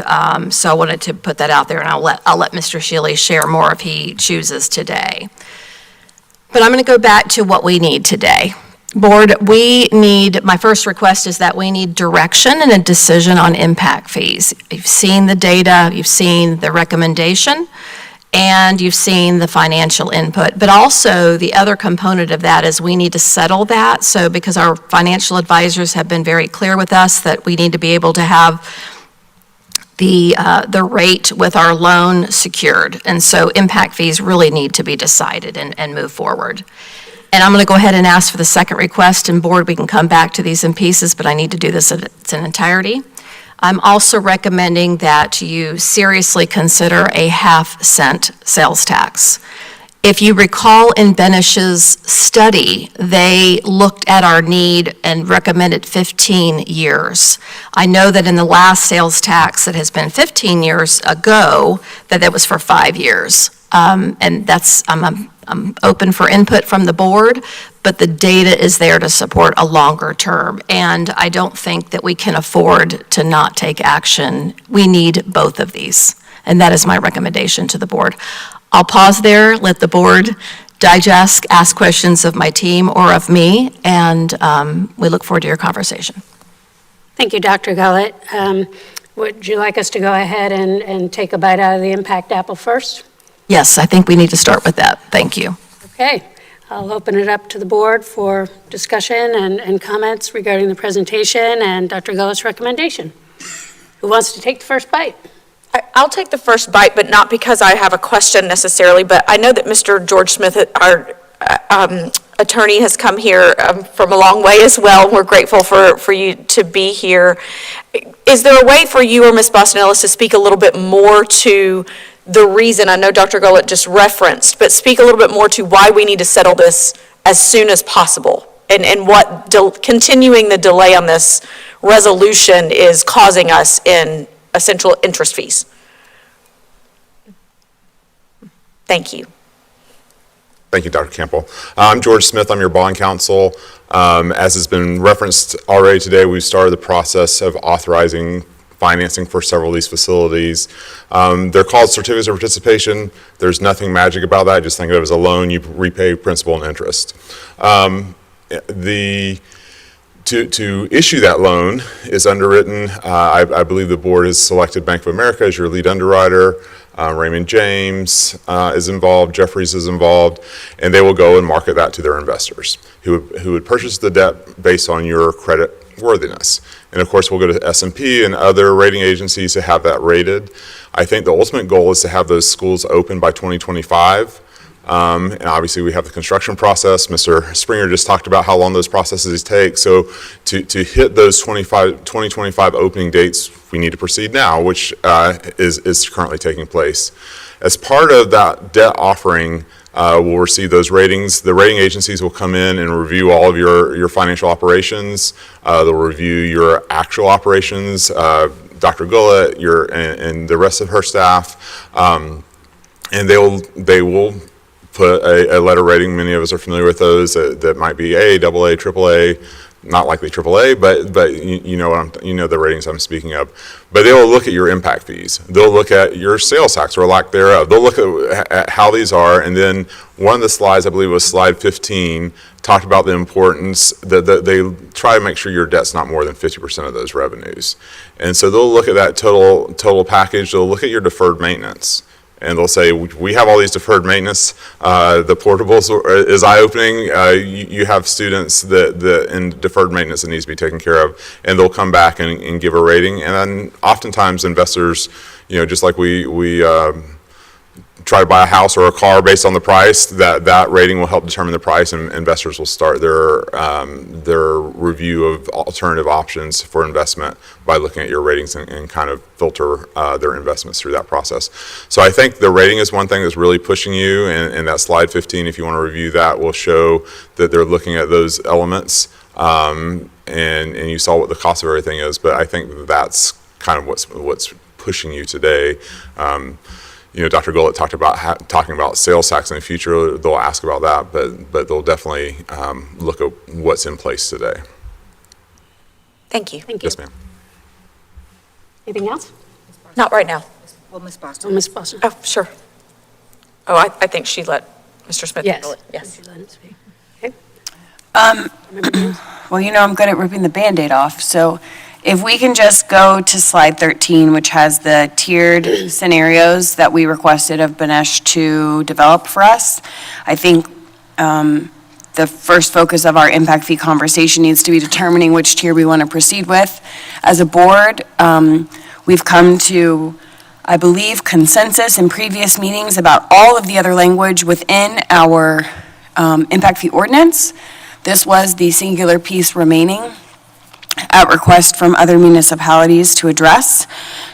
so I wanted to put that out there, and I'll let Mr. Shealy share more if he chooses today. But I'm going to go back to what we need today. Board, my first request is that we need direction and a decision on impact fees. You've seen the data, you've seen the recommendation, and you've seen the financial input. But also, the other component of that is we need to settle that. So because our financial advisors have been very clear with us that we need to be able to have the rate with our loan secured. And so impact fees really need to be decided and move forward. And I'm going to go ahead and ask for the second request, and Board, we can come back to these in pieces, but I need to do this in its entirety. I'm also recommending that you seriously consider a half-cent sales tax. If you recall in Benish's study, they looked at our need and recommended 15 years. I know that in the last sales tax that has been 15 years ago, that was for 5 years. And that's, I'm open for input from the board, but the data is there to support a longer term. And I don't think that we can afford to not take action. We need both of these. And that is my recommendation to the board. I'll pause there, let the board digest, ask questions of my team or of me, and we look forward to your conversation. Thank you, Dr. Gullett. Would you like us to go ahead and take a bite out of the impact apple first? Yes, I think we need to start with that. Thank you. Okay, I'll open it up to the board for discussion and comments regarding the presentation and Dr. Gullett's recommendation. Who wants to take the first bite? I'll take the first bite, but not because I have a question necessarily, but I know that Mr. George Smith, our attorney, has come here from a long way as well. We're grateful for you to be here. Is there a way for you or Ms. Boston-Ellis to speak a little bit more to the reason, I know Dr. Gullett just referenced, but speak a little bit more to why we need to settle this as soon as possible, and what continuing the delay on this resolution is causing us in essential interest fees? Thank you. Thank you, Dr. Campbell. I'm George Smith. I'm your bond counsel. As has been referenced already today, we've started the process of authorizing financing for several of these facilities. They're called certificates of participation. There's nothing magic about that. Just think of it as a loan. You repay principal and interest. To issue that loan is underwritten. I believe the board has selected Bank of America as your lead underwriter. Raymond James is involved, Jefferies is involved, and they will go and market that to their investors who would purchase the debt based on your credit worthiness. And of course, we'll go to S&P and other rating agencies to have that rated. I think the ultimate goal is to have those schools open by 2025. And obviously, we have the construction process. Mr. Springer just talked about how long those processes take. So to hit those 2025 opening dates, we need to proceed now, which is currently taking place. As part of that debt offering, we'll receive those ratings. The rating agencies will come in and review all of your financial operations. They'll review your actual operations, Dr. Gullett, and the rest of her staff. And they will put a letter rating. Many of us are familiar with those that might be A, AA, AAA, not likely AAA, but you know the ratings I'm speaking of. But they will look at your impact fees. They'll look at your sales tax or lack thereof. They'll look at how these are, and then one of the slides, I believe it was slide 15, talked about the importance that they try to make sure your debt's not more than 50% of those revenues. And so they'll look at that total package. They'll look at your deferred maintenance. And they'll say, we have all these deferred maintenance. The portables is eye-opening. You have students that in deferred maintenance that needs to be taken care of, and they'll come back and give a rating. And then oftentimes investors, just like we try to buy a house or a car based on the price, that rating will help determine the price, and investors will start their review of alternative options for investment by looking at your ratings and kind of filter their investments through that process. So I think the rating is one thing that's really pushing you, and that slide 15, if you want to review that, will show that they're looking at those elements, and you saw what the cost of everything is, but I think that's kind of what's pushing you today. Dr. Gullett talking about sales tax in the future. They'll ask about that, but they'll definitely look at what's in place today. Thank you. Thank you. Yes, ma'am. Anything else? Not right now. Well, Ms. Boston. Oh, Ms. Boston. Oh, sure. Oh, I think she let Mr. Smith handle Yes. it. Yes. Would you let him speak? Okay. Well, I'm good at ripping the Band-Aid off, so if we can just go to slide 13, which has the tiered scenarios that we requested of Banesh to develop for us, I think the first focus of our impact fee conversation needs to be determining which tier we want to proceed with. As a board, we've come to, I believe, consensus in previous meetings about all of the other language within our impact fee ordinance. This was the singular piece remaining at request from other municipalities to address.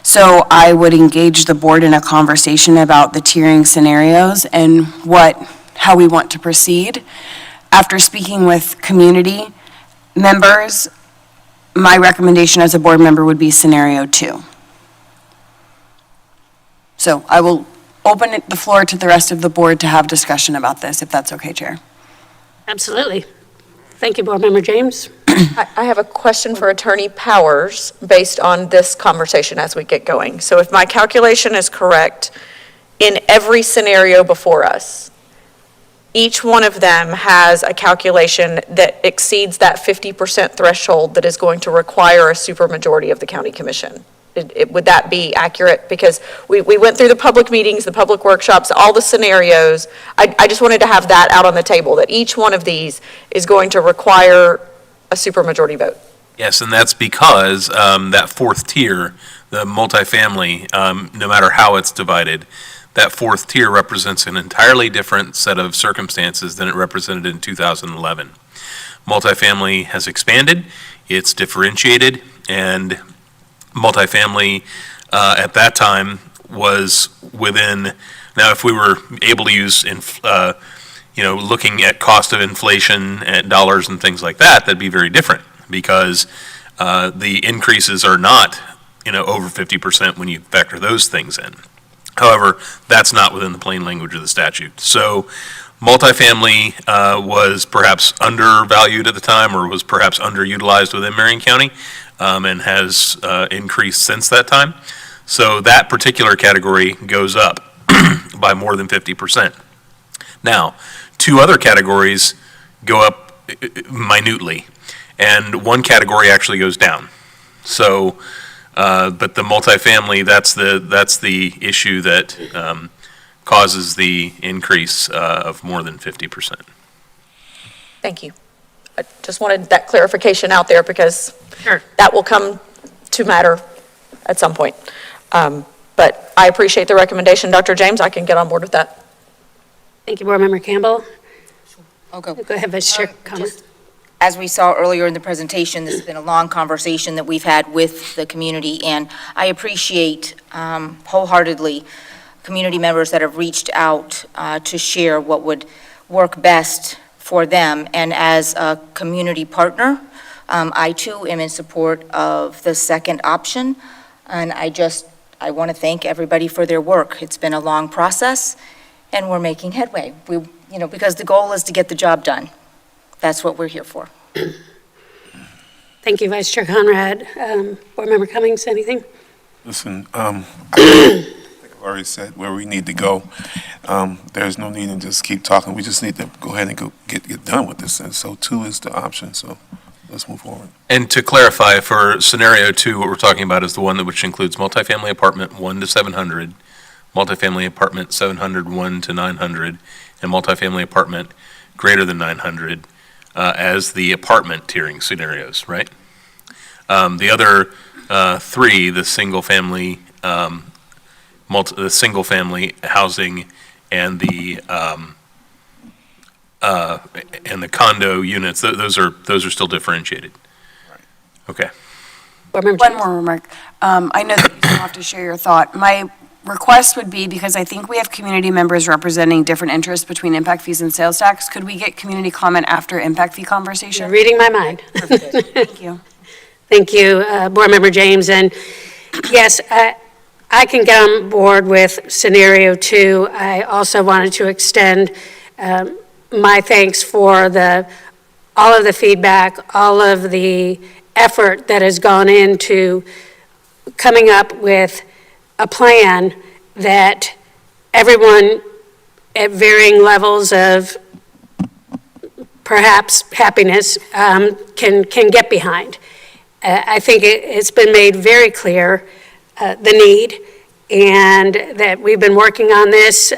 So I would engage the board in a conversation about the tiering scenarios and how we want to proceed. After speaking with community members, my recommendation as a board member would be scenario 2. So I will open the floor to the rest of the board to have discussion about this, if that's okay, Chair. Absolutely. Thank you, Board Member James. I have a question for Attorney Powers based on this conversation as we get going. So if my calculation is correct, in every scenario before us, each one of them has a calculation that exceeds that 50% threshold that is going to require a supermajority of the county commission. Would that be accurate? Because we went through the public meetings, the public workshops, all the scenarios. I just wanted to have that out on the table, that each one of these is going to require a supermajority vote. Yes, and that's because that fourth tier, the multifamily, no matter how it's divided, that fourth tier represents an entirely different set of circumstances than it represented in 2011. Multifamily has expanded, it's differentiated, and multifamily at that time was within, now if we were able to use, looking at cost of inflation at dollars and things like that, that'd be very different because the increases are not, over 50% when you factor those things in. However, that's not within the plain language of the statute. So multifamily was perhaps undervalued at the time or was perhaps underutilized within Marion County and has increased since that time. So that particular category goes up by more than 50%. Now, 2 other categories go up minutely, and 1 category actually goes down. So, but the multifamily, that's the issue that causes the increase of more than 50%. Thank you. I just wanted that clarification out there because that will come to matter at some point. But I appreciate the recommendation, Dr. James. I can get on board with that. Thank you, Board Member Campbell. I'll go. Go ahead, Vice Chair Connor. As we saw earlier in the presentation, this has been a long conversation that we've had with the community, and I appreciate wholeheartedly community members that have reached out to share what would work best for them. And as a community partner, I too am in support of the second option, and I want to thank everybody for their work. It's been a long process, and we're making headway. Because the goal is to get the job done. That's what we're here for. Thank you, Vice Chair Conrad. Board Member Cummings, anything? Listen, I think I've already said where we need to go. There's no need to just keep talking. We just need to go ahead and get done with this. And so 2 is the option, so let's move forward. And to clarify, for scenario 2, what we're talking about is the one which includes multifamily apartment 1 to 700, multifamily apartment 701 to 900, and multifamily apartment greater than 900 as the apartment tiering scenarios, right? The other 3, the single family, the single family housing and the condo units, those are still differentiated. Okay. One more remark. I know that you don't have to share your thought. My request would be, because I think we have community members representing different interests between impact fees and sales tax, could we get community comment after impact fee conversation? You're reading my mind. Perfect. Thank you. Thank you, Board Member James. And yes, I can get on board with scenario 2. I also wanted to extend my thanks for all of the feedback, all of the effort that has gone into coming up with a plan that everyone at varying levels of perhaps happiness, can get behind. I think it's been made very clear, the need, and that we've been working on this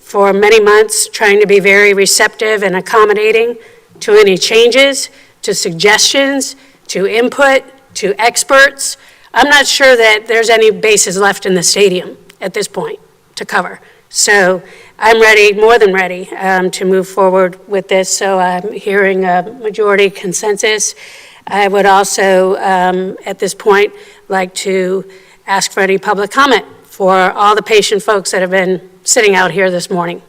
for many months, trying to be very receptive and accommodating to any changes, to suggestions, to input, to experts. I'm not sure that there's any bases left in the stadium at this point to cover. So I'm ready, more than ready, to move forward with this. So I'm hearing a majority consensus. I would also, at this point, like to ask for any public comment for all the patient folks that have been sitting out here this morning.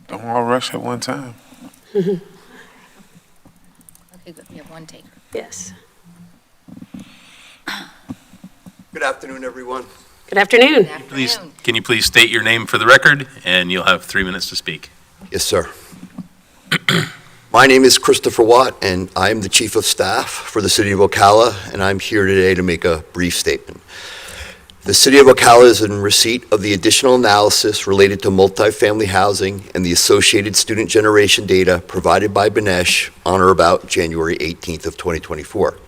Don't all rush at one time. Okay, good, we have one taker. Yes. Good afternoon, everyone. Good afternoon. Good Please, afternoon. can you please state your name for the record, and you'll have 3 minutes to speak. Yes, sir. My name is Christopher Watt, and I am the Chief of Staff for the City of Ocala, and I'm here today to make a brief statement. The City of Ocala is in receipt of the additional analysis related to multifamily housing and the associated student generation data provided by Benesh on or about January 18th of 2024.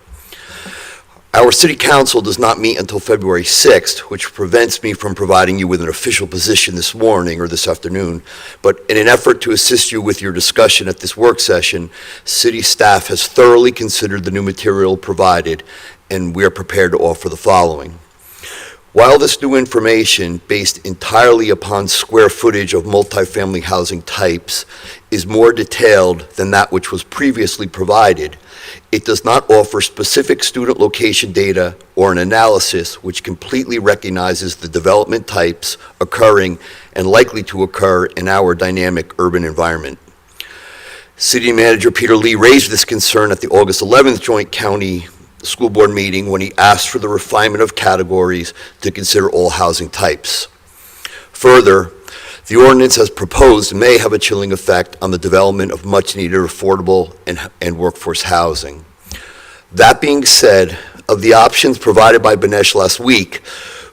Our City Council does not meet until February 6th, which prevents me from providing you with an official position this morning or this afternoon. But in an effort to assist you with your discussion at this work session, City staff has thoroughly considered the new material provided, and we are prepared to offer the following. While this new information, based entirely upon square footage of multifamily housing types, is more detailed than that which was previously provided, it does not offer specific student location data or an analysis which completely recognizes the development types occurring and likely to occur in our dynamic urban environment. City Manager Peter Lee raised this concern at the August 11th Joint County School Board meeting when he asked for the refinement of categories to consider all housing types. Further, the ordinance as proposed may have a chilling effect on the development of much-needed affordable and workforce housing. That being said, of the options provided by Benesh last week,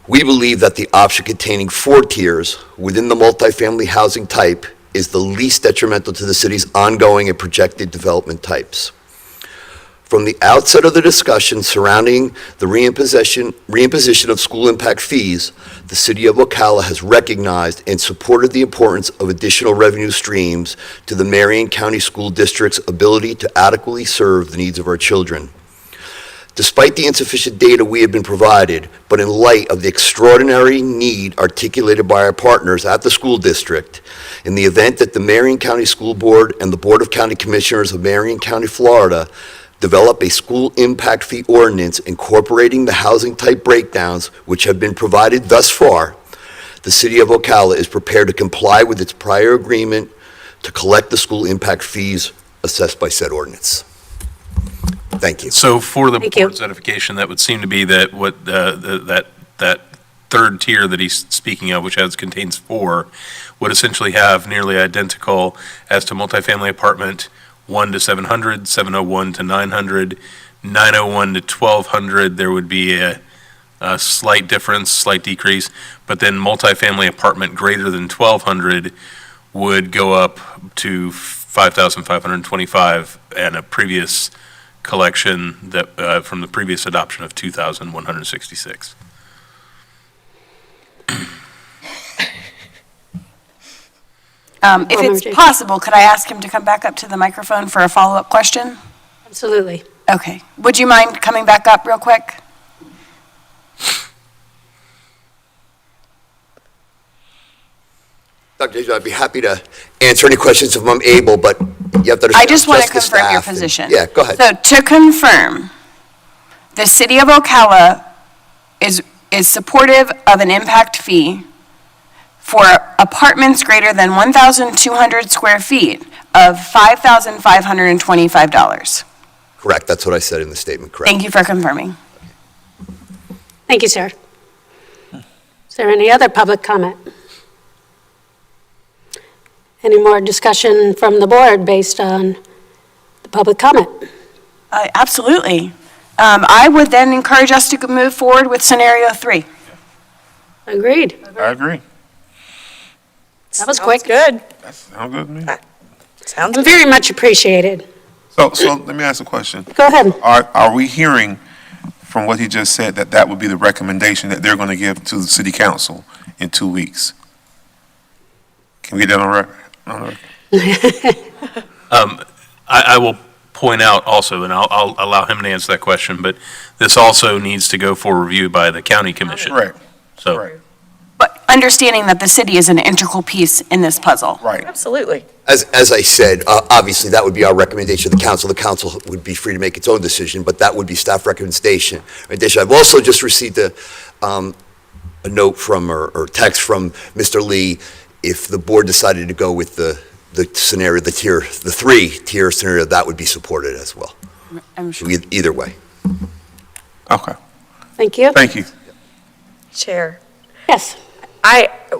we believe that the option containing 4 tiers within the multifamily housing type is the least detrimental to the city's ongoing and projected development types. From the outset of the discussion surrounding the reimposition of school impact fees, the City of Ocala has recognized and supported the importance of additional revenue streams to the Marion County School District's ability to adequately serve the needs of our children. Despite the insufficient data we have been provided, but in light of the extraordinary need articulated by our partners at the school district, in the event that the Marion County School Board and the Board of County Commissioners of Marion County, Florida, develop a school impact fee ordinance incorporating the housing type breakdowns which have been provided thus far, the City of Ocala is prepared to comply with its prior agreement to collect the school impact fees assessed by said ordinance. Thank you. So for the Thank you. board's edification, that would seem to be that what that third tier that he's speaking of, which contains 4, would essentially have nearly identical as to multifamily apartment 1 to 700, 701 to 900, 901 to 1200. There would be a slight difference, slight decrease, but then multifamily apartment greater than 1200 would go up to 5,525, and a previous collection that from the previous adoption of 2,166. If it's possible, could I ask him to come back up to the microphone for a follow-up question? Absolutely. Okay. Would you mind coming back up real quick? Dr. Deja, I'd be happy to answer any questions if I'm able, but you have to understand. I just want to the confirm your staff and- position. Yeah, go ahead. So to confirm, the City of Ocala is supportive of an impact fee for apartments greater than 1,200 square feet of $5,525. Correct, that's what I said in the statement, correct. Thank you for confirming. Thank you, sir. Is there any other public comment? Any more discussion from the board based on the public comment? Absolutely. I would then encourage us to move forward with scenario 3. Agreed. I agree. That was Sounds quick. good. That sounds good to me. Sounds And good. very much appreciated. So let me ask a question. Go ahead. Are we hearing from what he just said that that would be the recommendation that they're going to give to the city council in 2 weeks? Can we get that on record? I will point out also, and I'll allow him to answer that question, but this also needs to go for review by the county commission. Correct. So, Right. But understanding that the city is an integral piece in this puzzle. Right. Absolutely. As I said, obviously, that would be our recommendation to the council. The council would be free to make its own decision, but that would be staff recommendation. In addition, I've also just received a note from, or text from Mr. Lee, if the board decided to go with the scenario, the 3-tier scenario, that would be supported as well. I'm sure. Either way. Okay. Thank you. Thank you. Chair. Yes.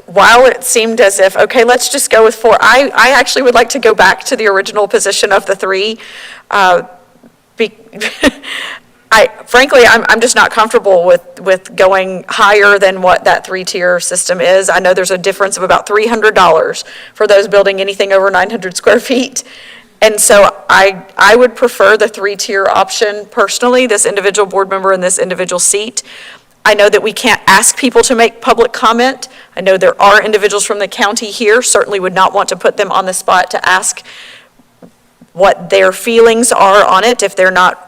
While it seemed as if, okay, let's just go with 4, I actually would like to go back to the original position of the 3. Frankly, I'm just not comfortable with going higher than what that 3-tier system is. I know there's a difference of about $300 for those building anything over 900 square feet. And so I would prefer the 3-tier option personally, this individual board member in this individual seat. I know that we can't ask people to make public comment. I know there are individuals from the county here, certainly would not want to put them on the spot to ask what their feelings are on it if they're not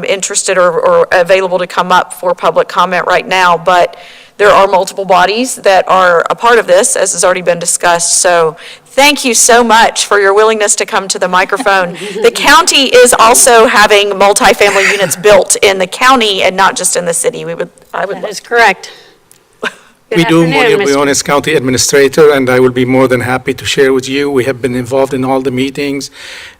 interested or available to come up for public comment right now. But there are multiple bodies that are a part of this, as has already been discussed. So thank you so much for your willingness to come to the microphone. The county is also having multifamily units built in the county and not just in the city. That is correct. We do, afternoon, Maria Mr. Briones, County Administrator, and I will be more than happy to share with you. We have been involved in all the meetings.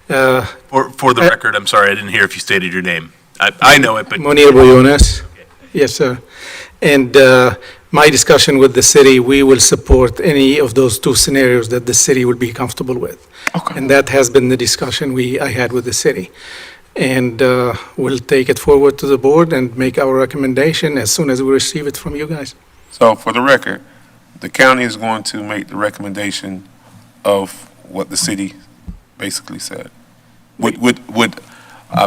for the record, I'm sorry, I didn't hear if you stated your name. I know it, but. Munir Briones. Yes, sir. And my discussion with the city, we will support any of those 2 scenarios that the city will be comfortable with. Okay. And that has been the discussion I had with the city. And we'll take it forward to the board and make our recommendation as soon as we receive it from you guys. So for the record, the county is going to make the recommendation of what the city basically said. Would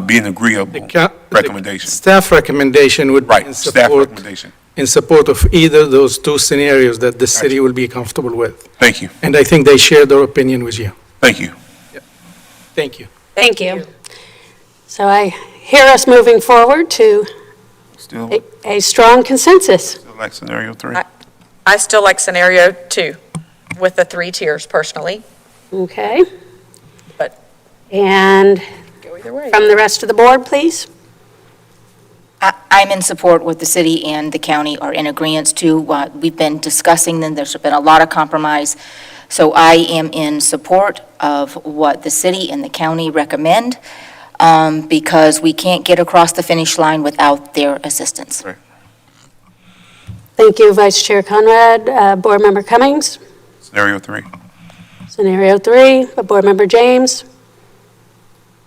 be an agreeable recommendation. Staff recommendation would be Right, staff recommendation. in support of either of those 2 scenarios that the city will be comfortable with. Thank you. And I think they share their opinion with you. Thank you. Thank you. Thank you. So I hear us moving forward to Still a strong consensus. like scenario 3? I still like scenario 2 with the 3 tiers personally, Okay. but And go either way. from the rest of the board, please? I'm in support with the city and the county are in agreement to what we've been discussing, and there's been a lot of compromise. So I am in support of what the city and the county recommend, because we can't get across the finish line without their assistance. Thank you, Vice Chair Conrad. Board Member Cummings? Scenario 3. Scenario 3, Board Member James?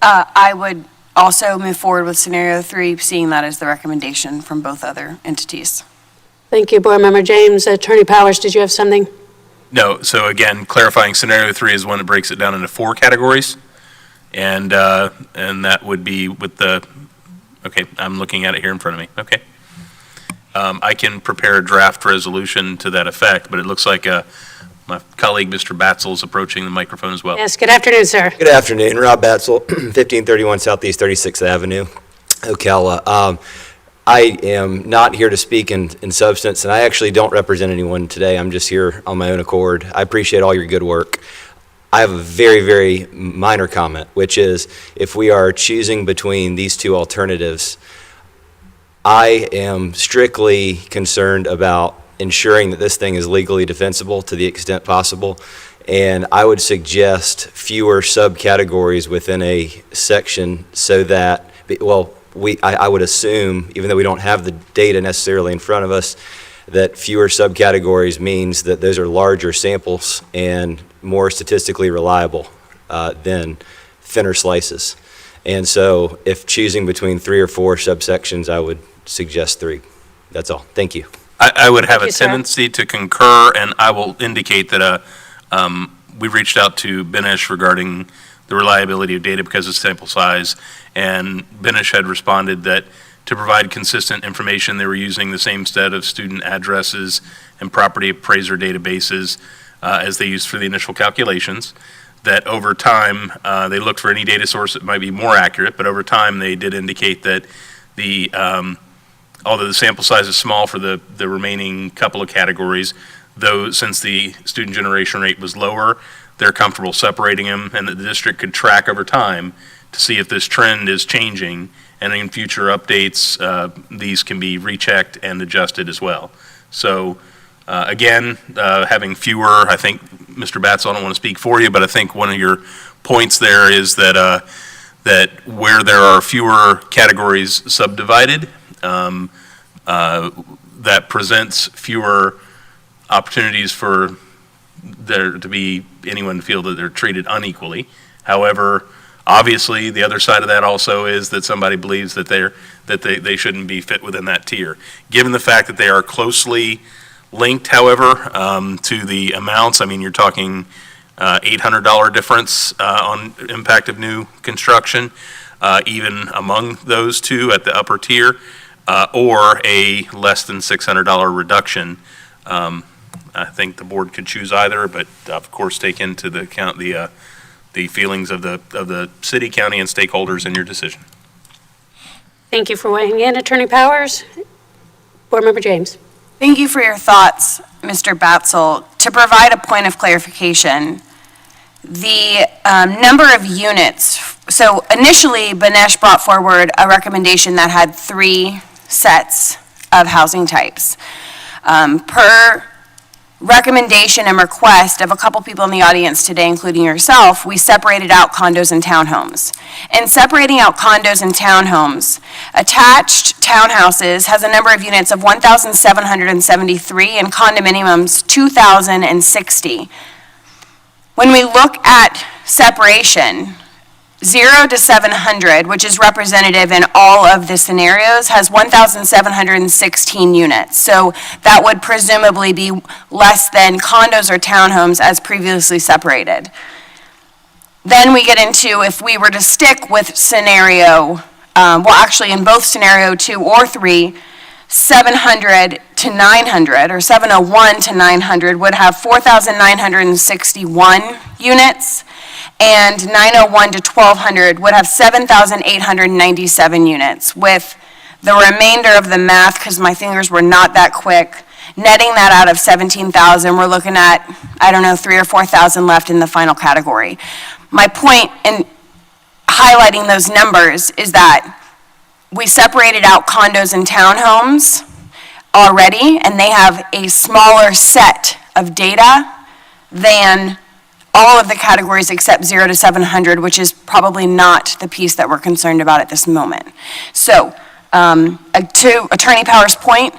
I would also move forward with scenario 3, seeing that as the recommendation from both other entities. Thank you, Board Member James. Attorney Powers, did you have something? No, so again, clarifying, scenario 3 is one that breaks it down into 4 categories. And that would be with okay, I'm looking at it here in front of me, okay. I can prepare a draft resolution to that effect, but it looks like my colleague, Mr. Batzel, is approaching the microphone as well. Yes, good afternoon, sir. Good afternoon, Rob Batzel, 1531 Southeast 36th Avenue, Ocala. I am not here to speak in substance, and I actually don't represent anyone today. I'm just here on my own accord. I appreciate all your good work. I have a very, very minor comment, which is if we are choosing between these 2 alternatives, I am strictly concerned about ensuring that this thing is legally defensible to the extent possible. And I would suggest fewer subcategories within a section so that, well, I would assume, even though we don't have the data necessarily in front of us, that fewer subcategories means that those are larger samples and more statistically reliable than thinner slices. And so if choosing between 3 or 4 subsections, I would suggest 3. That's all. Thank you. I would have Thank a you, sir. tendency to concur, and I will indicate that We've reached out to Benish regarding the reliability of data because of sample size, and Benish had responded that to provide consistent information, they were using the same set of student addresses and property appraiser databases as they used for the initial calculations. That over time, they looked for any data source that might be more accurate, but over time, they did indicate that although the sample size is small for the remaining couple of categories, though since the student generation rate was lower, they're comfortable separating them, and that the district could track over time to see if this trend is changing, and in future updates, these can be rechecked and adjusted as well. So again, having fewer, I think, Mr. Batzel, I don't want to speak for you, but I think one of your points there is that that where there are fewer categories subdivided, that presents fewer opportunities for there to be anyone feel that they're treated unequally. However, obviously, the other side of that also is that somebody believes that they shouldn't be fit within that tier. Given the fact that they are closely linked, however, to the amounts, I mean, you're talking $800 difference on impact of new construction, even among those two at the upper tier, or a less than $600 reduction. I think the board could choose either, but of course take into the account the feelings of the city, county, and stakeholders in your decision. Thank you for weighing in, Attorney Powers. Board Member James. Thank you for your thoughts, Mr. Batzel. To provide a point of clarification, the number of units, so initially Banesh brought forward a recommendation that had 3 sets of housing types. Per recommendation and request of a couple people in the audience today, including yourself, we separated out condos and townhomes. In separating out condos and townhomes, attached townhouses has a number of units of 1,773 and condominiums 2,060. When we look at separation, 0 to 700, which is representative in all of the scenarios, has 1,716 units. So that would presumably be less than condos or townhomes as previously separated. Then we get into, if we were to stick with scenario, well, actually in both scenario 2 or 3, 700 to 900, or 701 to 900 would have 4,961 units, and 901 to 1,200 would have 7,897 units. With the remainder of the math, because my fingers were not that quick, netting that out of 17,000, we're looking at, I don't know, 3,000 or 4,000 left in the final category. My point in highlighting those numbers is that we separated out condos and townhomes already, and they have a smaller set of data than all of the categories except 0 to 700, which is probably not the piece that we're concerned about at this moment. So, to Attorney Powers' point,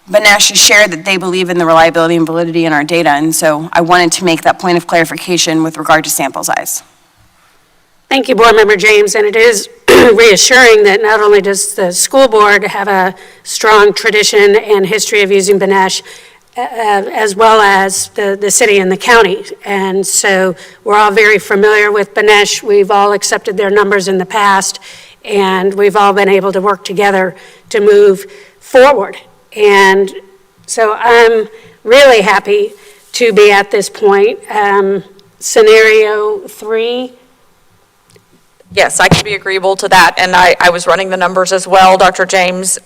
Banesh has shared that they believe in the reliability and validity in our data, and so I wanted to make that point of clarification with regard to sample size. Thank you, Board Member James, and it is reassuring that not only does the school board have a strong tradition and history of using Banesh, as well as the city and the county. And so we're all very familiar with Banesh. We've all accepted their numbers in the past, and we've all been able to work together to move forward. And so I'm really happy to be at this point. Scenario 3. Yes, I can be agreeable to that, and I was running the numbers as well, Dr. James.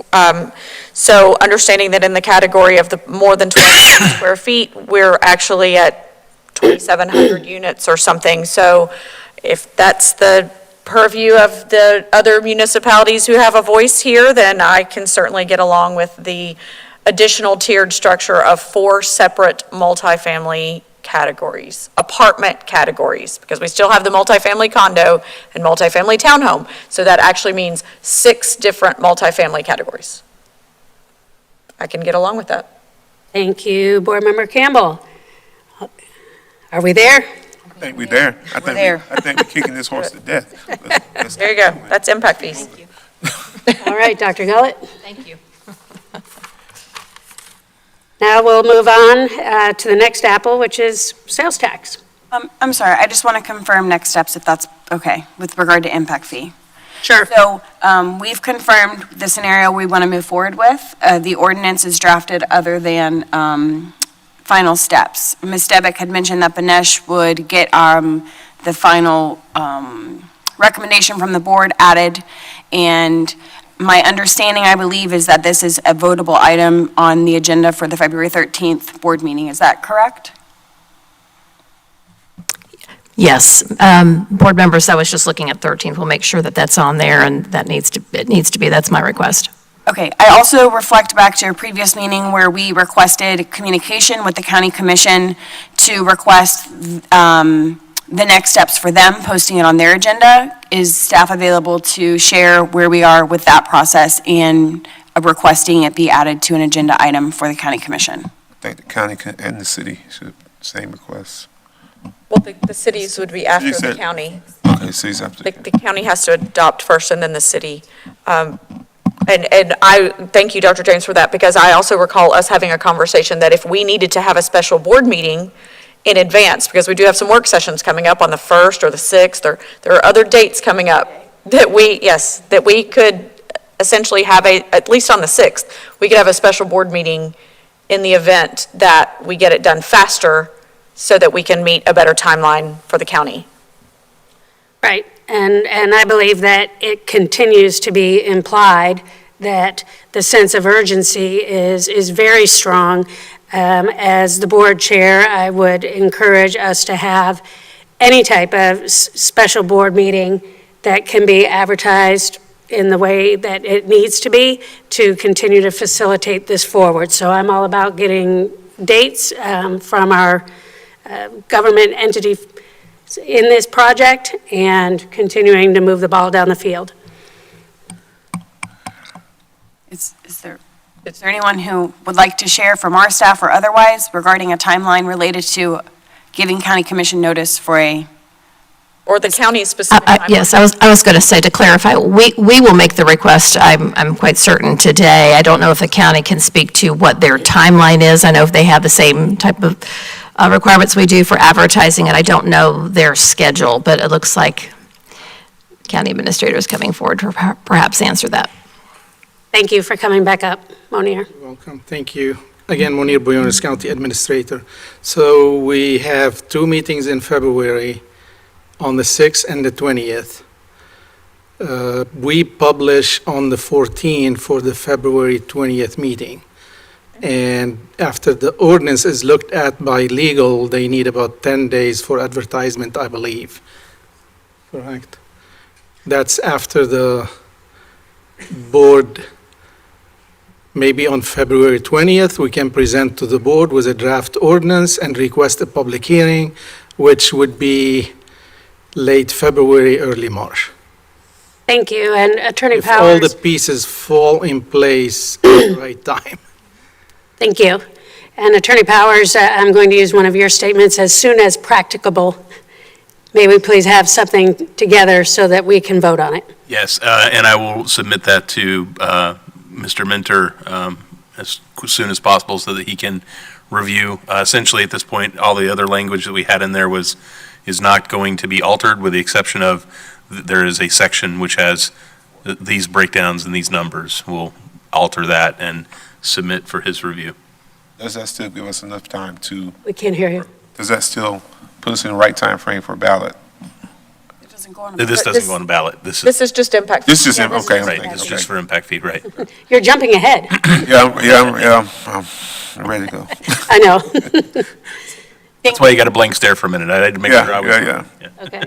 So understanding that in the category of the more than 12,000 square feet, we're actually at 2,700 units or something. So if that's the purview of the other municipalities who have a voice here, then I can certainly get along with the additional tiered structure of 4 separate multifamily categories, apartment categories, because we still have the multifamily condo and multifamily townhome. So that actually means 6 different multifamily categories. I can get along with that. Thank you, Board Member Campbell. Are we there? I think we're there. I think we're kicking this horse to death. Let's There you go. That's impact fees. All right, Dr. Gullett. Thank you. Now we'll move on to the next apple, which is sales tax. I'm sorry, I just want to confirm next steps, if that's okay, with regard to impact fee. Sure. So we've confirmed the scenario we want to move forward with. The ordinance is drafted other than final steps. Ms. Debick had mentioned that Banesh would get the final recommendation from the board added, and my understanding, I believe, is that this is a votable item on the agenda for the February 13th board meeting. Is that correct? Yes, board members, I was just looking at 13th. We'll make sure that that's on there, and it needs to be, that's my request. Okay, I also reflect back to a previous meeting where we requested communication with the county commission to request the next steps for them, posting it on their agenda. Is staff available to share where we are with that process and requesting it be added to an agenda item for the county commission? I think the county and the city should, same request. Well, the cities would be after You the said- county. Okay, cities after. The county has to adopt first and then the city. And I thank you, Dr. James, for that, because I also recall us having a conversation that if we needed to have a special board meeting in advance, because we do have some work sessions coming up on the 1st or the 6th, or there are other dates coming up that we could essentially have at least on the 6th, we could have a special board meeting in the event that we get it done faster so that we can meet a better timeline for the county. Right, and I believe that it continues to be implied that the sense of urgency is very strong. As the board chair, I would encourage us to have any type of special board meeting that can be advertised in the way that it needs to be to continue to facilitate this forward. So I'm all about getting dates from our government entity in this project and continuing to move the ball down the field. Is there anyone who would like to share from our staff or otherwise regarding a timeline related to giving county commission notice for Or the county's specific timeline? Yes, I was going to say, to clarify, we will make the request, I'm quite certain, today. I don't know if the county can speak to what their timeline is. I know if they have the same type of requirements we do for advertising, and I don't know their schedule, but it looks like county administrator is coming forward to perhaps answer that. Thank you for coming back up, Monier. You're welcome. Thank you. Again, Monier Boyones, County Administrator. So we have 2 meetings in February, on the 6th and the 20th. We publish on the 14th for the February 20th meeting. And after the ordinance is looked at by legal, they need about 10 days for advertisement, I believe. Correct? That's after the board, maybe on February 20th, we can present to the board with a draft ordinance and request a public hearing, which would be late February, early March. Thank you, and Attorney If all the Powers. pieces fall in place at the right time. Thank you. And Attorney Powers, I'm going to use one of your statements, as soon as practicable. May we please have something together so that we can vote on it? Yes, and I will submit that to Mr. Minter as soon as possible so that he can review. Essentially, at this point, all the other language that we had in there is not going to be altered, with the exception of there is a section which has these breakdowns and these numbers. We'll alter that and submit for his review. Does that still give us enough time to, We can't hear you. does that still put us in the right time frame for ballot? it doesn't go on. This doesn't go on a ballot. This This is just impact. This is, Yeah, okay, right, okay, this is okay. just for impact fee, right? You're jumping ahead. I'm ready to go. I know. That's why you got a blank stare for a minute. I had to make sure I was. Yeah. Okay.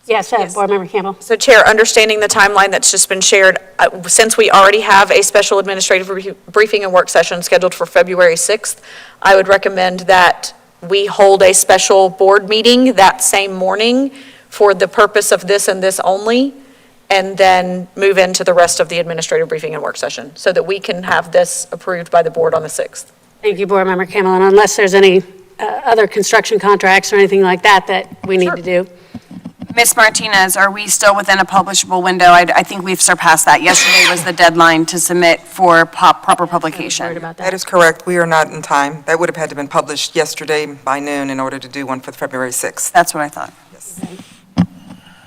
Yes, Board Member Campbell. So Chair, understanding the timeline that's just been shared, since we already have a special administrative briefing and work session scheduled for February 6th, I would recommend that we hold a special board meeting that same morning for the purpose of this and this only, and then move into the rest of the administrative briefing and work session, so that we can have this approved by the board on the 6th. Thank you, Board Member Campbell. And unless there's any other construction contracts or anything like that that we need to do. Ms. Martinez, are we still within a publishable window? I think we've surpassed that. Yesterday was the deadline to submit for proper publication. Worried about That that. is correct. We are not in time. That would have had to have been published yesterday by noon in order to do one for February 6th. That's what I thought. Yes.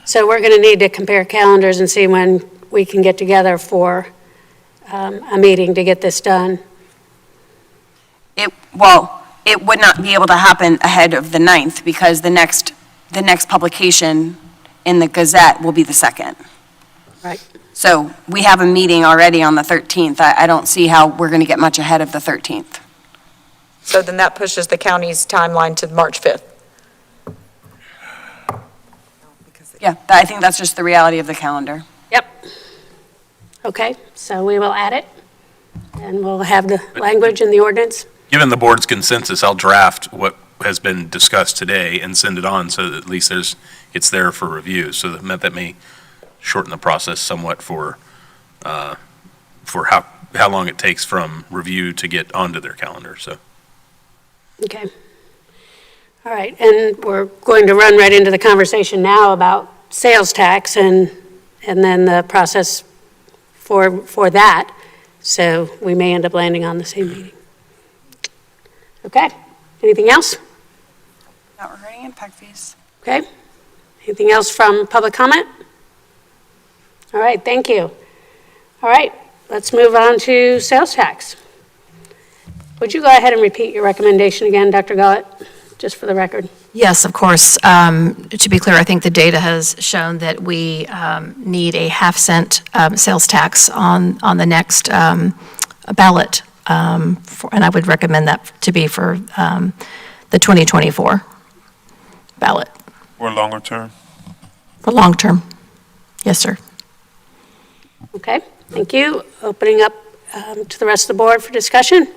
So we're going to need to compare calendars and see when we can get together for a meeting to get this done. It would not be able to happen ahead of the 9th because the next publication in the Gazette will be the 2nd. Right. So we have a meeting already on the 13th. I don't see how we're going to get much ahead of the 13th. So then that pushes the county's timeline to March 5th. Yeah, I think that's just the reality of the calendar. Yep. Okay, so we will add it, and we'll have the language in the ordinance. Given the board's consensus, I'll draft what has been discussed today and send it on so that at least it's there for review. So that may shorten the process somewhat for how long it takes from review to get onto their calendar, so. Okay. All right, and we're going to run right into the conversation now about sales tax and then the process for that. So we may end up landing on the same meeting. Okay, anything else? Not regarding impact fees. Okay. Anything else from public comment? All right, thank you. All right, let's move on to sales tax. Would you go ahead and repeat your recommendation again, Dr. Gullett, just for the record? Yes, of course. To be clear, I think the data has shown that we need a half-cent sales tax on the next ballot, and I would recommend that to be for the 2024 ballot. Or longer term? For long term. Yes, sir. Okay, thank you. Opening up to the rest of the board for discussion.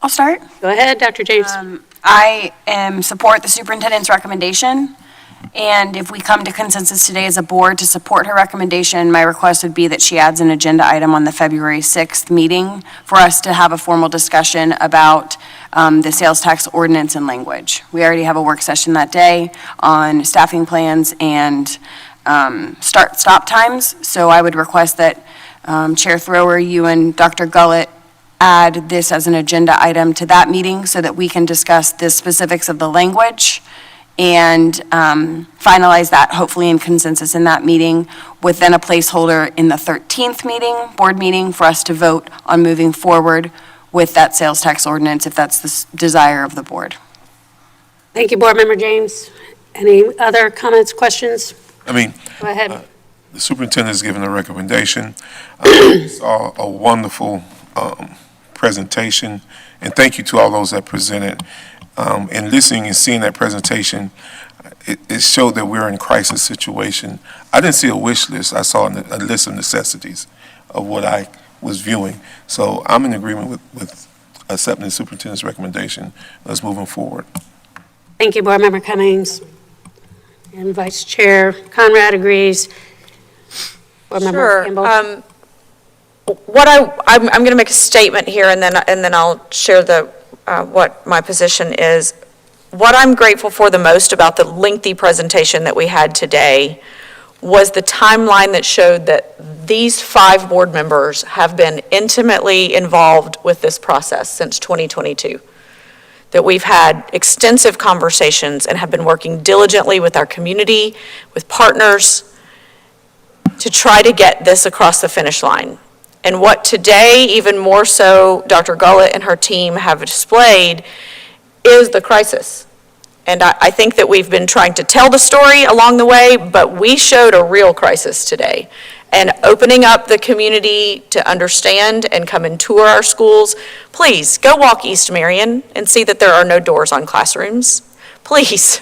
I'll start. Go ahead, Dr. James. I support the superintendent's recommendation, and if we come to consensus today as a board to support her recommendation, my request would be that she adds an agenda item on the February 6th meeting for us to have a formal discussion about the sales tax ordinance and language. We already have a work session that day on staffing plans and stop times, so I would request that Chair Thrower, you and Dr. Gullett add this as an agenda item to that meeting so that we can discuss the specifics of the language and finalize that, hopefully in consensus in that meeting, with then a placeholder in the 13th meeting, board meeting, for us to vote on moving forward with that sales tax ordinance, if that's the desire of the board. Thank you, Board Member James. Any other comments, questions? I mean, Go ahead. the superintendent has given a recommendation. Saw a wonderful presentation, and thank you to all those that presented. And listening and seeing that presentation, it showed that we're in crisis situation. I didn't see a wish list. I saw a list of necessities of what I was viewing. So I'm in agreement with accepting the superintendent's recommendation. Let's move forward. Thank you, Board Member Cummings. And Vice Chair Conrad agrees. Board Member Campbell. Sure. I'm going to make a statement here, and then I'll share what my position is. What I'm grateful for the most about the lengthy presentation that we had today was the timeline that showed that these 5 board members have been intimately involved with this process since 2022. That we've had extensive conversations and have been working diligently with our community, with partners, to try to get this across the finish line. And what today, even more so, Dr. Gullett and her team have displayed is the crisis. And I think that we've been trying to tell the story along the way, but we showed a real crisis today. And opening up the community to understand and come and tour our schools. Please, go walk East Marion and see that there are no doors on classrooms. Please,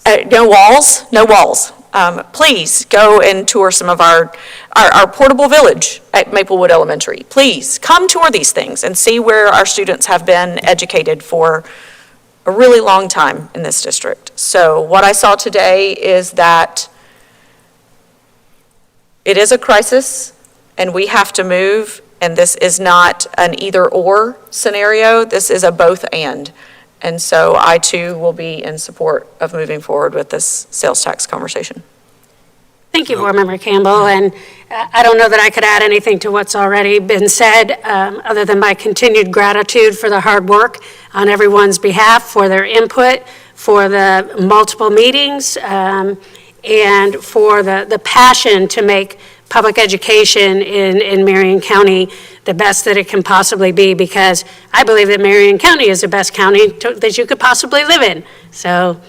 no walls, no walls. Please go and tour some of our portable village at Maplewood Elementary. Please come tour these things and see where our students have been educated for a really long time in this district. So what I saw today is that it is a crisis and we have to move, and this is not an either or scenario. This is a both and. And so I too will be in support of moving forward with this sales tax conversation. Thank you, Board Member Campbell, and I don't know that I could add anything to what's already been said, other than my continued gratitude for the hard work on everyone's behalf, for their input, for the multiple meetings, and for the passion to make public education in Marion County the best that it can possibly be, because I believe that Marion County is the best county that you could possibly live in. So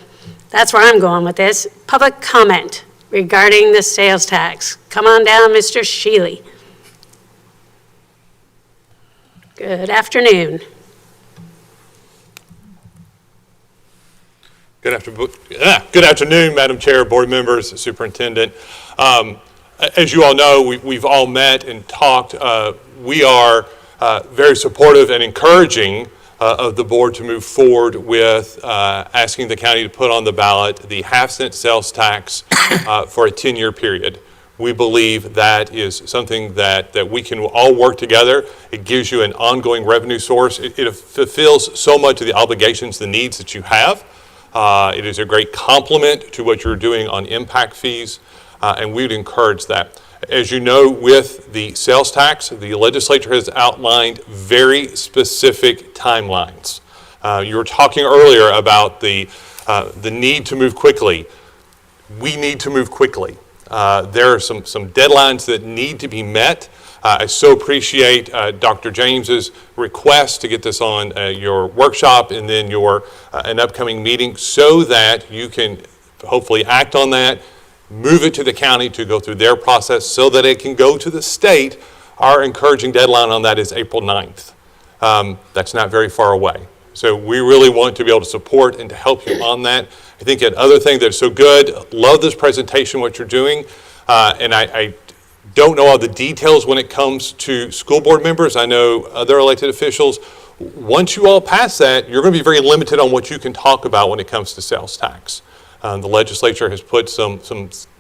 that's where I'm going with this. Public comment regarding the sales tax. Come on down, Mr. Shealy. Good afternoon. Good afternoon, Madam Chair, board members, superintendent. As you all know, we've all met and talked. We are very supportive and encouraging of the board to move forward with asking the county to put on the ballot the half-cent sales tax for a 10-year period. We believe that is something that we can all work together. It gives you an ongoing revenue source. It fulfills so much of the obligations, the needs that you have. It is a great complement to what you're doing on impact fees, and we would encourage that. As you know, with the sales tax, the legislature has outlined very specific timelines. You were talking earlier about the need to move quickly. We need to move quickly. There are some deadlines that need to be met. I so appreciate Dr. James's request to get this on your workshop and then an upcoming meeting so that you can hopefully act on that, move it to the county to go through their process so that it can go to the state. Our encouraging deadline on that is April 9th. That's not very far away. So we really want to be able to support and to help you on that. I think another thing that's so good, love this presentation, what you're doing, and I don't know all the details when it comes to school board members. I know other elected officials. Once you all pass that, you're going to be very limited on what you can talk about when it comes to sales tax. The legislature has put some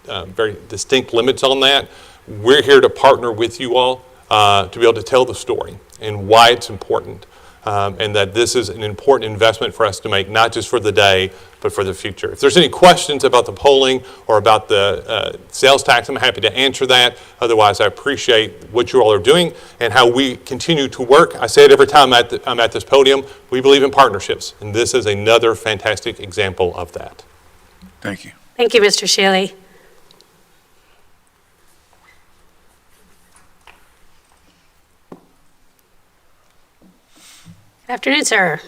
very distinct limits on that. We're here to partner with you all to be able to tell the story and why it's important, and that this is an important investment for us to make, not just for the day, but for the future. If there's any questions about the polling or about the sales tax, I'm happy to answer that. Otherwise, I appreciate what you all are doing and how we continue to work. I say it every time I'm at this podium. We believe in partnerships, and this is another fantastic example of that. Thank you. Thank you, Mr. Shealy. Good afternoon, sir.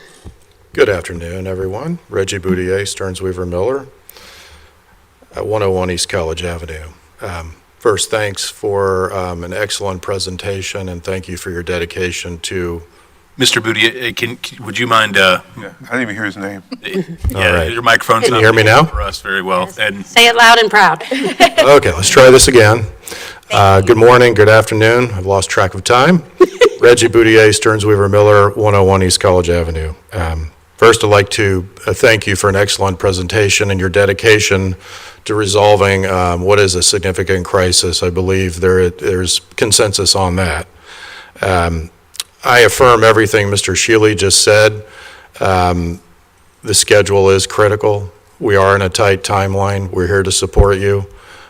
Good afternoon, everyone. Reggie Boudier, Stearns Weaver Miller, at 101 East College Avenue. First, thanks for an excellent presentation, and thank you for your dedication to... Mr. Boudier, would you mind? Yeah, I didn't even hear his name. Yeah, right. your microphone's Can not you hear me picking up now? for us very well. And Say it loud and proud. Okay, let's try this again. Good morning, good afternoon. I've lost track of time. Reggie Boudier, Stearns Weaver Miller, 101 East College Avenue. First, I'd like to thank you for an excellent presentation and your dedication to resolving what is a significant crisis. I believe there's consensus on that. I affirm everything Mr. Shealy just said. The schedule is critical. We are in a tight timeline. We're here to support you.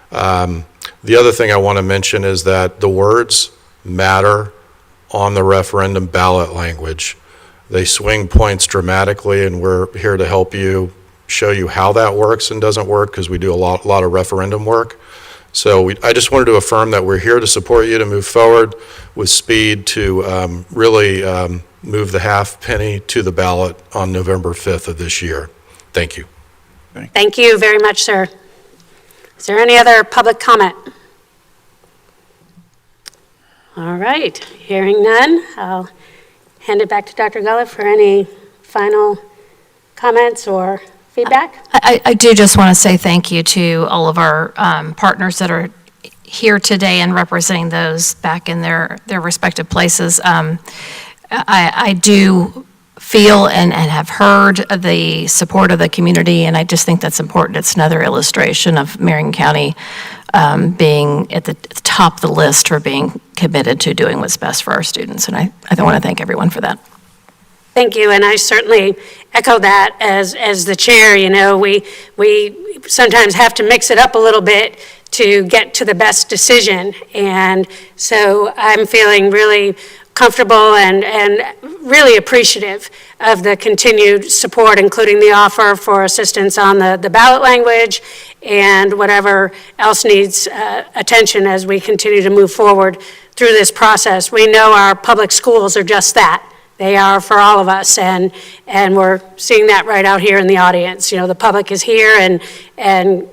The other thing I want to mention is that the words matter on the referendum ballot language. They swing points dramatically, and we're here to help you, show you how that works and doesn't work, because we do a lot of referendum work. So I just wanted to affirm that we're here to support you to move forward with speed to really move the half penny to the ballot on November 5th of this year. Thank you. Thank you very much, sir. Is there any other public comment? All right, hearing none, I'll hand it back to Dr. Gullett for any final comments or feedback. I do just want to say thank you to all of our partners that are here today and representing those back in their respective places. I do feel and have heard the support of the community, and I just think that's important. It's another illustration of Marion County being at the top of the list for being committed to doing what's best for our students, and I want to thank everyone for that. Thank you, and I certainly echo that as the chair. You know, we sometimes have to mix it up a little bit to get to the best decision, and so I'm feeling really comfortable and really appreciative of the continued support, including the offer for assistance on the ballot language and whatever else needs attention as we continue to move forward through this process. We know our public schools are just that. They are for all of us, and we're seeing that right out here in the audience. You know, the public is here and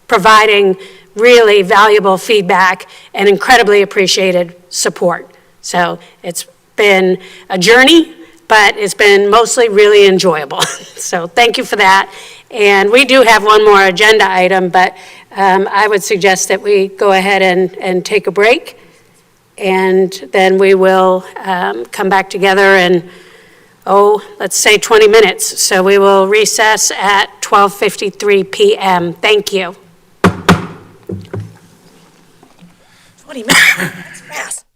providing really valuable feedback and incredibly appreciated support. So it's been a journey, but it's been mostly really enjoyable. So thank you for that. And we do have one more agenda item, but I would suggest that we go ahead and take a break. And then we will come back together in, let's say 20 minutes. So we will recess at 12:53 p.m. Thank you. 20 minutes, that's fast.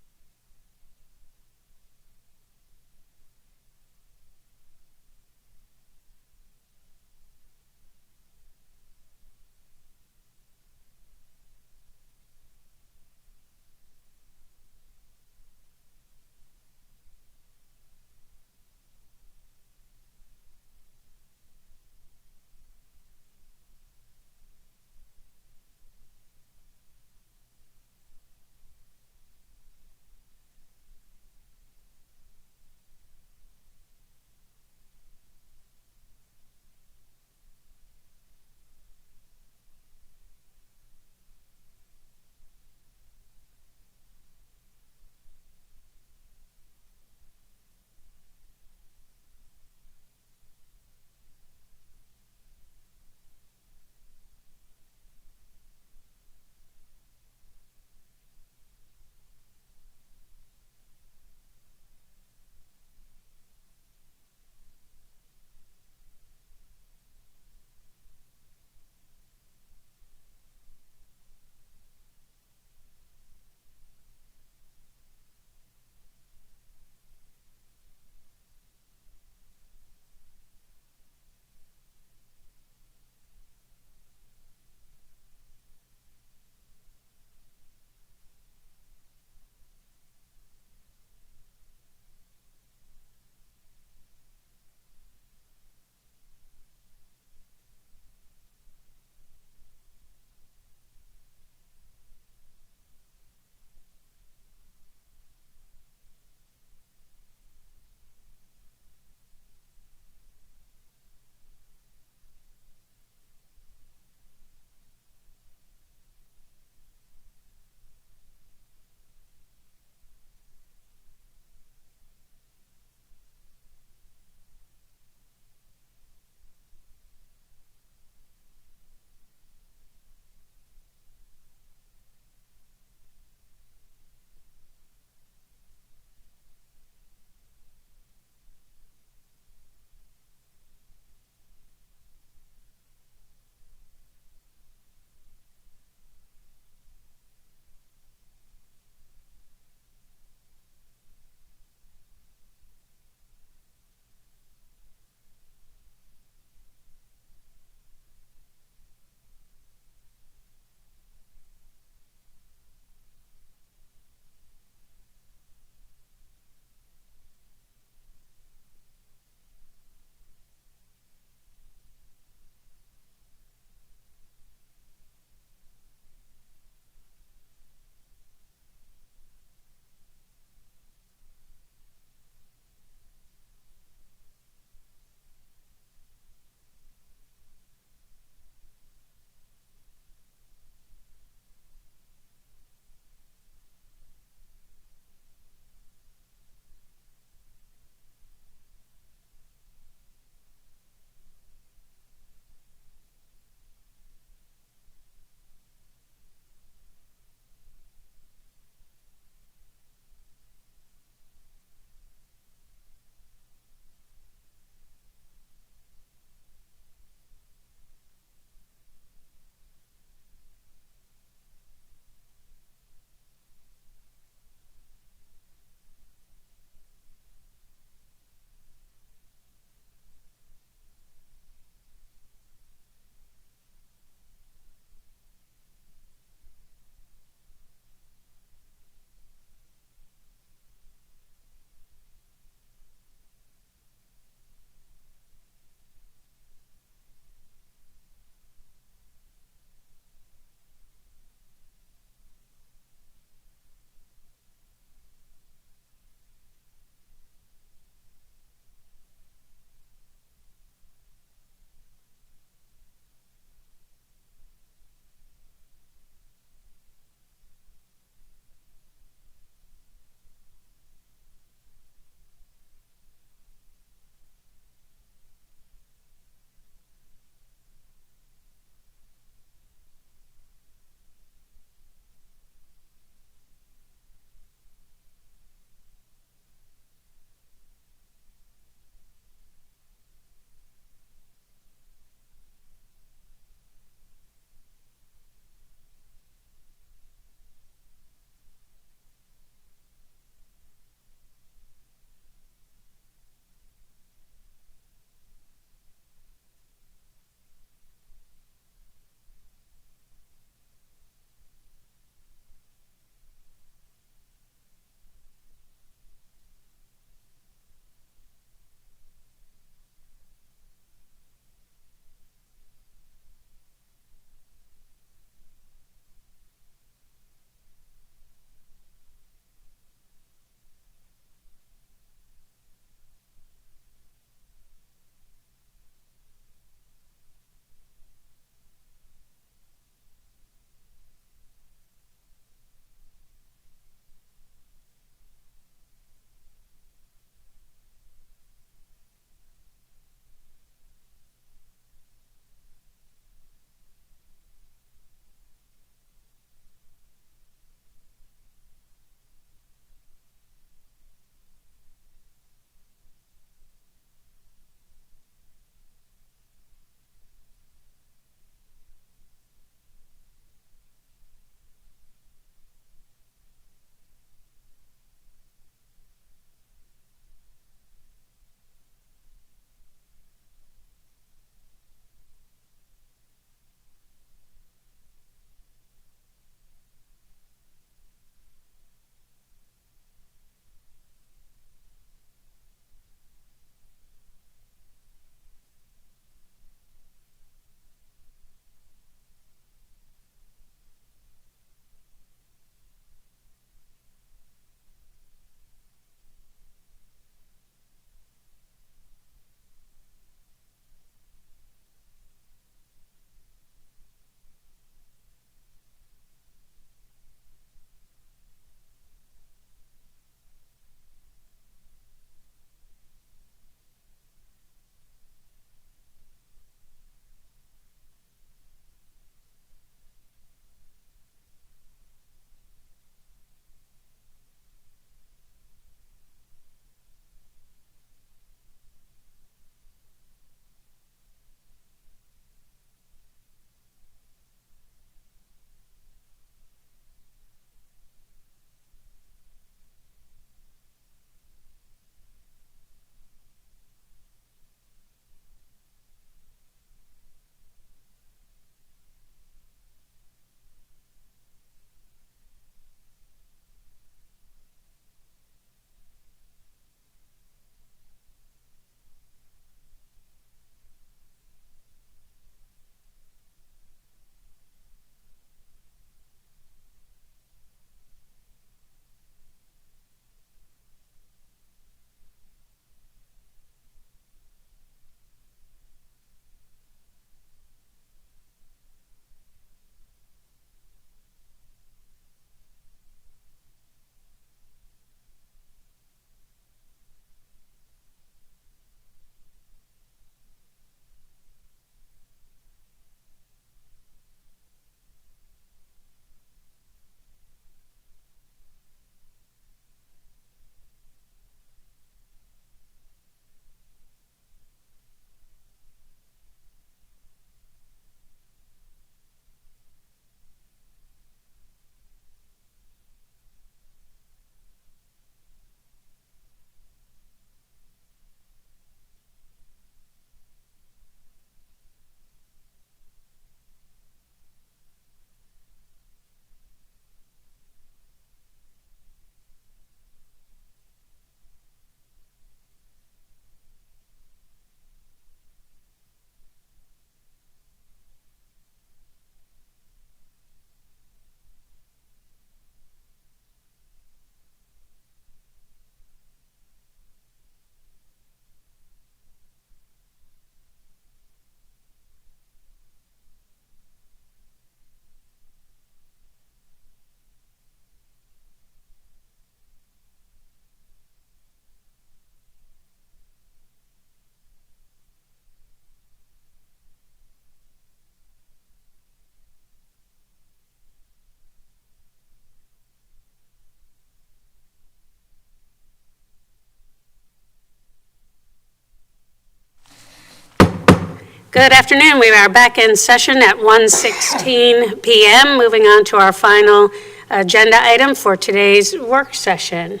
Good afternoon. We are back in session at 1:16 PM. Moving on to our final agenda item for today's work session.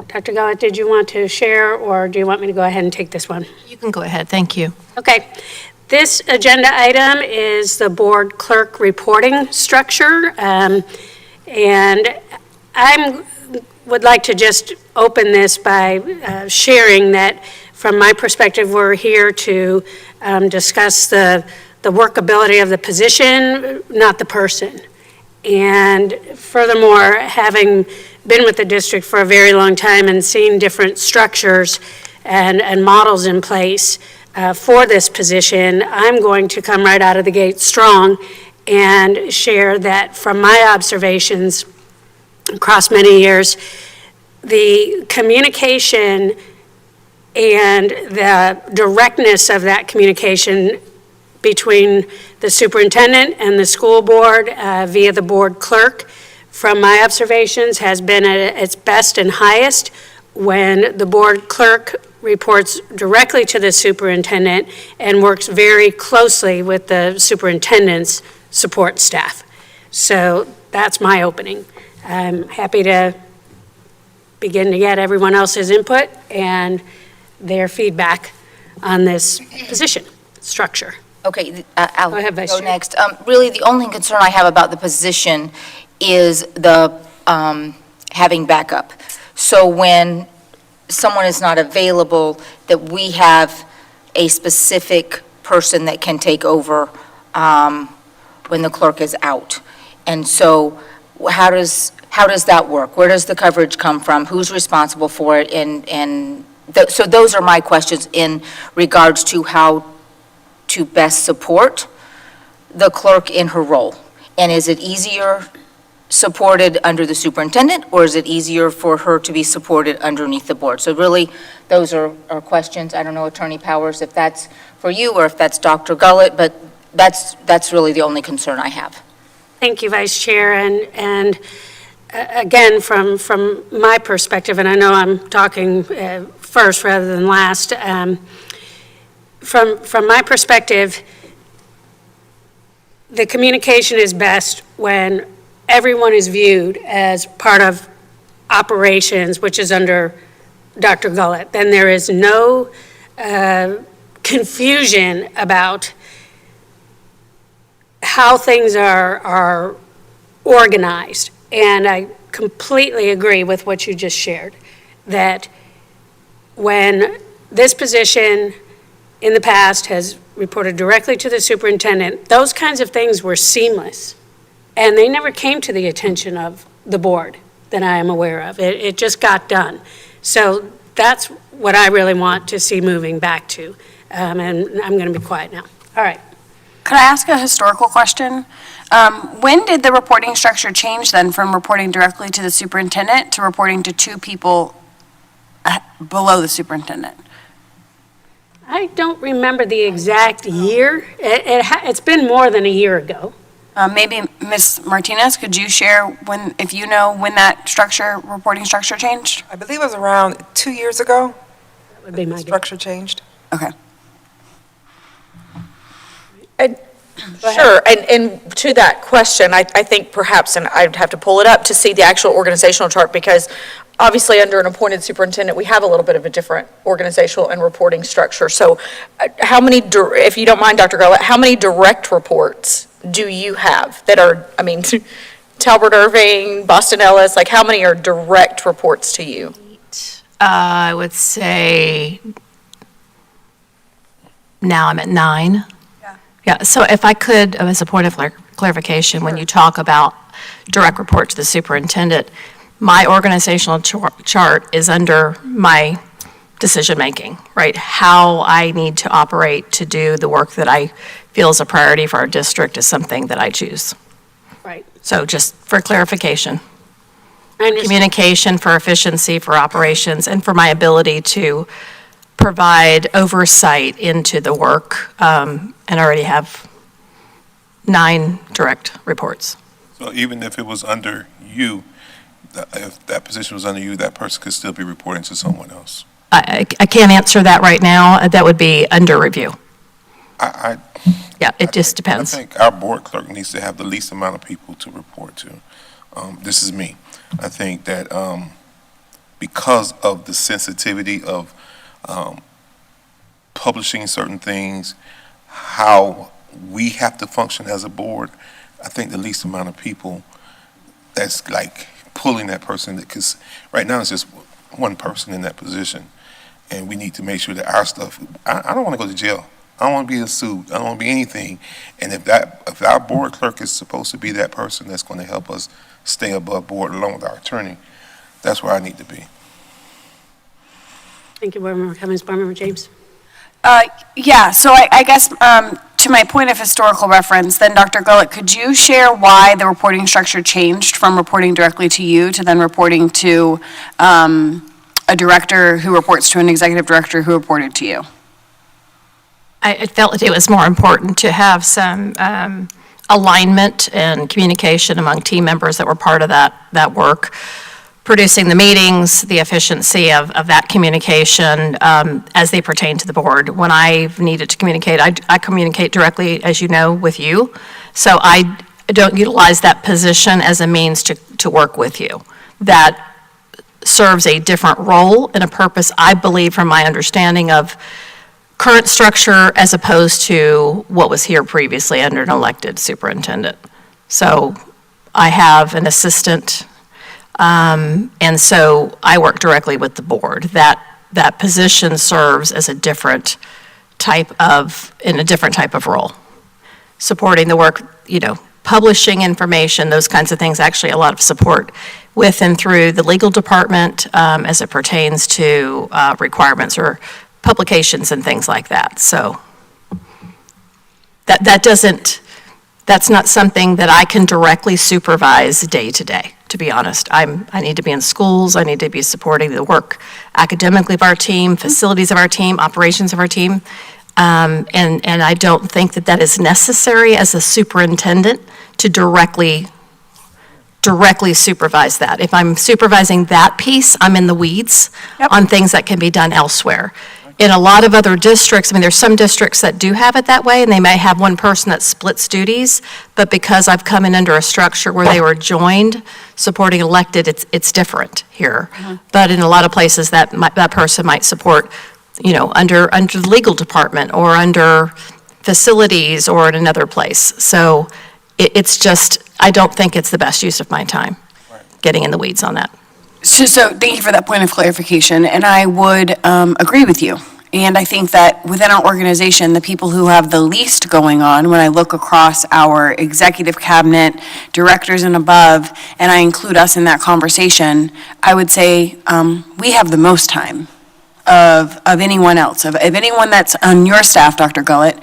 Dr. Gullett, did you want to share, or do you want me to go ahead and take this one? You can go ahead, thank you. Okay. This agenda item is the board clerk reporting structure. And I would like to just open this by sharing that from my perspective, we're here to discuss the workability of the position, not the person. And furthermore, having been with the district for a very long time and seen different structures and models in place for this position, I'm going to come right out of the gate strong and share that from my observations across many years, the communication and the directness of that communication between the superintendent and the school board via the board clerk, from my observations, has been at its best and highest when the board clerk reports directly to the superintendent and works very closely with the superintendent's support staff. So that's my opening. I'm happy to begin to get everyone else's input and their feedback on this position structure. Okay, I'll Go ahead, Vice go Chair. next. Really, the only concern I have about the position is the having backup. So when someone is not available, that we have a specific person that can take over when the clerk is out. And so how does that work? Where does the coverage come from? Who's responsible for it? So those are my questions in regards to how to best support the clerk in her role. And is it easier supported under the superintendent, or is it easier for her to be supported underneath the board? So really, those are questions. I don't know, Attorney Powers, if that's for you or if that's Dr. Gullett, but that's really the only concern I have. Thank you, Vice Chair. And again, from my perspective, and I know I'm talking first rather than last, from my perspective, the communication is best when everyone is viewed as part of operations, which is under Dr. Gullett. Then there is no confusion about how things are organized. And I completely agree with what you just shared, that when this position in the past has reported directly to the superintendent, those kinds of things were seamless. And they never came to the attention of the board that I am aware of. It just got done. So that's what I really want to see moving back to. And I'm going to be quiet now. All right. Could I ask a historical question? When did the reporting structure change then from reporting directly to the superintendent to reporting to two people below the superintendent? I don't remember the exact year. It's been more than a year ago. Maybe Ms. Martinez, could you share if you know when that reporting structure changed? I believe it was around 2 years ago. That would be my guess. Structure changed. Okay. Sure, and to that question, I think perhaps, and I'd have to pull it up to see the actual organizational chart, because obviously under an appointed superintendent, we have a little bit of a different organizational and reporting structure. So how many, if you don't mind, Dr. Gullett, how many direct reports do you have that are, I mean, Talbot Irving, Boston Ellis, like how many are direct reports to you? I would say now I'm at 9. Yeah, so if I could, as a point of clarification, when you talk about direct report to the superintendent, my organizational chart is under my decision-making, right? How I need to operate to do the work that I feel is a priority for our district is something that I choose. Right. So just for clarification. I understand. Communication for efficiency, for operations, and for my ability to provide oversight into the work, and already have 9 direct reports. So even if it was under you, if that position was under you, that person could still be reporting to someone else? I can't answer that right now. That would be under review. Yeah, it just depends. I think our board clerk needs to have the least amount of people to report to. This is me. I think that because of the sensitivity of publishing certain things, how we have to function as a board, I think the least amount of people that's like pulling that person, because right now it's just one person in that position, and we need to make sure that our stuff, I don't want to go to jail. I don't want to be sued. I don't want to be anything. And if our board clerk is supposed to be that person that's going to help us stay above board along with our attorney, that's where I need to be. Thank you, Board Member Cummings. Board Member James? Yeah, so I guess to my point of historical reference, then Dr. Gullett, could you share why the reporting structure changed from reporting directly to you to then reporting to a director who reports to an executive director who reported to you? I felt that it was more important to have some alignment and communication among team members that were part of that work, producing the meetings, the efficiency of that communication as they pertain to the board. When I've needed to communicate, I communicate directly, as you know, with you. So I don't utilize that position as a means to work with you. That serves a different role and a purpose, I believe, from my understanding of current structure as opposed to what was here previously under an elected superintendent. So I have an assistant, and so I work directly with the board. That position serves as a different type of role, supporting the work, publishing information, those kinds of things, actually a lot of support with and through the legal department as it pertains to requirements or publications and things like that. So that's not something that I can directly supervise day to day, to be honest. I need to be in schools, I need to be supporting the work academically of our team, facilities of our team, operations of our team. And I don't think that is necessary as a superintendent to directly supervise that. If I'm supervising that piece, I'm in the weeds on things that can be done elsewhere. In a lot of other districts, there's some districts that do have it that way, and they may have one person that splits duties, but because I've come in under a structure where they were joined, supporting elected, it's different here. But in a lot of places, that person might support, under the legal department or under facilities or in another place. So it's just, I don't think it's the best use of my time, getting in the weeds on that. So thank you for that point of clarification, and I would agree with you. And I think that within our organization, the people who have the least going on, when I look across our executive cabinet, directors and above, and I include us in that conversation, I would say we have the most time of anyone else, of anyone that's on your staff, Dr. Gullett.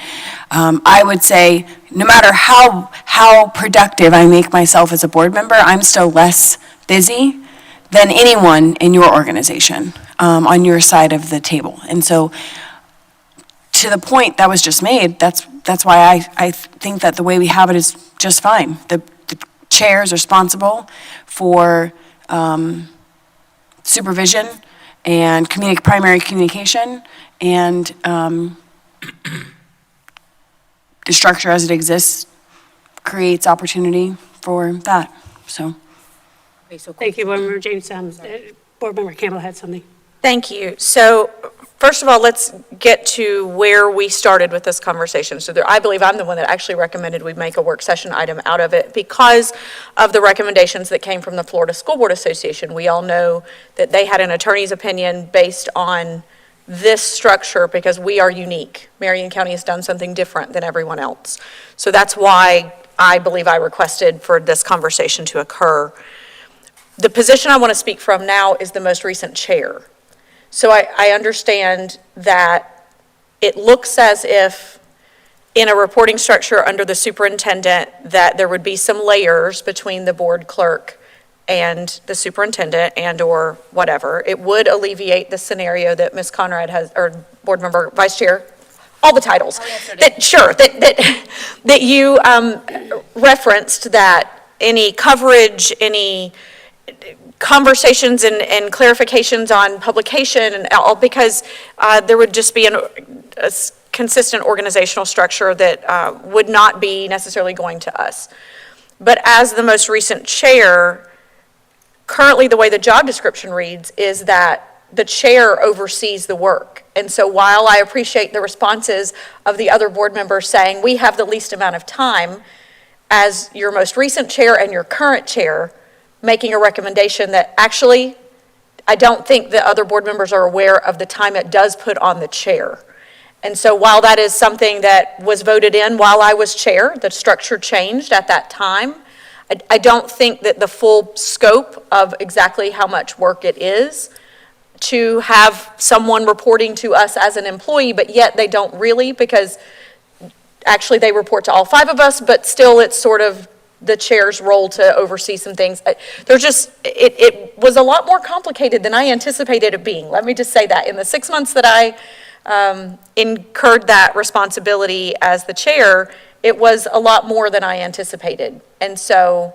I would say no matter how productive I make myself as a board member, I'm still less busy than anyone in your organization on your side of the table. And so to the point that was just made, that's why I think that the way we have it is just fine. The chair is responsible for supervision and primary communication, and the structure as it exists creates opportunity for that, so. Thank you, Board Member James. Board Member Campbell had something. Thank you. So first of all, let's get to where we started with this conversation. So I believe I'm the one that actually recommended we make a work session item out of it because of the recommendations that came from the Florida School Board Association. We all know that they had an attorney's opinion based on this structure because we are unique. Marion County has done something different than everyone else. So that's why I believe I requested for this conversation to occur. The position I want to speak from now is the most recent chair. So I understand that it looks as if in a reporting structure under the superintendent that there would be some layers between the board clerk and the superintendent and or whatever. It would alleviate the scenario that Ms. Conrad has, or board member, vice chair, all the titles. That you referenced that any coverage, any conversations and clarifications on publication and all, because there would just be a consistent organizational structure that would not be necessarily going to us. But as the most recent chair, currently the way the job description reads is that the chair oversees the work. And so while I appreciate the responses of the other board members saying we have the least amount of time, as your most recent chair and your current chair making a recommendation that actually I don't think the other board members are aware of the time it does put on the chair. And so while that is something that was voted in while I was chair, the structure changed at that time, I don't think that the full scope of exactly how much work it is to have someone reporting to us as an employee, but yet they don't really, because actually they report to all 5 of us, but still it's sort of the chair's role to oversee some things. It was a lot more complicated than I anticipated it being. Let me just say that. In the 6 months that I incurred that responsibility as the chair, it was a lot more than I anticipated. And so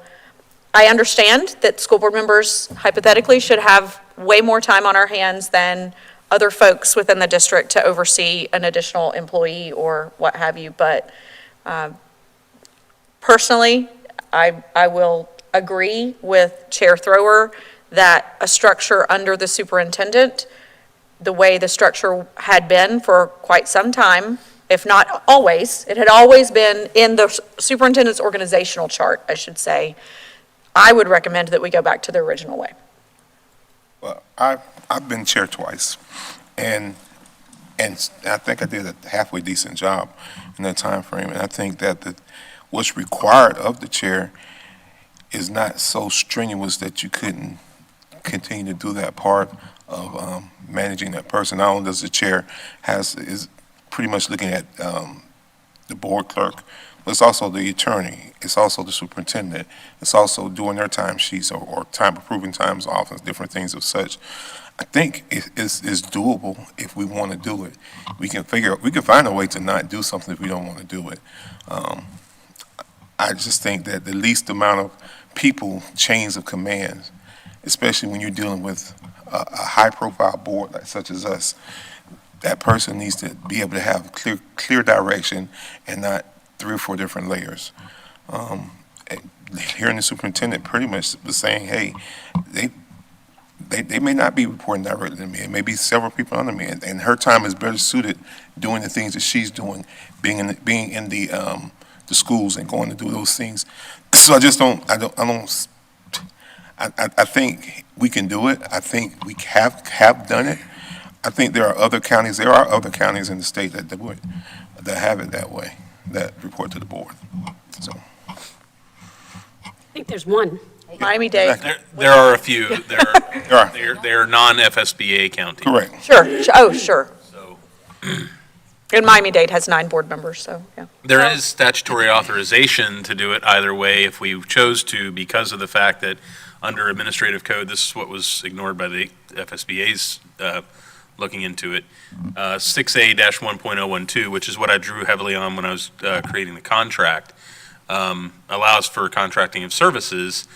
I understand that school board members hypothetically should have way more time on our hands than other folks within the district to oversee an additional employee or what have you. But personally, I will agree with Chair Thrower that a structure under the superintendent, the way the structure had been for quite some time, if not always, it had always been in the superintendent's organizational chart, I should say. I would recommend that we go back to the original way. Well, I've been chair twice, and I think I did a halfway decent job in that time frame. And I think that what's required of the chair is not so strenuous that you couldn't continue to do that part of managing that person. Not only does the chair is pretty much looking at the board clerk, but it's also the attorney, it's also the superintendent, it's also doing their time sheets or time approving times off and different things of such. I think it's doable if we want to do it. We can find a way to not do something if we don't want to do it. I just think that the least amount of people, chains of commands, especially when you're dealing with a high-profile board like such as us, that person needs to be able to have clear direction and not 3 or 4 different layers. Hearing the superintendent pretty much was saying, hey, they may not be reporting directly to me. It may be several people under me, and her time is better suited doing the things that she's doing, being in the schools and going to do those things. So I think we can do it. I think we have done it. I think there are other counties in the state that do it, that have it that way, that report to the board. So I think there's one. Miami Dade. There are a few. They're non-FSBA counties. Correct. Sure. Oh, sure. So And Miami-Dade has 9 board members, so, yeah. there is statutory authorization to do it either way if we chose to, because of the fact that under administrative code, this is what was ignored by the FSBA's looking into it. 6A-1.012, which is what I drew heavily on when I was creating the contract, allows for contracting of services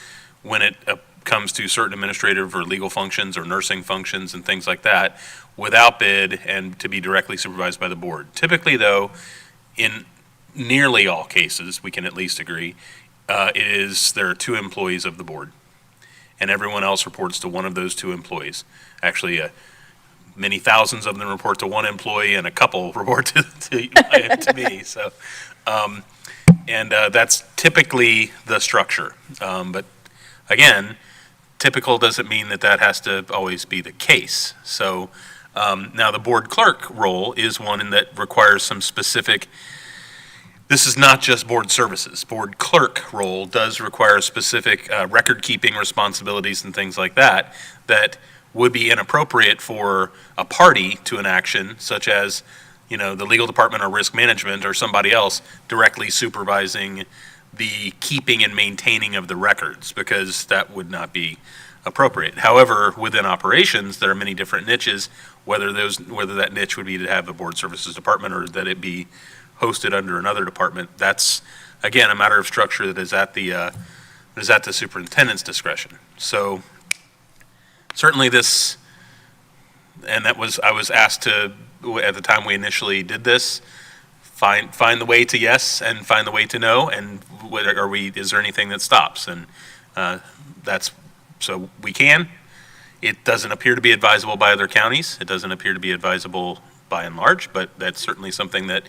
when it comes to certain administrative or legal functions or nursing functions and things like that, without bid and to be directly supervised by the board. Typically, though, in nearly all cases, we can at least agree, there are 2 employees of the board, and everyone else reports to one of those 2 employees. Actually, many thousands of them report to one employee, and a couple report to me. So, that's typically the structure. But again, typical doesn't mean that has to always be the case. So now the board clerk role is one that requires some specific. This is not just board services. Board clerk role does require specific record-keeping responsibilities and things like that would be inappropriate for a party to an action, such as, the legal department or risk management or somebody else directly supervising the keeping and maintaining of the records, because that would not be appropriate. However, within operations, there are many different niches, whether that niche would be to have a board services department or that it be hosted under another department. That's, again, a matter of structure that is at the superintendent's discretion. So certainly I was asked to at the time we initially did this, find the way to yes and find the way to no, and is there anything that stops? And so we can. It doesn't appear to be advisable by other counties. It doesn't appear to be advisable by and large, but that's certainly something that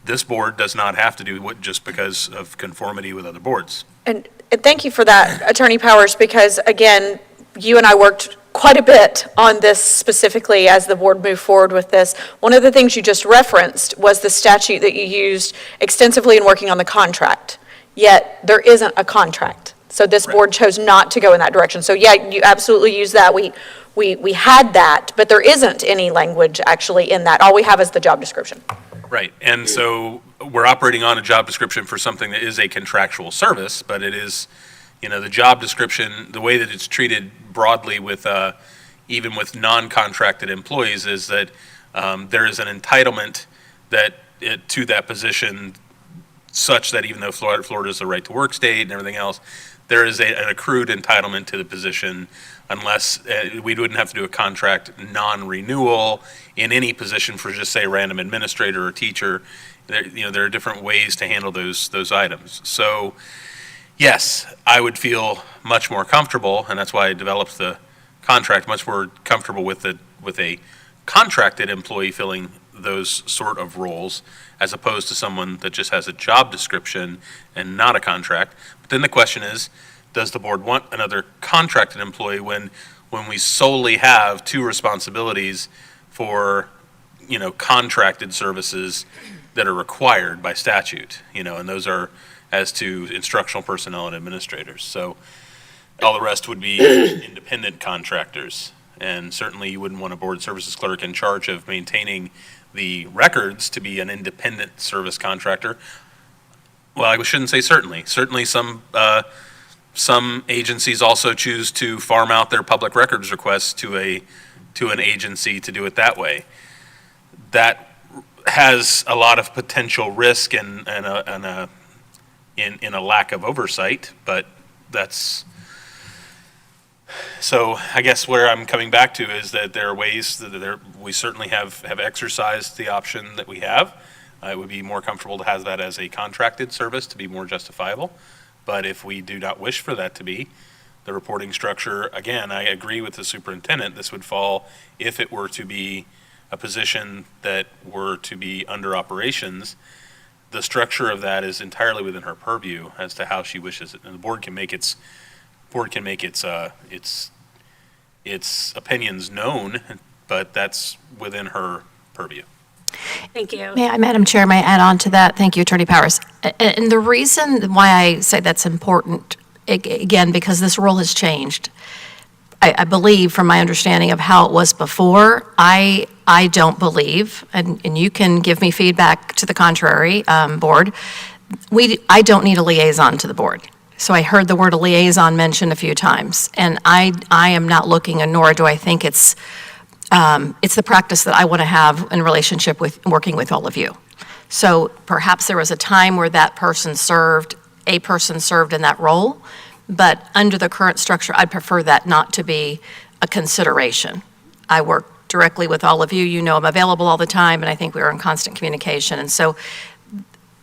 this board does not have to do just because of conformity with other boards. And thank you for that, Attorney Powers, because again, you and I worked quite a bit on this specifically as the board moved forward with this. One of the things you just referenced was the statute that you used extensively in working on the contract, yet there isn't a contract. So this board chose not to go in that direction. So yeah, you absolutely use that. We had that, but there isn't any language actually in that. All we have is the job description. Right, and so we're operating on a job description for something that is a contractual service, but it is, the job description, the way that it's treated broadly with, even with non-contracted employees, is that there is an entitlement to that position such that even though Florida is a right-to-work state and everything else, there is an accrued entitlement to the position unless we wouldn't have to do a contract non-renewal in any position for just say random administrator or teacher. There are different ways to handle those items. So yes, I would feel much more comfortable, and that's why I developed the contract, much more comfortable with a contracted employee filling those sort of roles as opposed to someone that just has a job description and not a contract. But then the question is, does the board want another contracted employee when we solely have two responsibilities for, contracted services that are required by statute, and those are as to instructional personnel and administrators. So all the rest would be independent contractors. And certainly you wouldn't want a board services clerk in charge of maintaining the records to be an independent service contractor. Well, I shouldn't say certainly. Certainly some agencies also choose to farm out their public records requests to an agency to do it that way. That has a lot of potential risk and a lack of oversight, but that's. So I guess where I'm coming back to is that there are ways that we certainly have exercised the option that we have. It would be more comfortable to have that as a contracted service to be more justifiable. But if we do not wish for that to be, the reporting structure, again, I agree with the superintendent, this would fall, if it were to be a position that were to be under operations, the structure of that is entirely within her purview as to how she wishes it. And the board can make its opinions known, but that's within her purview. Thank you. Madam Chair, may I add on to that? Thank you, Attorney Powers. And the reason why I say that's important, again, because this rule has changed. I believe, from my understanding of how it was before, I don't believe, and you can give me feedback to the contrary, board, I don't need a liaison to the board. So I heard the word liaison mentioned a few times, and I am not looking, and nor do I think it's the practice that I want to have in relationship with working with all of you. So perhaps there was a time where a person served in that role, but under the current structure, I'd prefer that not to be a consideration. I work directly with all of you. You know I'm available all the time, and I think we are in constant communication. And so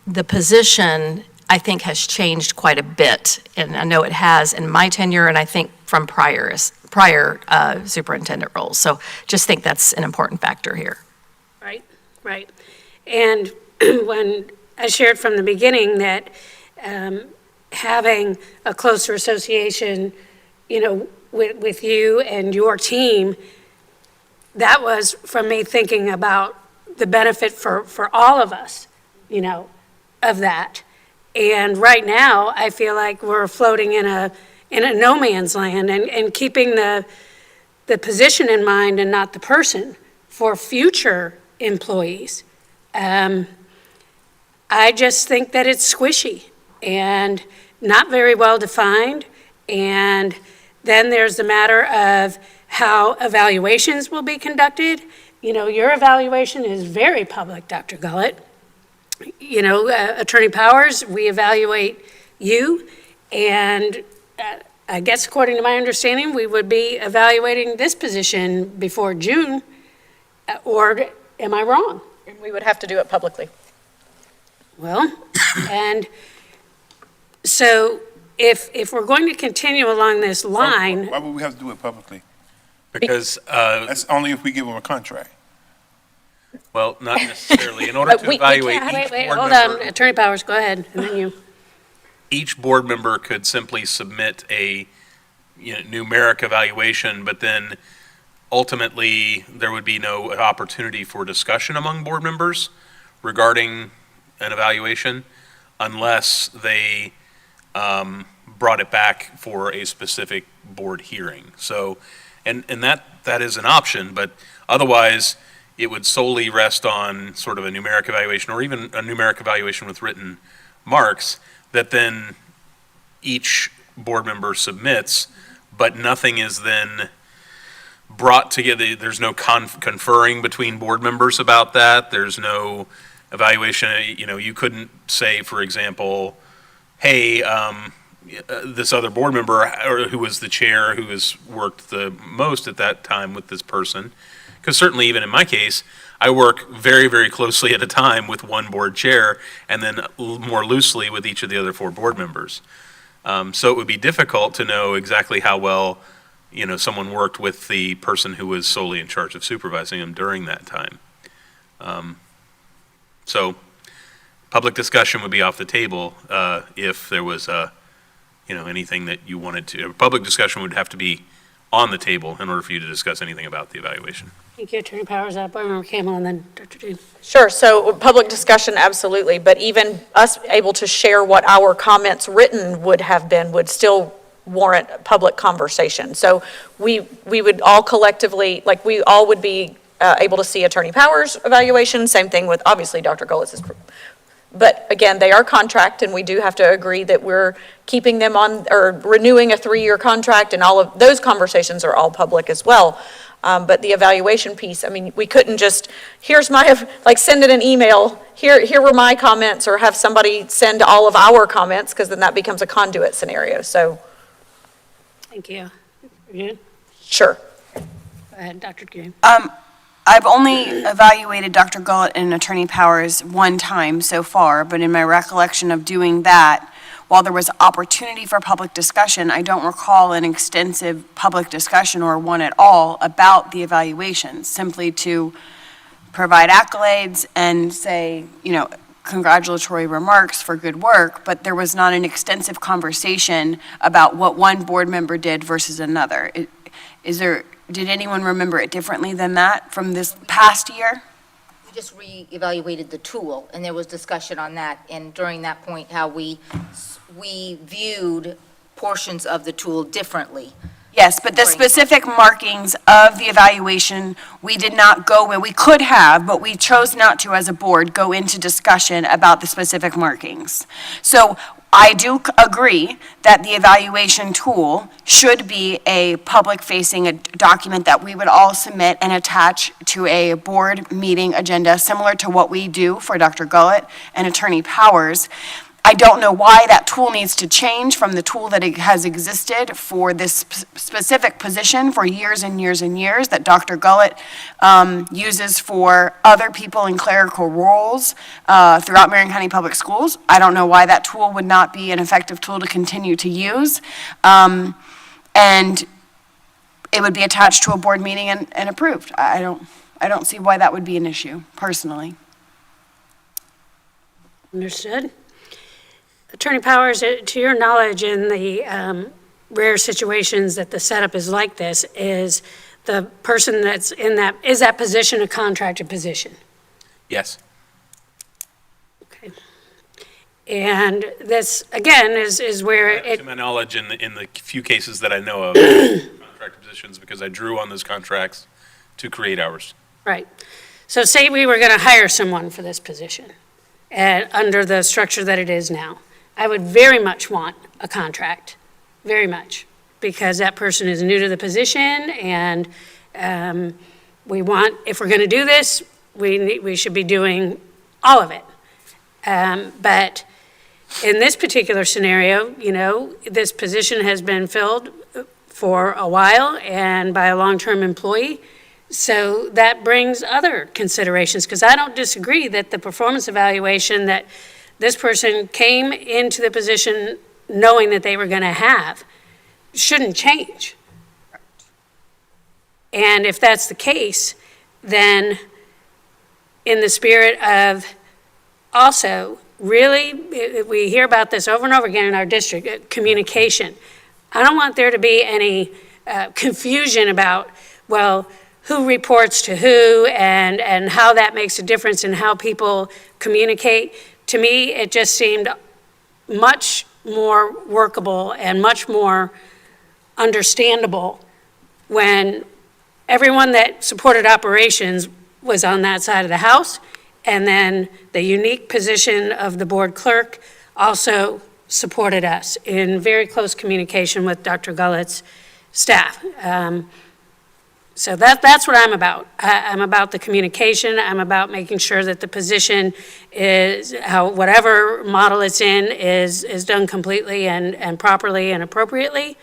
the position, I think, has changed quite a bit, and I know it has in my tenure, and I think from prior superintendent roles. So just think that's an important factor here. Right. And when I shared from the beginning that having a closer association, with you and your team, that was from me thinking about the benefit for all of us, of that. And right now, I feel like we're floating in a no man's land and keeping the position in mind and not the person for future employees. I just think that it's squishy and not very well defined. And then there's the matter of how evaluations will be conducted. Your evaluation is very public, Dr. Gullett. Attorney Powers, we evaluate you, and I guess according to my understanding, we would be evaluating this position before June, or am I wrong? And we would have to do it publicly. Well, and so if we're going to continue along this line, Why would we have to do it publicly? Because, That's only if we give them a contract. well, not necessarily. In order But to we evaluate can't- each wait, board hold member, on, Attorney Powers, go ahead, and then you. each board member could simply submit a numeric evaluation, but then ultimately, there would be no opportunity for discussion among board members regarding an evaluation unless they brought it back for a specific board hearing. So, and that is an option, but otherwise, it would solely rest on sort of a numeric evaluation or even a numeric evaluation with written marks that then each board member submits, but nothing is then brought together. There's no conferring between board members about that. There's no evaluation. You couldn't say, for example, hey, this other board member, or who was the chair, who has worked the most at that time with this person, because certainly even in my case, I work very, very closely at a time with one board chair and then more loosely with each of the other 4 board members. So it would be difficult to know exactly how well, someone worked with the person who was solely in charge of supervising them during that time. So public discussion would be off the table if there was, anything that you wanted to. Public discussion would have to be on the table in order for you to discuss anything about the evaluation. Thank you, Attorney Powers. Board Member Campbell, and then Dr. Dean. Sure, so public discussion, absolutely, but even us able to share what our comments written would have been would still warrant public conversation. So we would all collectively, we all would be able to see Attorney Powers' evaluation, same thing with, obviously, Dr. Gullitz's. But again, they are contract, and we do have to agree that we're keeping them on, or renewing a 3-year contract, and all of those conversations are all public as well. But the evaluation piece, we couldn't just, here's my, send it an email, here were my comments, or have somebody send all of our comments, because then that becomes a conduit scenario, so. Thank you. You good? Sure. Go ahead, Dr. Green. I've only evaluated Dr. Gullett and Attorney Powers one time so far, but in my recollection of doing that, while there was opportunity for public discussion, I don't recall an extensive public discussion or one at all about the evaluations, simply to provide accolades and say, congratulatory remarks for good work, but there was not an extensive conversation about what one board member did versus another. Did anyone remember it differently than that from this past year? We just re-evaluated the tool, and there was discussion on that, and during that point, how we viewed portions of the tool differently. Yes, but the specific markings of the evaluation, we did not go in. We could have, but we chose not to, as a board, go into discussion about the specific markings. So I do agree that the evaluation tool should be a public-facing document that we would all submit and attach to a board meeting agenda, similar to what we do for Dr. Gullett and Attorney Powers. I don't know why that tool needs to change from the tool that has existed for this specific position for years and years and years that Dr. Gullett uses for other people in clerical roles throughout Marion County Public Schools. I don't know why that tool would not be an effective tool to continue to use. And it would be attached to a board meeting and approved. I don't see why that would be an issue, personally. Understood. Attorney Powers, to your knowledge, in the rare situations that the setup is like this, is the person that's is that position a contracted position? Yes. Okay. And this, again, is where To my knowledge, in the few cases that I know of, contract positions, because I drew on those contracts to create hours. right. So say we were going to hire someone for this position, under the structure that it is now. I would very much want a contract, very much, because that person is new to the position, and we want, if we're going to do this, we should be doing all of it. But in this particular scenario, this position has been filled for a while and by a long-term employee. So that brings other considerations, because I don't disagree that the performance evaluation that this person came into the position knowing that they were going to have shouldn't change. And if that's the case, then in the spirit of also, really, we hear about this over and over again in our district, communication. I don't want there to be any confusion about, well, who reports to who and how that makes a difference in how people communicate. To me, it just seemed much more workable and much more understandable when everyone that supported operations was on that side of the house, and then the unique position of the board clerk also supported us in very close communication with Dr. Gullett's staff. So that's what I'm about. I'm about the communication. I'm about making sure that the position is, whatever model it's in, is done completely and properly and appropriately,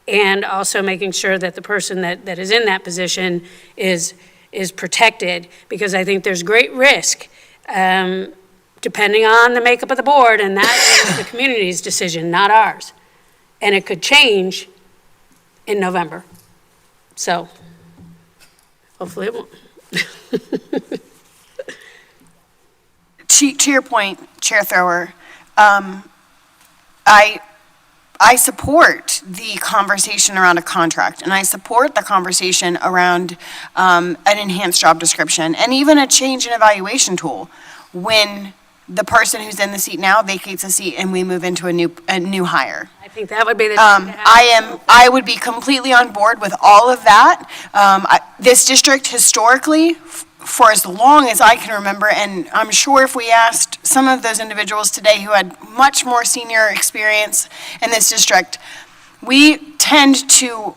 and also making sure that the person that is in that position is protected, because I think there's great risk, depending on the makeup of the board, and that is the community's decision, not ours. And it could change in November. So hopefully it won't. To your point, Chair Thrower, I support the conversation around a contract, and I support the conversation around an enhanced job description, and even a change in evaluation tool when the person who's in the seat now vacates a seat and we move into a new hire. I think that would be the time to have I would be completely on board with all of that. This district historically, for as long as I can remember, and I'm sure if we asked some of those individuals today who had much more senior experience in this district, we tend to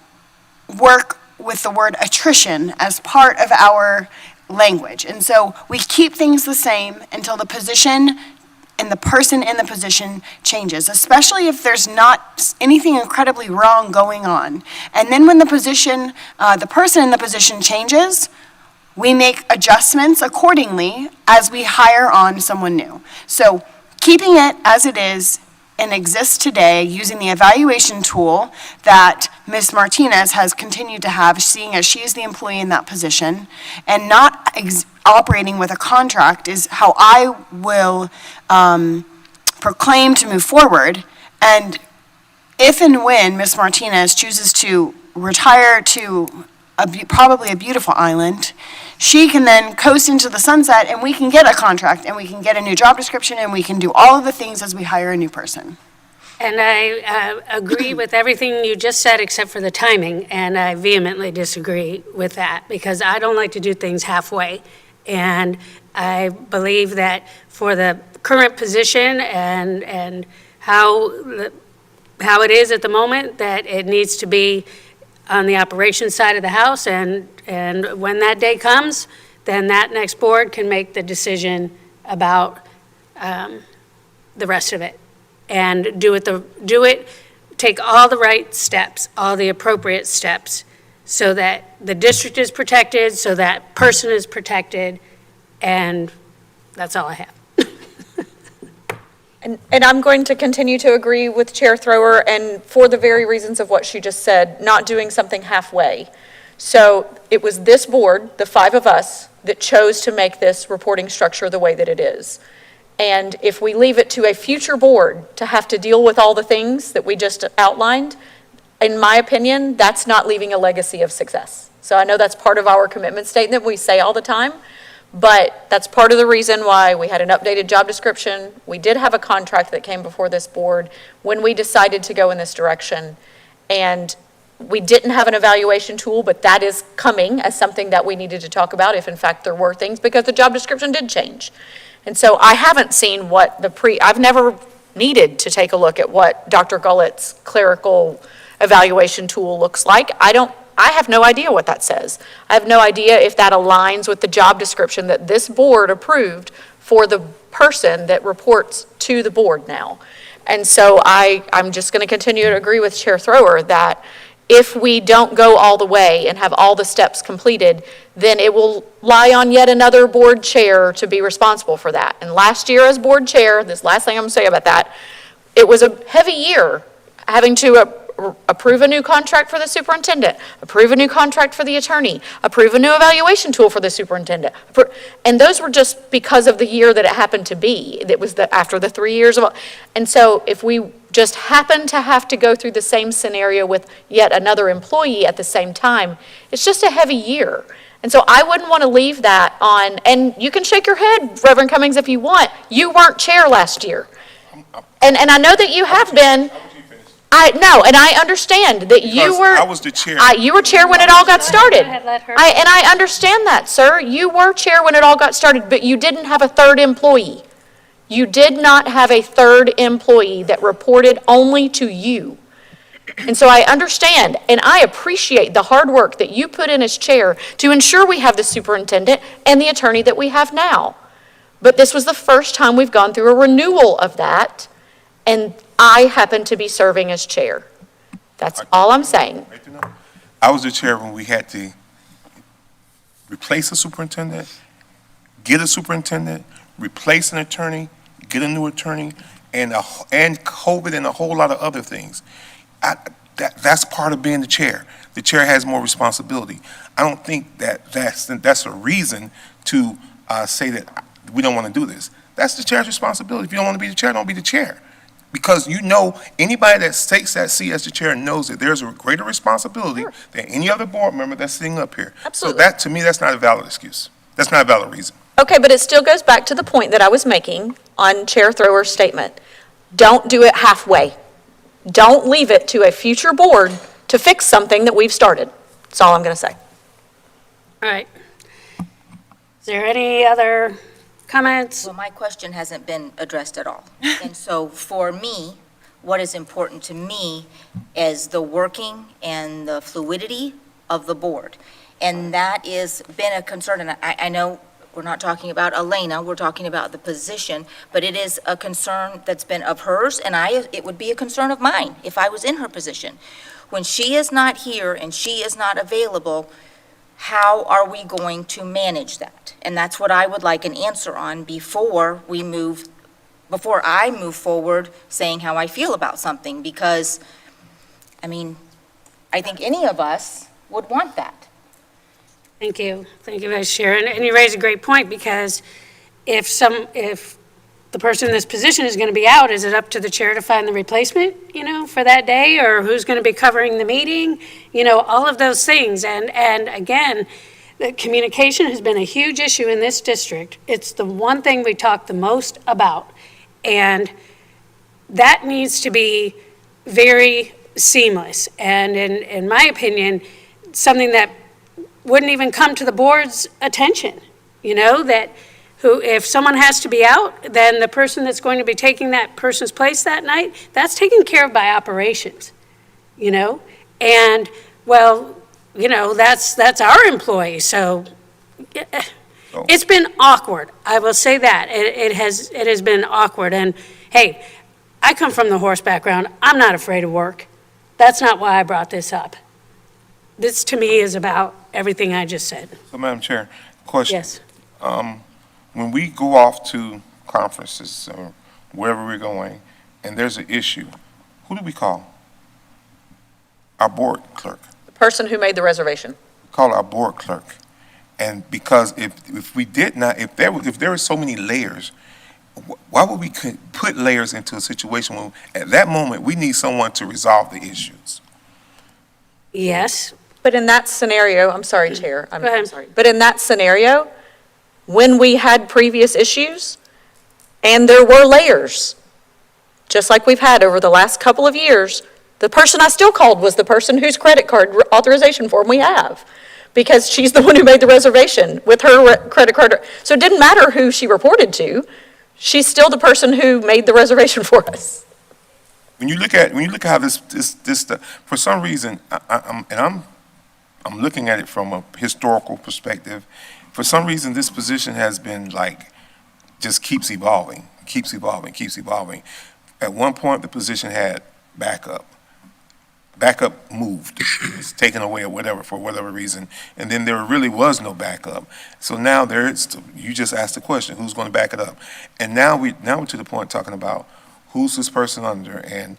work with the word attrition as part of our language. And so we keep things the same until the position and the person in the position changes, especially if there's not anything incredibly wrong going on. And then when the person in the position changes, we make adjustments accordingly as we hire on someone new. So keeping it as it is and exists today, using the evaluation tool that Ms. Martinez has continued to have, seeing as she is the employee in that position, and not operating with a contract is how I will proclaim to move forward. And if and when Ms. Martinez chooses to retire to probably a beautiful island, she can then coast into the sunset, and we can get a contract, and we can get a new job description, and we can do all of the things as we hire a new person. And I agree with everything you just said except for the timing, and I vehemently disagree with that, because I don't like to do things halfway. And I believe that for the current position and how it is at the moment, that it needs to be on the operations side of the house, and when that day comes, then that next board can make the decision about the rest of it. And take all the right steps, all the appropriate steps, so that the district is protected, so that person is protected, and that's all I have. And I'm going to continue to agree with Chair Thrower, and for the very reasons of what she just said, not doing something halfway. So it was this board, the five of us, that chose to make this reporting structure the way that it is. And if we leave it to a future board to have to deal with all the things that we just outlined, in my opinion, that's not leaving a legacy of success. So I know that's part of our commitment statement we say all the time, but that's part of the reason why we had an updated job description. We did have a contract that came before this board when we decided to go in this direction. And we didn't have an evaluation tool, but that is coming as something that we needed to talk about if in fact there were things, because the job description did change. And so I haven't seen what I've never needed to take a look at what Dr. Gullett's clerical evaluation tool looks like. I have no idea what that says. I have no idea if that aligns with the job description that this board approved for the person that reports to the board now. And so I'm just going to continue to agree with Chair Thrower that if we don't go all the way and have all the steps completed, then it will lie on yet another board chair to be responsible for that. And last year as board chair, this last thing I'm gonna say about that, it was a heavy year having to approve a new contract for the superintendent, approve a new contract for the attorney, approve a new evaluation tool for the superintendent. And those were just because of the year that it happened to be. It was after the 3 years of, and so if we just happen to have to go through the same scenario with yet another employee at the same time, it's just a heavy year. And so I wouldn't want to leave that on, and you can shake your head, Reverend Cummings, if you want. You weren't chair last year. And I know that you have been. I understand that you were. I was the chair. You were chair when it all got started. I understand that, sir. You were chair when it all got started, but you didn't have a third employee. You did not have a third employee that reported only to you. And so I understand, and I appreciate the hard work that you put in as chair to ensure we have the superintendent and the attorney that we have now. But this was the first time we've gone through a renewal of that, and I happen to be serving as chair. That's all I'm saying. I was the chair when we had to replace a superintendent, get a superintendent, replace an attorney, get a new attorney, and COVID and a whole lot of other things. That's part of being the chair. The chair has more responsibility. I don't think that's a reason to say that we don't want to do this. That's the chair's responsibility. If you don't want to be the chair, don't be the chair. Because you know, anybody that takes that seat as the chair knows that there's a greater responsibility than any other board member that's sitting up here. Absolutely. So that, to me, that's not a valid excuse. That's not a valid reason. Okay, but it still goes back to the point that I was making on Chair Thrower's statement. Don't do it halfway. Don't leave it to a future board to fix something that we've started. That's all I'm going to say. All right. Is there any other comments? Well, my question hasn't been addressed at all. And so for me, what is important to me is the working and the fluidity of the board. And that has been a concern, and I know we're not talking about Elena, we're talking about the position, but it is a concern that's been of hers, and it would be a concern of mine if I was in her position. When she is not here and she is not available, how are we going to manage that? And that's what I would like an answer on before I move forward saying how I feel about something, because, I mean, I think any of us would want that. Thank you. Thank you, Vice Chair. And you raise a great point, because if the person in this position is going to be out, is it up to the chair to find the replacement, for that day? Or who's going to be covering the meeting? All of those things. And again, the communication has been a huge issue in this district. It's the one thing we talk the most about. And that needs to be very seamless. And in my opinion, something that wouldn't even come to the board's attention, that if someone has to be out, then the person that's going to be taking that person's place that night, that's taken care of by operations, and that's our employee. So it's been awkward. I will say that it has been awkward. And hey, I come from the horse background. I'm not afraid of work. That's not why I brought this up. This, to me, is about everything I just said. So, Madam Chair, question. Yes. When we go off to conferences or wherever we're going, and there's an issue, who do we call? Our board clerk. The person who made the reservation. Call our board clerk. And because if we did not, if there were so many layers, why would we put layers into a situation when at that moment we need someone to resolve the issues? Yes. But in that scenario, I'm sorry, Chair. Go ahead. I'm sorry. But in that scenario, when we had previous issues, and there were layers, just like we've had over the last couple of years, the person I still called was the person whose credit card authorization form we have, because she's the one who made the reservation with her credit card. So it didn't matter who she reported to. She's still the person who made the reservation for us. When you look at how this for some reason, I'm looking at it from a historical perspective. For some reason, this position has been just keeps evolving. At one point, the position had backup. backup moved, was taken away or whatever, for whatever reason, and then there really was no backup. So now you just asked the question, who's going to back it up? And now we're to the point talking about who's this person under, and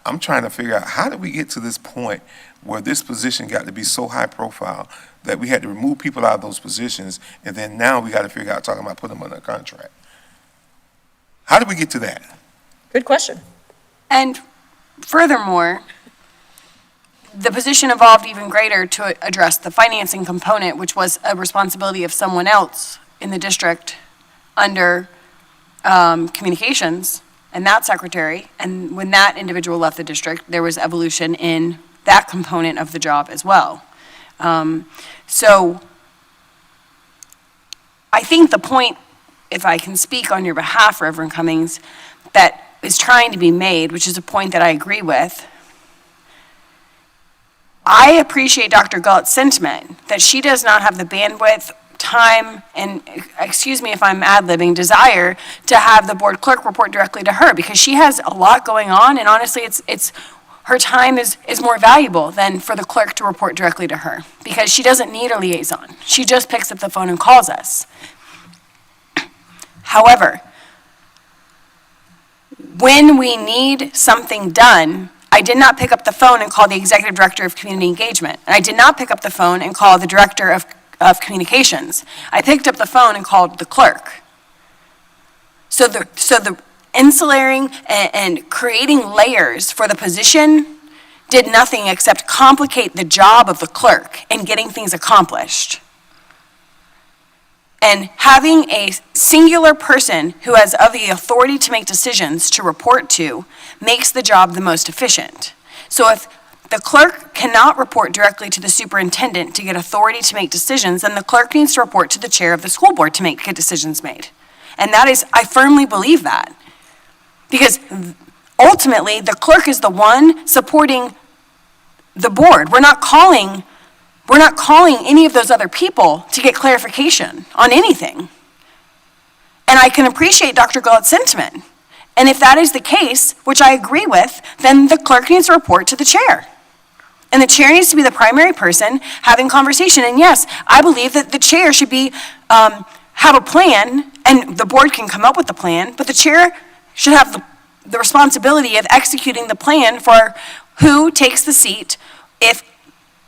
I'm trying to figure out, how did we get to this point where this position got to be so high profile that we had to remove people out of those positions, and then now we got to figure out talking about putting them under a contract? How did we get to that? Good question. And furthermore, the position evolved even greater to address the financing component, which was a responsibility of someone else in the district under communications and that secretary. And when that individual left the district, there was evolution in that component of the job as well. So I think the point, if I can speak on your behalf, Reverend Cummings, that is trying to be made, which is a point that I agree with, I appreciate Dr. Gullett's sentiment that she does not have the bandwidth, time, and, excuse me if I'm ad-libbing, desire to have the board clerk report directly to her, because she has a lot going on, and honestly, it's her time is more valuable than for the clerk to report directly to her, because she doesn't need a liaison. She just picks up the phone and calls us. However, when we need something done, I did not pick up the phone and call the executive director of community engagement. And I did not pick up the phone and call the director of communications. I picked up the phone and called the clerk. So the insulating and creating layers for the position did nothing except complicate the job of the clerk in getting things accomplished. And having a singular person who has of the authority to make decisions to report to makes the job the most efficient. So if the clerk cannot report directly to the superintendent to get authority to make decisions, then the clerk needs to report to the chair of the school board to get decisions made. And that is, I firmly believe that. Because ultimately, the clerk is the one supporting the board. We're not calling any of those other people to get clarification on anything. And I can appreciate Dr. Gullett's sentiment. And if that is the case, which I agree with, then the clerk needs to report to the chair. And the chair needs to be the primary person having conversation. And yes, I believe that the chair should be, have a plan, and the board can come up with the plan, but the chair should have the responsibility of executing the plan for who takes the seat if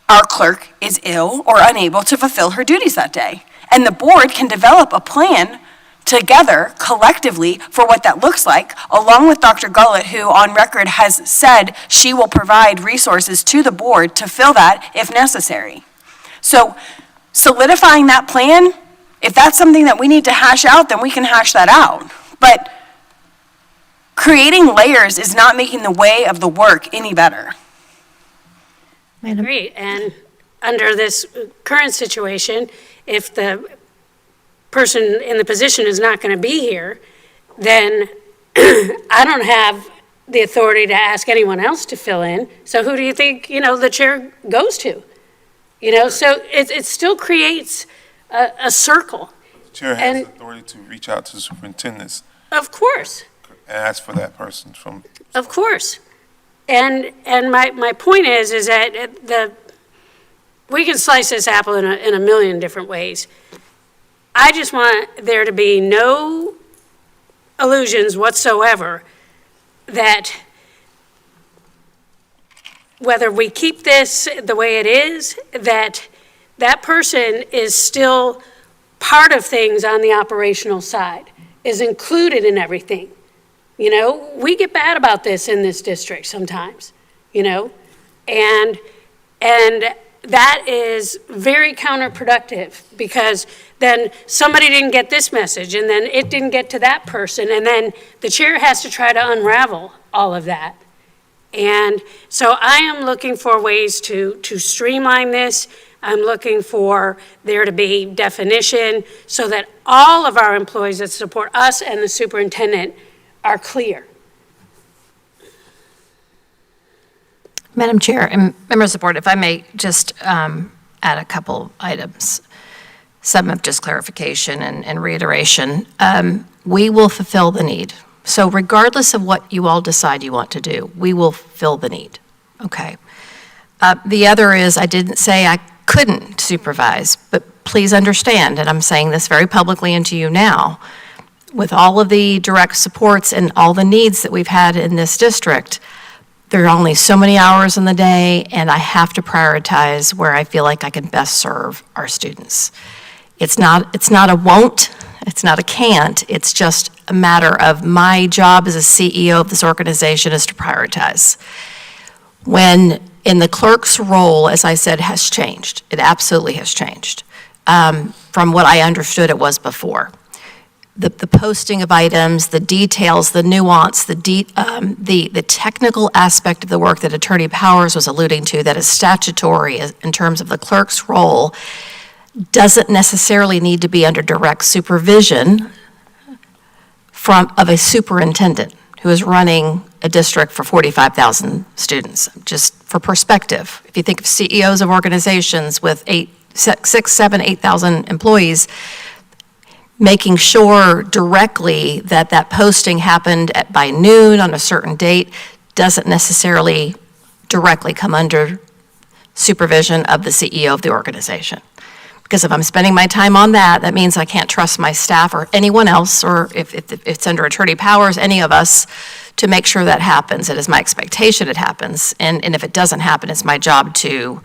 our clerk is ill or unable to fulfill her duties that day. And the board can develop a plan together, collectively, for what that looks like, along with Dr. Gullett, who on record has said she will provide resources to the board to fill that if necessary. So solidifying that plan, if that's something that we need to hash out, then we can hash that out. But creating layers is not making the way of the work any better. Great, and under this current situation, if the person in the position is not going to be here, then I don't have the authority to ask anyone else to fill in. So who do you think, the chair goes to? So it still creates a circle. The chair has authority to reach out to the superintendents Of course. and ask for that person from. Of course. And my point is that we can slice this apple in a million different ways. I just want there to be no illusions whatsoever that whether we keep this the way it is, that person is still part of things on the operational side, is included in everything. We get bad about this in this district sometimes, and that is very counterproductive, because then somebody didn't get this message, and then it didn't get to that person, and then the chair has to try to unravel all of that. And so I am looking for ways to streamline this. I'm looking for there to be definition so that all of our employees that support us and the superintendent are clear. Madam Chair and members of the board, if I may just add a couple items, some of just clarification and reiteration. We will fulfill the need. So regardless of what you all decide you want to do, we will fill the need. Okay. The other is, I didn't say I couldn't supervise, but please understand, and I'm saying this very publicly and to you now, with all of the direct supports and all the needs that we've had in this district, there are only so many hours in the day, and I have to prioritize where I feel like I can best serve our students. It's not a won't, it's not a can't, it's just a matter of my job as a CEO of this organization is to prioritize. When in the clerk's role, as I said, has changed. It absolutely has changed from what I understood it was before. The posting of items, the details, the nuance, the technical aspect of the work that Attorney Powers was alluding to that is statutory in terms of the clerk's role doesn't necessarily need to be under direct supervision of a superintendent who is running a district for 45,000 students. Just for perspective, if you think of CEOs of organizations with 6, 7, 8,000 employees, making sure directly that that posting happened by noon on a certain date doesn't necessarily directly come under supervision of the CEO of the organization. Because if I'm spending my time on that, that means I can't trust my staff or anyone else, or if it's under Attorney Powers, any of us, to make sure that happens. It is my expectation it happens, and if it doesn't happen, it's my job to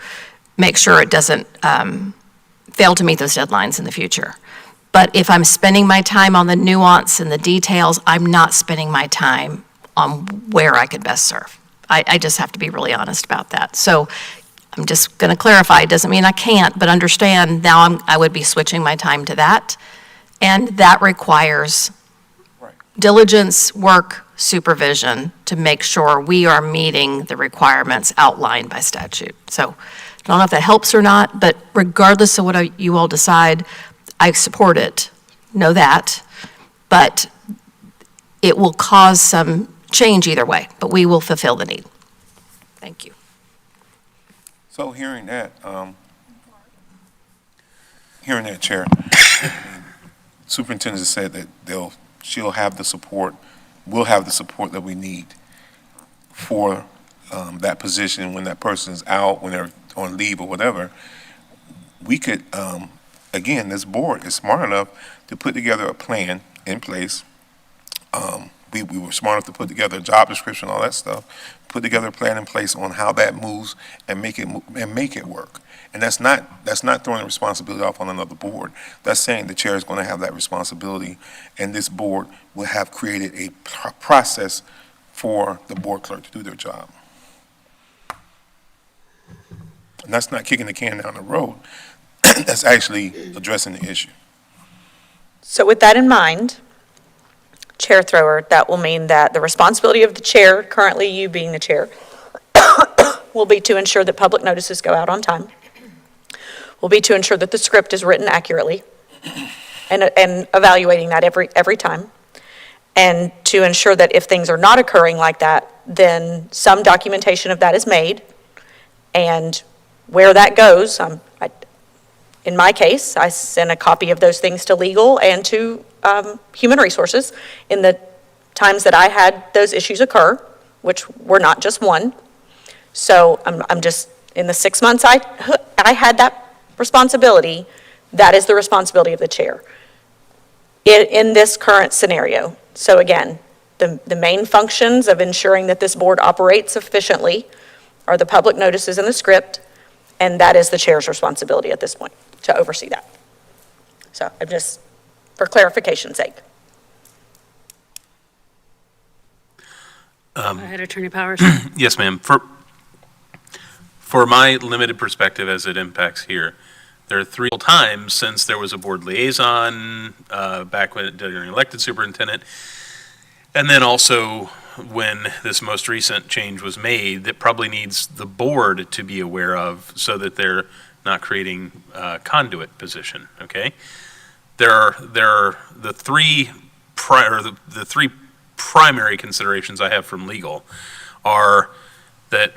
make sure it doesn't fail to meet those deadlines in the future. But if I'm spending my time on the nuance and the details, I'm not spending my time on where I could best serve. I just have to be really honest about that. So I'm just going to clarify, it doesn't mean I can't, but understand now I would be switching my time to that. And that requires diligence, work, supervision to make sure we are meeting the requirements outlined by statute. So I don't know if that helps or not, but regardless of what you all decide, I support it, know that, but it will cause some change either way, but we will fulfill the need. Thank you. So hearing that, Chair, Superintendent has said that she'll have the support, we'll have the support that we need for that position when that person's out, when they're on leave or whatever. We could, again, this board is smart enough to put together a plan in place. We were smart enough to put together a job description, all that stuff, put together a plan in place on how that moves and make it work. And that's not throwing the responsibility off on another board. That's saying the chair is going to have that responsibility, and this board will have created a process for the board clerk to do their job. And that's not kicking the can down the road. That's actually addressing the issue. So with that in mind, Chair Thrower, that will mean that the responsibility of the chair, currently you being the chair, will be to ensure that public notices go out on time, will be to ensure that the script is written accurately, and evaluating that every time, and to ensure that if things are not occurring like that, then some documentation of that is made, and where that goes, in my case, I sent a copy of those things to legal and to human resources in the times that I had those issues occur, which were not just one. So I'm just, in the 6 months I had that responsibility, that is the responsibility of the chair in this current scenario. So again, the main functions of ensuring that this board operates efficiently are the public notices and the script, and that is the chair's responsibility at this point, to oversee that. So I'm just, for clarification's sake. Go ahead, Attorney Powers. Yes, ma'am. For my limited perspective as it impacts here, there are 3 times since there was a board liaison back when during elected superintendent, and then also when this most recent change was made that probably needs the board to be aware of so that they're not creating a conduit position, okay? There are the three primary considerations I have from legal are that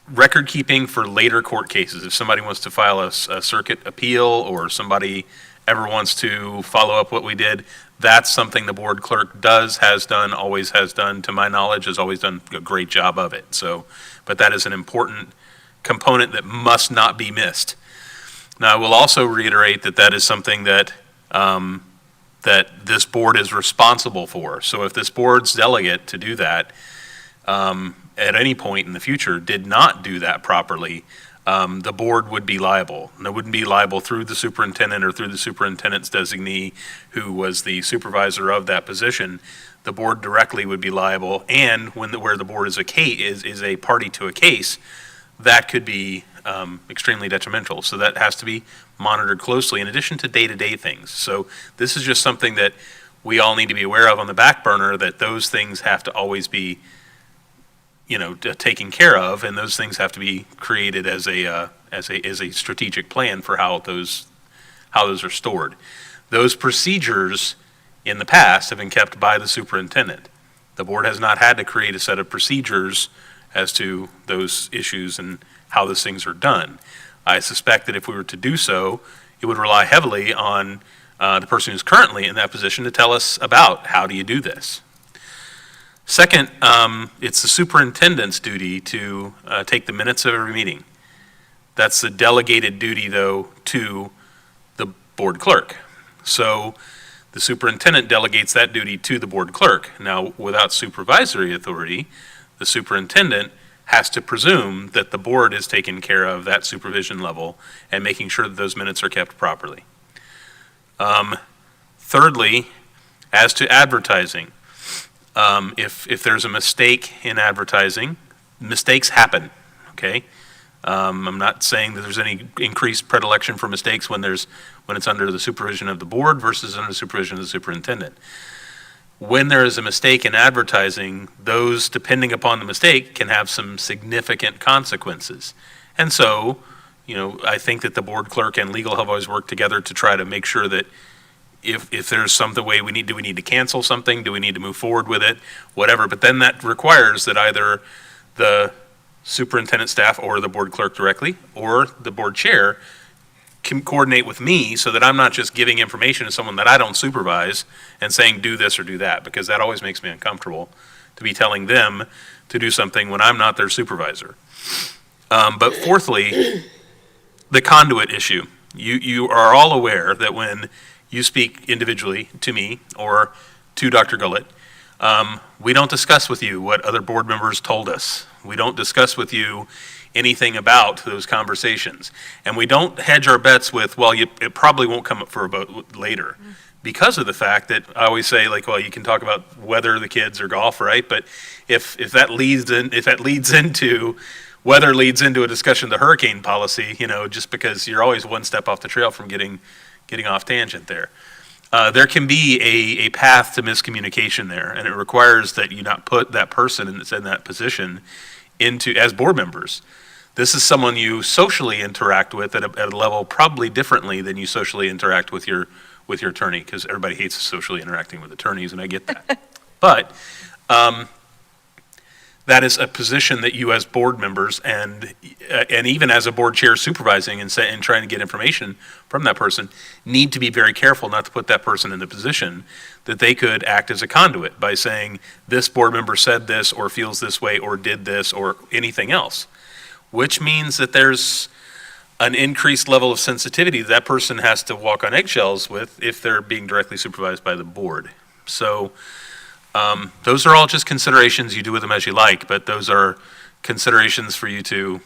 record keeping for later court cases, if somebody wants to file a circuit appeal or somebody ever wants to follow up what we did, That's something the board clerk has done, always has done, to my knowledge, has always done a great job of it. So, but that is an important component that must not be missed. Now, I will also reiterate that that is something that, that this board is responsible for. So if this board's delegate to do that, at any point in the future did not do that properly, the board would be liable. And it wouldn't be liable through the superintendent or through the superintendent's designee who was the supervisor of that position. The board directly would be liable, and where the board is a party to a case, that could be extremely detrimental. So that has to be monitored closely in addition to day-to-day things. So this is just something that we all need to be aware of on the back burner, that those things have to always be taken care of, and those things have to be created as a strategic plan for how those are stored. Those procedures in the past have been kept by the superintendent. The board has not had to create a set of procedures as to those issues and how those things are done. I suspect that if we were to do so, it would rely heavily on the person who's currently in that position to tell us about how do you do this. Second, it's the superintendent's duty to take the minutes of every meeting. That's the delegated duty, though, to the board clerk. So the superintendent delegates that duty to the board clerk. Now, without supervisory authority, the superintendent has to presume that the board is taking care of that supervision level and making sure that those minutes are kept properly. Thirdly, as to advertising, if there's a mistake in advertising, mistakes happen, okay? I'm not saying that there's any increased predilection for mistakes when it's under the supervision of the board versus under the supervision of the superintendent. When there is a mistake in advertising, those, depending upon the mistake, can have some significant consequences. And so, I think that the board clerk and legal have always worked together to try to make sure that if there's some way do we need to cancel something? Do we need to move forward with it? Whatever. But then that requires that either the superintendent staff or the board clerk directly or the board chair can coordinate with me so that I'm not just giving information to someone that I don't supervise and saying do this or do that, because that always makes me uncomfortable to be telling them to do something when I'm not their supervisor. But fourthly, the conduit issue. You are all aware that when you speak individually to me or to Dr. Gullett, we don't discuss with you what other board members told us. We don't discuss with you anything about those conversations. And we don't hedge our bets with, it probably won't come up for a vote later. Because of the fact that I always say, you can talk about whether the kids or golf, right? But if that leads into weather leads into a discussion of the hurricane policy, just because you're always one step off the trail from getting off tangent there. There can be a path to miscommunication there, and it requires that you not put that person that's in that position as board members. This is someone you socially interact with at a level probably differently than you socially interact with your attorney, because everybody hates socially interacting with attorneys, and I get that. But that is a position that you as board members and even as a board chair supervising and trying to get information from that person need to be very careful not to put that person in the position that they could act as a conduit by saying this board member said this or feels this way or did this or anything else, which means that there's an increased level of sensitivity that person has to walk on eggshells with if they're being directly supervised by the board. So those are all just considerations. You do with them as you like, but those are considerations for you to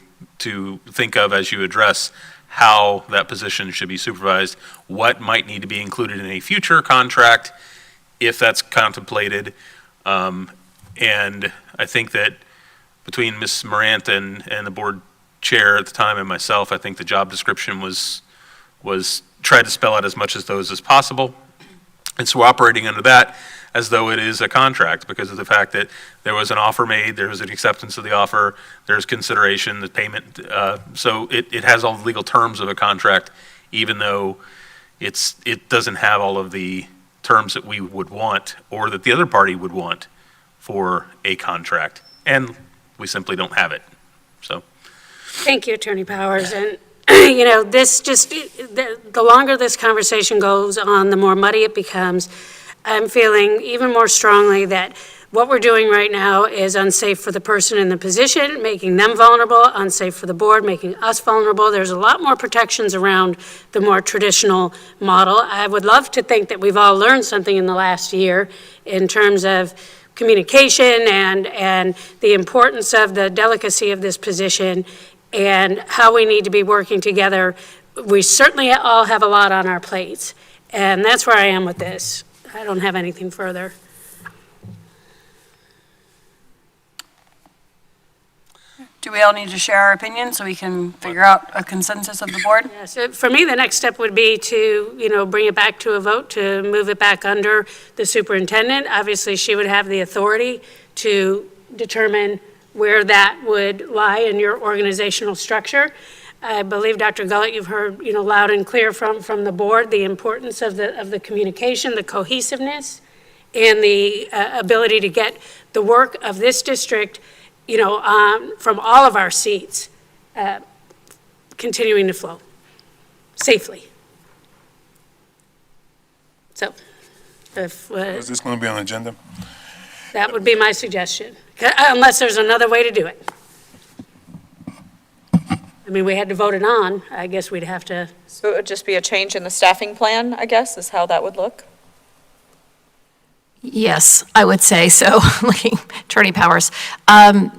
think of as you address how that position should be supervised, what might need to be included in a future contract if that's contemplated. And I think that between Ms. Morant and the board chair at the time and myself, I think the job description was tried to spell out as much as those as possible. And so we're operating under that as though it is a contract because of the fact that there was an offer made, there was an acceptance of the offer, there's consideration, the payment. So it has all the legal terms of a contract, even though it doesn't have all of the terms that we would want or that the other party would want for a contract. And we simply don't have it. So. Thank you, Attorney Powers. And, the longer this conversation goes on, the more muddy it becomes. I'm feeling even more strongly that what we're doing right now is unsafe for the person in the position, making them vulnerable, unsafe for the board, making us vulnerable. There's a lot more protections around the more traditional model. I would love to think that we've all learned something in the last year in terms of communication and the importance of the delicacy of this position and how we need to be working together. We certainly all have a lot on our plates, and that's where I am with this. I don't have anything further. Do we all need to share our opinions so we can figure out a consensus of the board? Yeah, so for me, the next step would be to, bring it back to a vote, to move it back under the superintendent. Obviously, she would have the authority to determine where that would lie in your organizational structure. I believe, Dr. Gullett, you've heard, loud and clear from the board, the importance of the communication, the cohesiveness, and the ability to get the work of this district from all of our seats, continuing to flow safely. So, Is this going to be on the agenda? that would be my suggestion, unless there's another way to do it. I mean, we had to vote it on. I guess we'd have to. So it would just be a change in the staffing plan, I guess, is how that would look? Yes, I would say so. Attorney Powers. I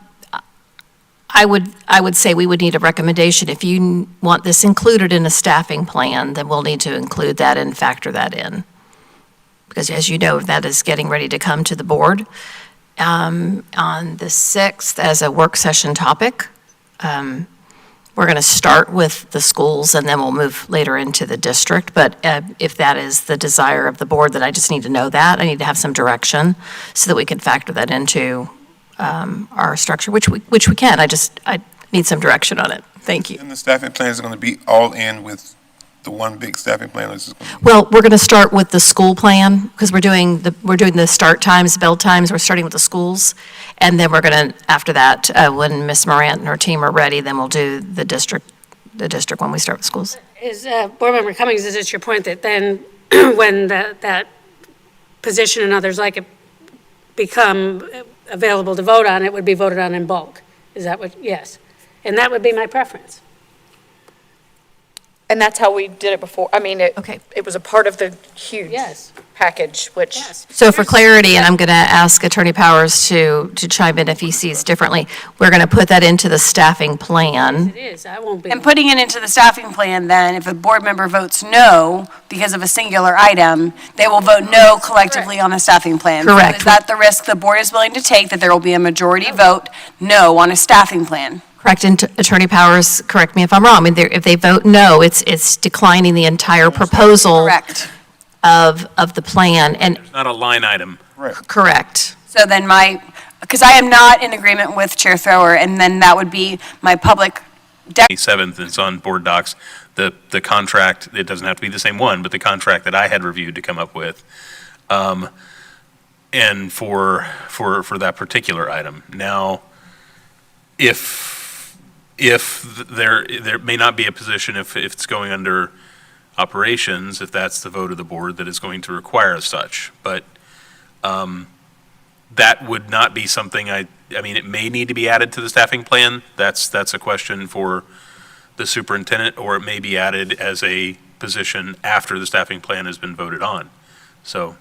would say we would need a recommendation. If you want this included in a staffing plan, then we'll need to include that and factor that in. Because as you know, that is getting ready to come to the board on the 6th as a work session topic. We're going to start with the schools and then we'll move later into the district. But if that is the desire of the board, then I just need to know that. I need to have some direction so that we can factor that into our structure, which we can. I need some direction on it. Thank you. And the staffing plan is going to be all in with the one big staffing plan? Well, we're going to start with the school plan because we're doing the start times, bell times. We're starting with the schools. And then we're going to, after that, when Ms. Morant and her team are ready, then we'll do the district when we start with schools. Is Board Member Cummings, is it your point that then when that position and others like it become available to vote on, it would be voted on in bulk? Is that what, yes. And that would be my preference. And that's how we did it before. I mean, it was a part of the huge package, which. So for clarity, and I'm going to ask Attorney Powers to chime in if he sees differently, we're going to put that into the staffing plan. It is, I won't be. And putting it into the staffing plan, then, if a board member votes no because of a singular item, they will vote no collectively on the staffing plan. Correct. So is that the risk the board is willing to take, that there will be a majority vote no on a staffing plan? Correct, and Attorney Powers, correct me if I'm wrong. I mean, if they vote no, it's declining the entire proposal of the plan. And It's not a line item. correct. So then because I am not in agreement with Chair Thrower, and then that would be my public. 7th, it's on board docs. The contract, it doesn't have to be the same one, but the contract that I had reviewed to come up with, and for that particular item. Now, if there may not be a position if it's going under operations, if that's the vote of the board, that is going to require as such. But that would not be something I mean, it may need to be added to the staffing plan. That's a question for the superintendent, or it may be added as a position after the staffing plan has been voted on. So.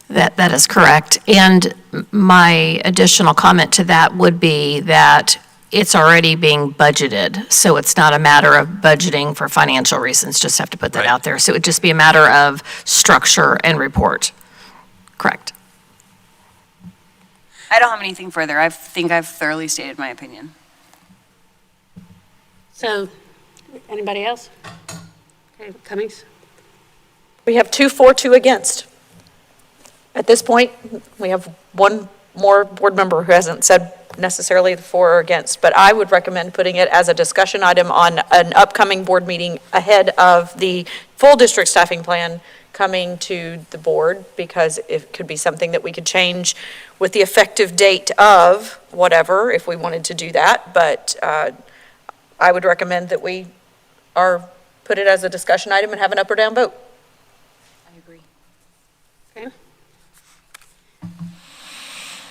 That is correct. And my additional comment to that would be that it's already being budgeted, so it's not a matter of budgeting for financial reasons, just have to put that out there. So it would just be a matter of structure and report. Correct. I don't have anything further. I think I've thoroughly stated my opinion. So, anybody else? Okay, Cummings? We have 2 for, 2 against. At this point, we have one more board member who hasn't said necessarily the for or against, but I would recommend putting it as a discussion item on an upcoming board meeting ahead of the full district staffing plan coming to the board, because it could be something that we could change with the effective date of whatever, if we wanted to do that. But I would recommend that we put it as a discussion item and have an up or down vote. I agree. Okay.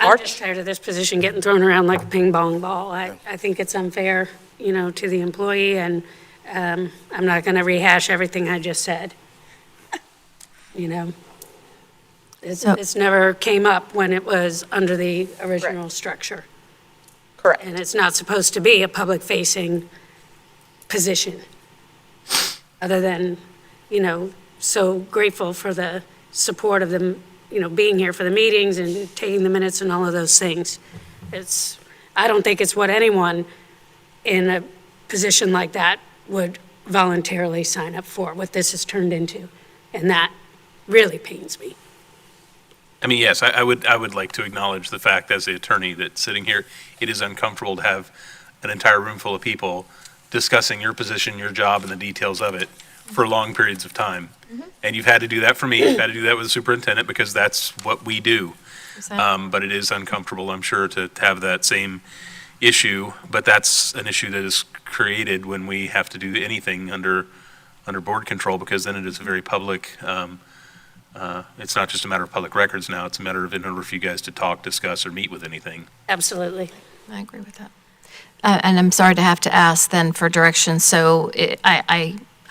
I'm just tired of this position getting thrown around like a ping pong ball. I think it's unfair, to the employee, and I'm not going to rehash everything I just said. It's never came up when it was under the original structure. Correct. And it's not supposed to be a public-facing position, other than, so grateful for the support of them, being here for the meetings and taking the minutes and all of those things. I don't think it's what anyone in a position like that would voluntarily sign up for, what this has turned into. And that really pains me. I mean, yes, I would like to acknowledge the fact as the attorney that sitting here, it is uncomfortable to have an entire room full of people discussing your position, your job, and the details of it for long periods of time. And you've had to do that for me, you've had to do that with the superintendent, because that's what we do. But it is uncomfortable, I'm sure, to have that same issue, but that's an issue that is created when we have to do anything under board control, because then it is a very public, it's not just a matter of public records now, it's a matter of in order for you guys to talk, discuss, or meet with anything. Absolutely. I agree with that. And I'm sorry to have to ask then for direction. So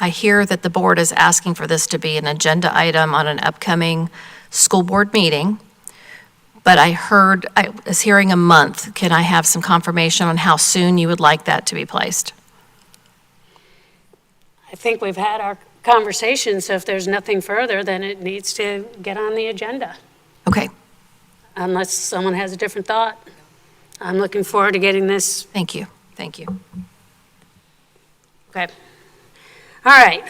I hear that the board is asking for this to be an agenda item on an upcoming school board meeting, but I was hearing a month. Can I have some confirmation on how soon you would like that to be placed? I think we've had our conversation, so if there's nothing further, then it needs to get on the agenda, Okay, unless someone has a different thought. I'm looking forward to getting this. thank you, thank you. Okay. All right.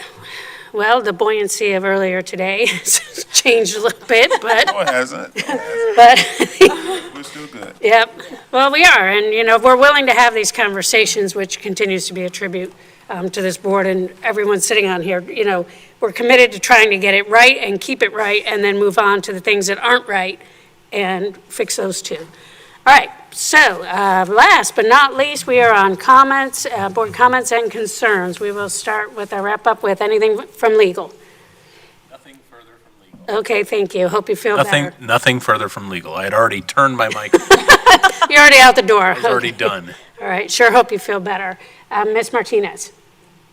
Well, the buoyancy of earlier today has changed a little bit, but. No, it hasn't. But, We're still good. yep. Well, we are, and, we're willing to have these conversations, which continues to be a tribute to this board and everyone sitting on here. We're committed to trying to get it right and keep it right, and then move on to the things that aren't right and fix those too. All right, so last but not least, we are on comments, board comments and concerns. We will start with a wrap-up with anything from legal. Nothing further from legal. Okay, thank you. Hope you feel better. Nothing further from legal. I had already turned my mic. You're already out the door. I was already Okay. done. All right, sure hope you feel better. Ms. Martinez?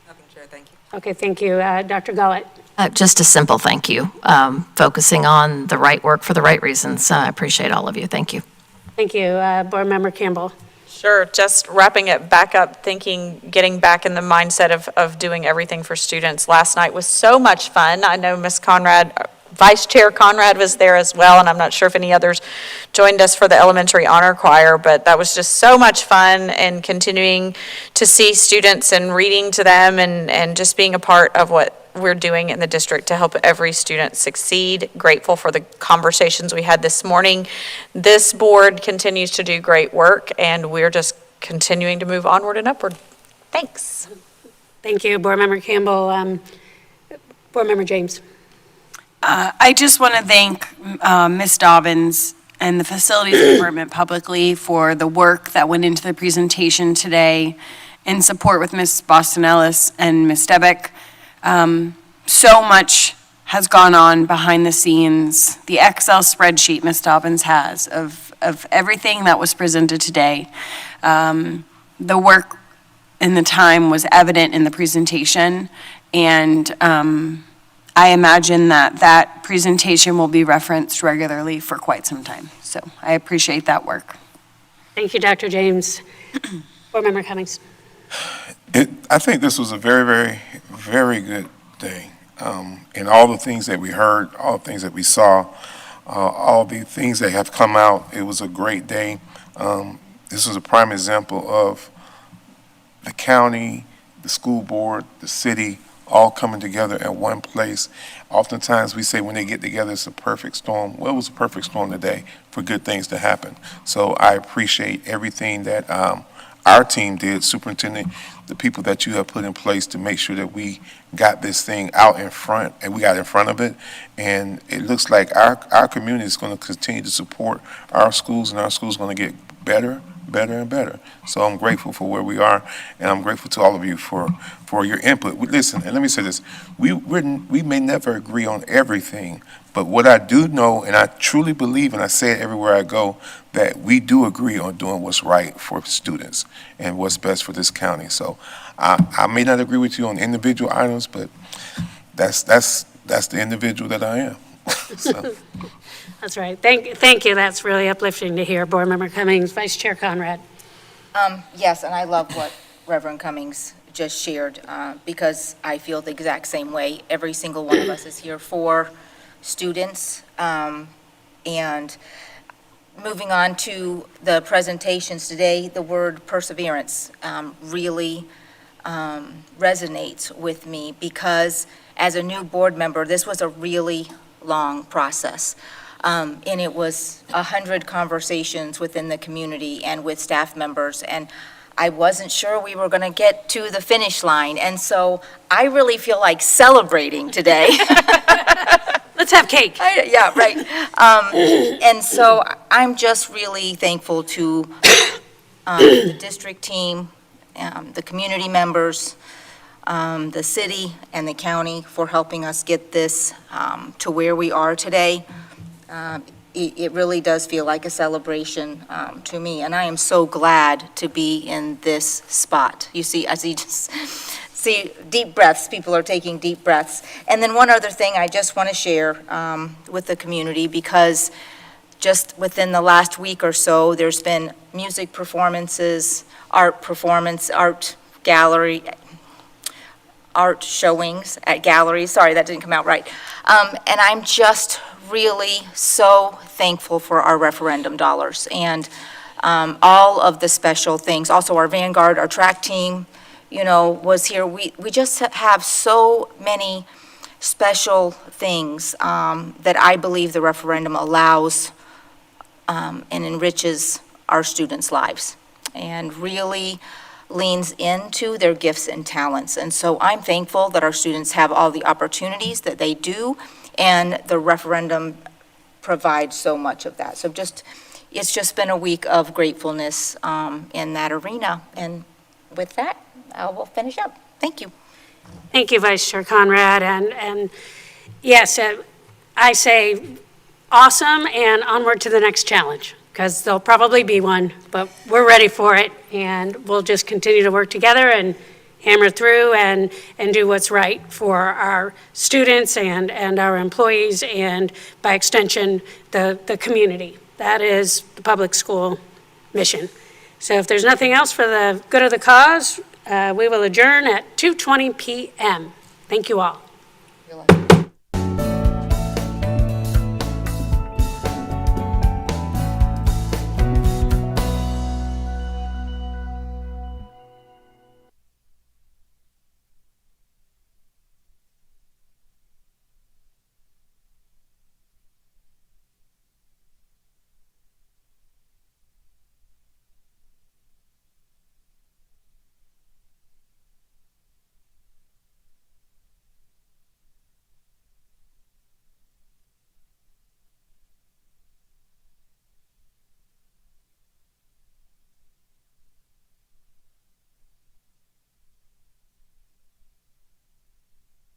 Nothing, Chair, thank you. Okay, thank you. Dr. Gullett? Just a simple thank you, focusing on the right work for the right reasons. I appreciate all of you. Thank you. Thank you. Board Member Campbell? Sure, just wrapping it back up, getting back in the mindset of doing everything for students. Last night was so much fun. I know Ms. Conrad, Vice Chair Conrad was there as well, and I'm not sure if any others joined us for the elementary honor choir, but that was just so much fun, and continuing to see students and reading to them and just being a part of what we're doing in the district to help every student succeed. Grateful for the conversations we had this morning. This board continues to do great work, and we're just continuing to move onward and upward. Thanks. Thank you, Board Member Campbell. Board Member James? I just want to thank Ms. Dobbins and the Facilities Department publicly for the work that went into the presentation today in support with Ms. Boston Ellis and Ms. Debeck. So much has gone on behind the scenes. The Excel spreadsheet Ms. Dobbins has of everything that was presented today. The work and the time was evident in the presentation, and I imagine that presentation will be referenced regularly for quite some time. So I appreciate that work. Thank you, Dr. James. Board Member Cummings? I think this was a very, very, very good day. And all the things that we heard, all the things that we saw, all the things that have come out, it was a great day. This was a prime example of the county, the school board, the city, all coming together at one place. Oftentimes we say when they get together, it's a perfect storm. Well, it was a perfect storm today for good things to happen. So I appreciate everything that our team did, Superintendent, the people that you have put in place to make sure that we got this thing out in front, and we got in front of it. And it looks like our community is going to continue to support our schools, and our schools are going to get better, better and better. So I'm grateful for where we are, and I'm grateful to all of you for your input. Listen, and let me say this, we may never agree on everything, but what I do know, and I truly believe, and I say it everywhere I go, that we do agree on doing what's right for students and what's best for this county. So I may not agree with you on individual items, but that's the individual that I am. So. That's right. Thank you. That's really uplifting to hear, Board Member Cummings. Vice Chair Conrad. Yes, and I love what Reverend Cummings just shared, because I feel the exact same way. Every single one of us is here for students. And moving on to the presentations today, the word perseverance really resonates with me, because as a new board member, this was a really long process. And it was 100 conversations within the community and with staff members, and I wasn't sure we were going to get to the finish line, and so I really feel like celebrating today. Let's have cake. Yeah, right. And so I'm just really thankful to the district team, the community members, the city and the county for helping us get this to where we are today. It really does feel like a celebration to me, and I am so glad to be in this spot. You see, as you just see deep breaths, people are taking deep breaths. And then one other thing I just want to share with the community, because just within the last week or so, there's been music performances, art gallery, art showings at galleries. Sorry, that didn't come out right. And I'm just really so thankful for our referendum dollars and all of the special things. Also, our Vanguard, our track team, was here. We just have so many special things that I believe the referendum allows and enriches our students' lives and really leans into their gifts and talents. And so I'm thankful that our students have all the opportunities that they do, and the referendum provides so much of that. So it's just been a week of gratefulness in that arena. And with that, I will finish up. Thank you. Thank you, Vice Chair Conrad. And yes, I say awesome and onward to the next challenge, because there'll probably be one, but we're ready for it, and we'll just continue to work together and hammer through and do what's right for our students and our employees, and by extension, the community. That is the public school mission. So if there's nothing else for the good of the cause, we will adjourn at 2:20 p.m. Thank you all.